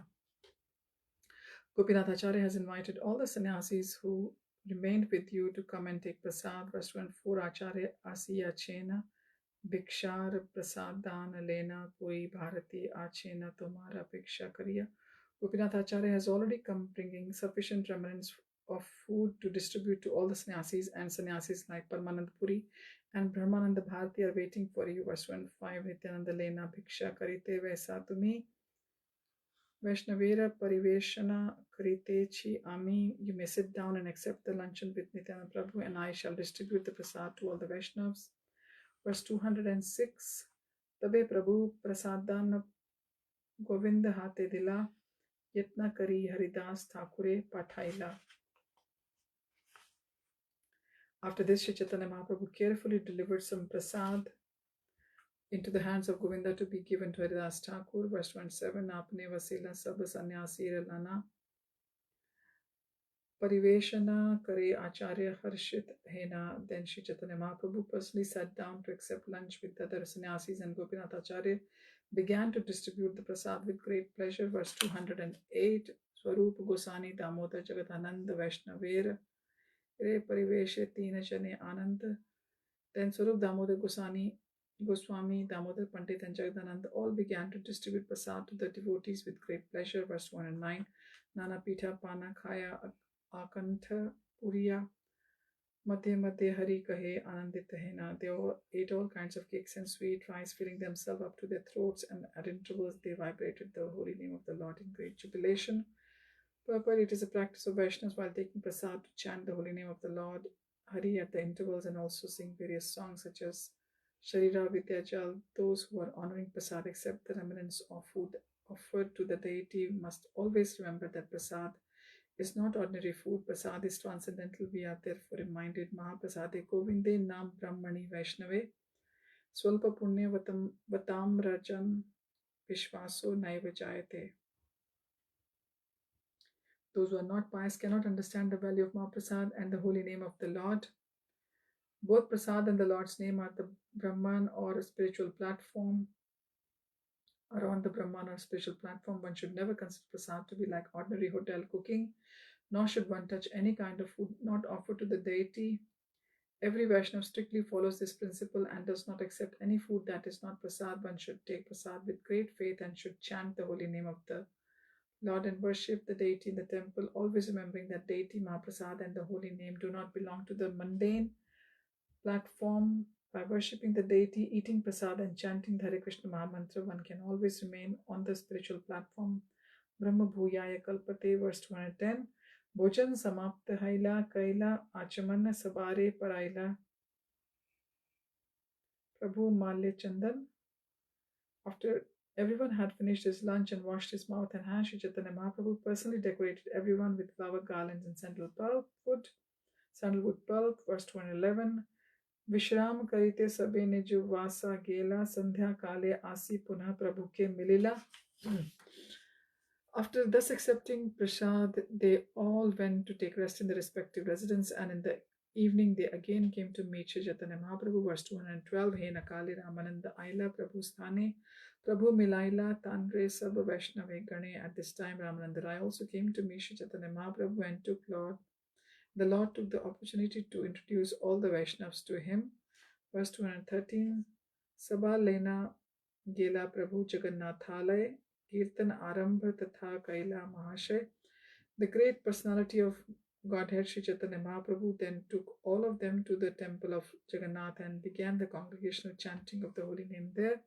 Gopinathacharya has invited all the sannyasis who remained with you to come and take prasad. Verse 24. Acharya Asiya Chena Bhikshar Prasadana Lena Puri Bharati Achena Tumara Bhiksha Kariya. Gopinathacharya has already come, bringing sufficient remnants of food to distribute to all the sannyasis, and sannyasis like Paramanand Puri and Brahmananda Bharati are waiting for you. Verse 25. Nityananda Lena Bhiksha Karite Vaisa Tumi Vaishnavera Pariveshana Karite Chi Ami. You may sit down and accept the luncheon with Nityananda Prabhu, and I shall distribute the prasad to all the Vaishnavas. Verse 206. Tabe Prabhu Prasadana Govinda Hate Dila Yatna Kari Haridas Thakure Pathaila. After this, Sri Chaitanya Mahaprabhu carefully delivered some prasad into the hands of Govinda to be given to Haridas Thakur. Verse 27. Apne Vasila Sab Sanyasir Lana Pariveshana Kare Acharya Harshit Hena. Then Sri Chaitanya Mahaprabhu personally sat down to accept lunch with the other sannyasis, and Gopinath Acharya began to distribute the prasad with great pleasure. Verse 208. Swarup Gosani Damodar Jagadananda Vaishnaver Re Pariveshe Tina Jane Anand. Then Swarup Damodar Goswami, Damodar Pandit and Jagadananda all began to distribute prasad to the devotees with great pleasure. Verse 109. Nana Pita Pana Khaya Akantha Puriya Madhya Madhya Hari Kahe Anandita Hena. They all ate all kinds of cakes and sweet rice, filling themselves up to their throats, and at intervals they vibrated the holy name of the Lord in great jubilation. Purport: it is a practice of Vaishnavas while taking prasad to chant the holy name of the Lord Hari at the intervals, and also sing various songs such as Sharira Vidyajal. Those who are honoring prasad accept the remnants of food offered to the deity must always remember that prasad is not ordinary food. Prasad is transcendental. We are therefore reminded, Mahaprasade Govinde Nam Brahmani Vaishnave Swalpa Punya Vatam Rajan Vishwaso Naiva Jayate. Those who are not pious cannot understand the value of Mahaprasad and the holy name of the Lord. Both Prasad and the Lord's name are the Brahman or a spiritual platform. Are on the Brahman or spiritual platform. One should never consider Prasad to be like ordinary hotel cooking, nor should one touch any kind of food not offered to the deity. Every Vaishnava strictly follows this principle and does not accept any food that is not Prasad. One should take Prasad with great faith and should chant the holy name of the Lord and worship the deity in the temple, always remembering that deity, Mahaprasad, and the holy name do not belong to the mundane platform. By worshipping the deity, eating prasad, and chanting the Hare Krishna Mahamantra, one can always remain on the spiritual platform. Brahma Bhuyaya Kalpate, verse 210. Bhojan Samapta Haila Kaila Achamanna Sabare Paraila Prabhu Malya Chandan. After everyone had finished his lunch and washed his mouth and hands, Sri Chaitanya Mahaprabhu personally decorated everyone with flower garlands and sandalwood pulp, verse 211. Vishram karite sabe niju vasa gela sandhya kale asi punah prabhu ke milila. After thus accepting prasad, they all went to take rest in their respective residence, and in the evening they again came to meet Sri Chaitanya Mahaprabhu, verse 212. He nakali Ramananda Aila Prabhu Sthane Prabhu Milaila Tanre Sab Vaishnave Gane. At this time, Ramananda Rai also came to meet Sri Chaitanya Mahaprabhu and the Lord took the opportunity to introduce all the Vaishnavas to him. Verse 213. Sabha Lena Gela Prabhu Jagannathalaya Kirtan Arambha Tatha Kaila Mahashay. The great personality of Godhead Sri Chaitanya Mahaprabhu then took all of them to the temple of Jagannath and began the congregational chanting of the holy name there.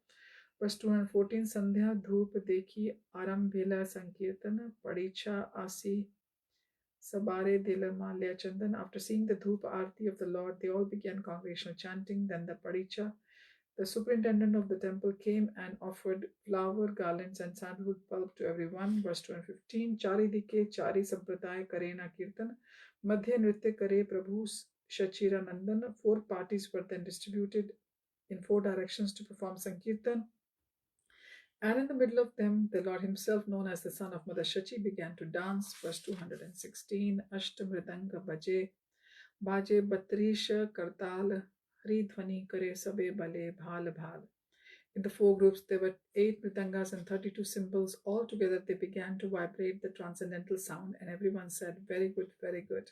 Verse 214. Sandhya Dhoop Dekhi Arambhela Sankirtana Padicha Asi Sabare Dila Malya Chandan. After seeing the Dhoop Aarti of the Lord, they all began congregational chanting. Then the Padicha, the superintendent of the temple, came and offered flower garlands and sandalwood pulp to everyone. Verse 215. Chari Dike Chari Sampradaya Karena Kirtan Madhya Nritya Kare Prabhu Shachira Nandan. 4 parties were then distributed in 4 directions to perform Sankirtan. And in the middle of them, the Lord himself, known as the son of Mother Shachi, began to dance. Verse 216. Ashtamridanga Baje Batrisha Kartal Hridhvani Kare Sabe Bale Bhal Bhal. In the 4 groups, there were 8 mridangas and 32 cymbals. All together, they began to vibrate the transcendental sound, and everyone said, "Very good, very good."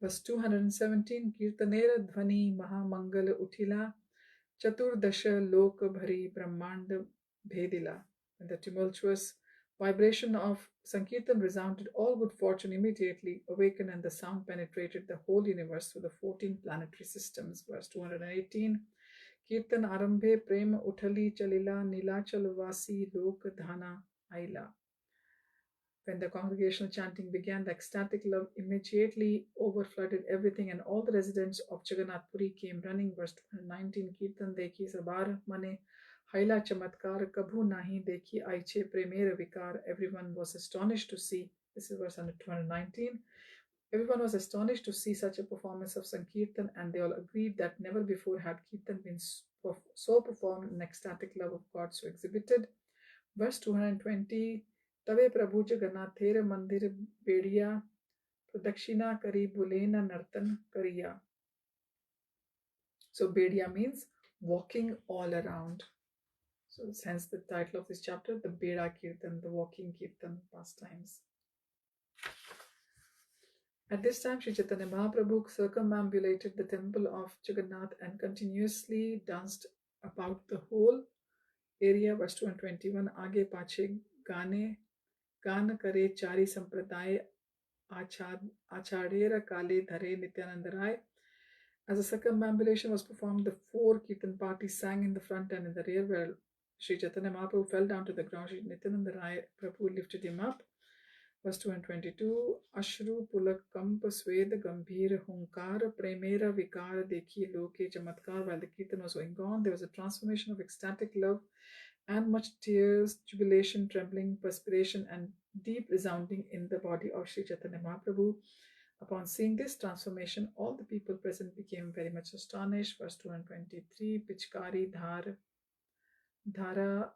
Verse 217. Kirtanera Dhvani Mahamangala Utila Chaturdasha Lok Bhari Brahmanda Bhedila. And the tumultuous vibration of Sankirtan resounded, all good fortune immediately awakened, and the sound penetrated the whole universe through the 14 planetary systems. Verse 218. Kirtan Arambhe Prema Uthali Chalila Nilachal Vasi Lok Dhana Aila. When the congregational chanting began, the ecstatic love immediately overflooded everything, and all the residents of Jagannath Puri came running. Verse 219. Kirtan Dekhi Sabar Mane Haila Chamatkar Kabhu Nahi Dekhi Aiche Premera Vikar. Everyone was astonished to see. This is verse 219. Everyone was astonished to see such a performance of Sankirtan, and they all agreed that never before had Kirtan been so performed in ecstatic love of God so exhibited. Verse 220. Tave Prabhu Jagannathera Mandir Bediya Pradakshina Kari Bulena Nartan Kariya. So Bediya means walking all around. So hence the title of this chapter, the Beḍā-kīrtana, the walking Kirtan pastimes. At this time, Sri Chaitanya Mahaprabhu circumambulated the temple of Jagannath and continuously danced about the whole area. Verse 221. Aage pache Gan Kare Chari Sampradaya Achadera Kale Dhare Nityananda Rai. As the circumambulation was performed, the 4 Kirtan parties sang in the front and in the rear, where Sri Chaitanya Mahaprabhu fell down to the ground. Sri Nityananda Rai Prabhu lifted him up. Verse 222. Ashru Pulak Kamp Swed Gambhir Hunkar Premera Vikar Dekhi Loke Chamatkar. While the Kirtan was going on, there was a transformation of ecstatic love and much tears, jubilation, trembling, perspiration, and deep resounding in the body of Sri Chaitanya Mahaprabhu. Upon seeing this transformation, all the people present became very much astonished. Verse 223, Pichkari Dhara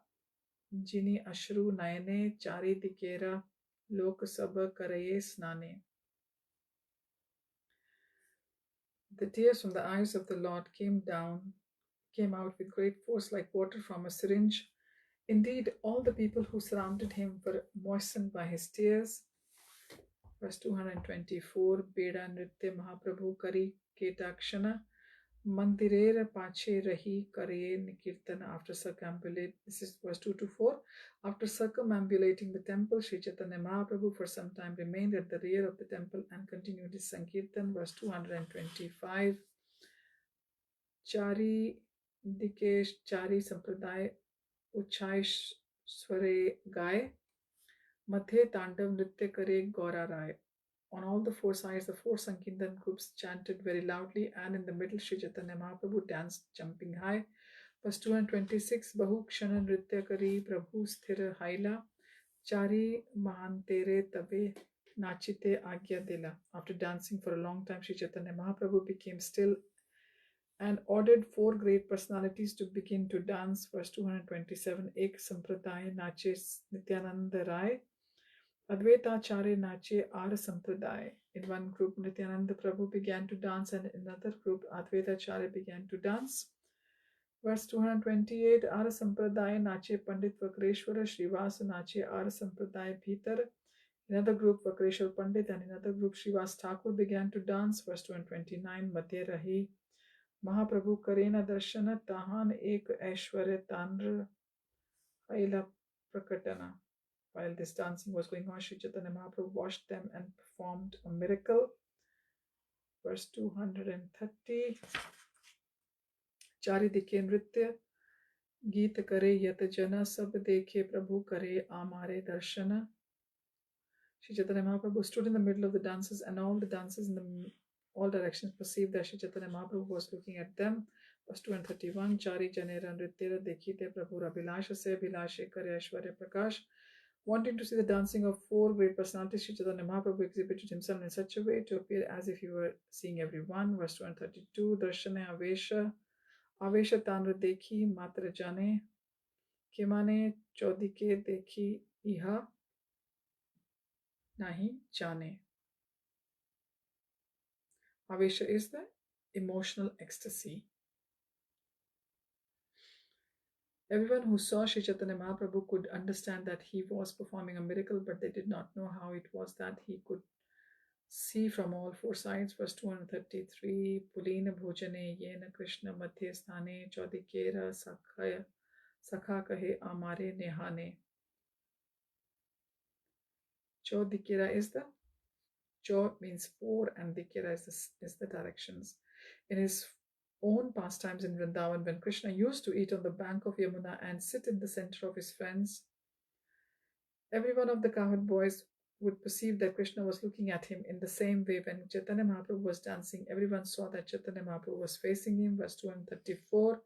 Jini Ashru Nayane Chari Dikera Lok Sabha Karaye Snane. The tears from the eyes of the Lord came out with great force like water from a syringe. Indeed, all the people who surrounded him were moistened by his tears. Verse 224, Beḍā Nritya Mahāprabhu Kari Ketakshana Mandirer Pache Rahi Kariye Kirtana. After circumambulating, this is verse 2 to 4. After circumambulating the temple, Sri Chaitanya Mahaprabhu for some time remained at the rear of the temple and continued his Sankirtan. Verse 225. Chari Dikesh Chari Sampradaya Uchai Sware Gaye Mathe Tandav Nritya Kare Gaura Rai. On all the four sides, the four Sankirtan groups chanted very loudly, and in the middle, Sri Chaitanya Mahaprabhu danced jumping high. Verse 226, Bahu Kshana Nritya Kari Prabhu Sthira Haila Chari Mahantere Tabe Nachite Agya Dila. After dancing for a long time, Sri Chaitanya Mahaprabhu became still and ordered four great personalities to begin to dance. Verse 227, Ek Sampradaya Nache Nityananda Rai Advaita Chare Nache Ara Sampradaya. In one group, Nityananda Prabhu began to dance, and in another group, Advaita Chare began to dance. Verse 228, Ara Sampradaya Nache Pandit Vakreshwara Srivasa Nache Ara Sampradaya Bhitar. In another group, Vakreshwar Pandit, and in another group, Srivas Thakur began to dance. Verse 229, Madhya Rahi Mahaprabhu Karena Darshana Tahan Ek Aishwarya Tanra Haila Prakatana. While this dancing was going on, Sri Chaitanya Mahaprabhu washed them and performed a miracle. Verse 230, Chari Dike Nritya Geet Kare Yat Jana Sab Dekhe Prabhu Kare Amare Darshana. Sri Chaitanya Mahaprabhu stood in the middle of the dancers, and all the dancers in all directions perceived that Sri Chaitanya Mahaprabhu was looking at them. Verse 231, Chari Janera Nrityara Dekhite Prabhu Rabhilasha Se Bhilashe Kare Aishwarya Prakash. Wanting to see the dancing of four great personalities, Sri Chaitanya Mahaprabhu exhibited himself in such a way to appear as if he were seeing everyone. Verse 232, Darshane Avesha Avesha Tanra Dekhi Matra Jane Kemane Chodike Dekhi Iha Nahi Jane. Avesha is the emotional ecstasy. Everyone who saw Sri Chaitanya Mahaprabhu could understand that he was performing a miracle, but they did not know how it was that he could see from all four sides. Verse 233, Pulina Bhojane Yena Krishna Madhya Sthane Chodikera Sakha Kahe Amare Nehane. Chodikera is the Chod means four, and Dikera is the directions. In his own pastimes in Vrindavan, when Krishna used to eat on the bank of Yamuna and sit in the center of his friends, every one of the cowherd boys would perceive that Krishna was looking at him. In the same way, when Chaitanya Mahaprabhu was dancing, everyone saw that Chaitanya Mahaprabhu was facing him. Verse 234,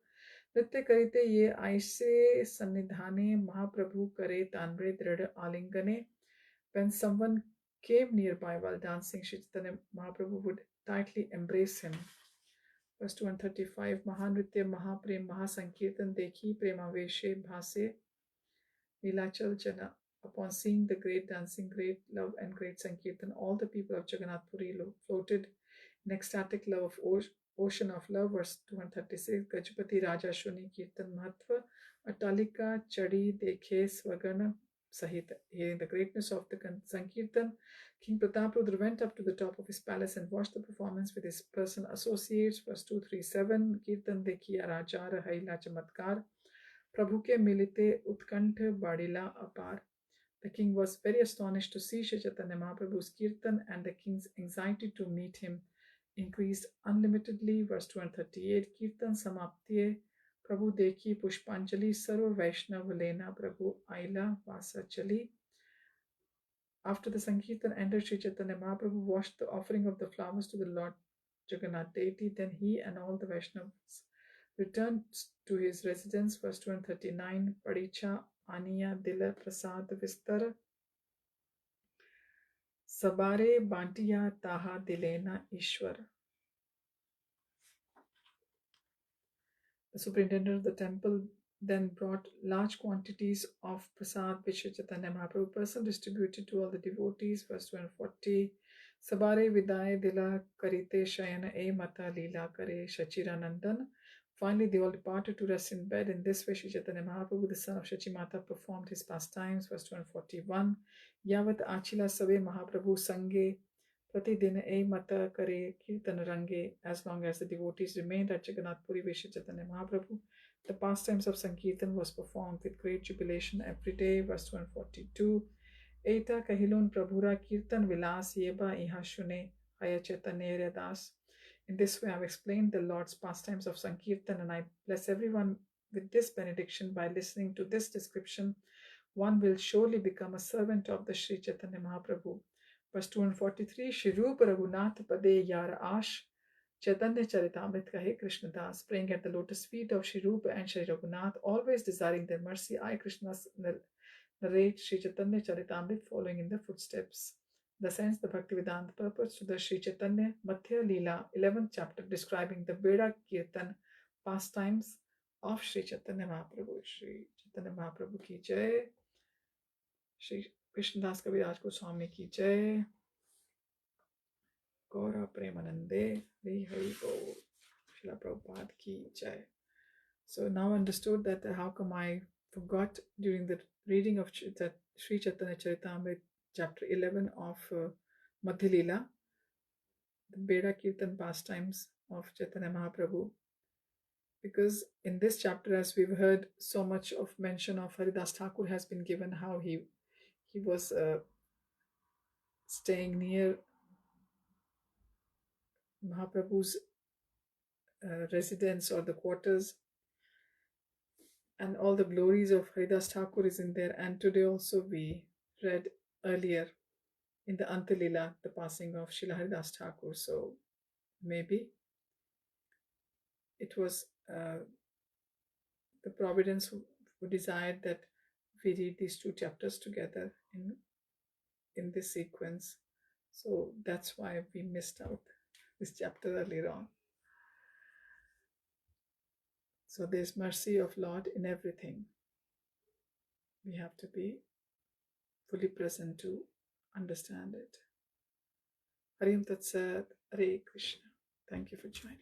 Nritya karite ye aise sannidhane Mahaprabhu kare tanre drida alingane. When someone came nearby while dancing, Sri Chaitanya Mahaprabhu would tightly embrace him. Verse 235, Mahanritya Mahaprem Mahasankirtan Dekhi Premaveshe Bhase Nilachal Jana. Upon seeing the great dancing, great love, and great Sankirtan, all the people of Jagannath Puri floated in ecstatic love of ocean of love. Verse 236, Gajapati Raja Shuni Kirtan Mahatva Atalika Chadi Dekhe Swagana Sahita. Hearing the greatness of the Sankirtan, King Prataprudra went up to the top of his palace and watched the performance with his personal associates. Verse 237, Kirtan Dekhiya Rajara Haila Chamatkar Prabhu ke milite Utkantha Badila Apar. The king was very astonished to see Sri Chaitanya Mahaprabhu's Kirtan, and the king's anxiety to meet him increased unlimitedly. Verse 238, Kirtan Samaptiye Prabhu Dekhi Pushpanjali Sarva Vaishnav Lena Prabhu Aila Vasachali. After the Sankirtan ended, Sri Chaitanya Mahaprabhu washed the offering of the flowers to the Lord Jagannath deity. Then he and all the Vaishnavas returned to his residence. Verse 239, Paricha Aniya Dila Prasad Vistara Sabare Bantiya Taha Dilena Ishwar. The superintendent of the temple then brought large quantities of prasad which Chaitanya Mahaprabhu person distributed to all the devotees. Verse 140. Sabare Vidaye Dila Karite Shayana E Mata Lila Kare Shachiranandan. Finally, they all departed to rest in bed. In this way, Sri Chaitanya Mahaprabhu, the son of Shachimata, performed his pastimes. Verse 141. Yavat Achila Save Mahaprabhu Sange Pratidin E Mata Kare Kirtan Range. As long as the devotees remained at Jagannath Puri with Sri Chaitanya Mahaprabhu, the pastimes of Sankirtan was performed with great jubilation every day. Verse 142. Eta kahilun prabhura kirtan vilas yeba iha shune haya chaitanya das. In this way, I have explained the Lord's pastimes of Sankirtan, and I bless everyone with this benediction. By listening to this description, one will surely become a servant of the Sri Chaitanya Mahaprabhu. Verse 243. Shri Rupa Raghunath Pade Yar Ash Chaitanya Charitamrit Kahe Krishna Das. Praying at the lotus feet of Shri Rupa and Shri Raghunath, always desiring their mercy, I, Krishna, narrate Sri Chaitanya Charitamrit following in the footsteps. Thus ends the Bhaktivedanta purpose to the Sri Caitanya Madhya Lila 11th chapter describing the Beḍā-kīrtana pastimes of Sri Chaitanya Mahaprabhu. Sri Chaitanya Mahaprabhu ki jai. Sri Krishnadas Kaviraj Goswami ki jai. Gaura Premanande Hari Hari Bol. Srila Prabhupada ki jai. So now understood that how come I forgot during the reading of that Sri Chaitanya Charitamrit chapter 11 of Madhya Lila, the Beḍā-kīrtana pastimes of Chaitanya Mahaprabhu. Because in this chapter, as we've heard, so much of mention of Haridas Thakur has been given, how he was staying near Mahaprabhu's residence or the quarters, and all the glories of Haridas Thakur is in there. And today also we read earlier in the Antya Lila the passing of Srila Haridas Thakur. So maybe it was the providence who desired that we read these two chapters together in this sequence. So that's why we missed out this chapter earlier on. So there's mercy of Lord in everything. We have to be fully present to understand it. Hariam Tat Sat, Hare Krishna. Thank you for joining.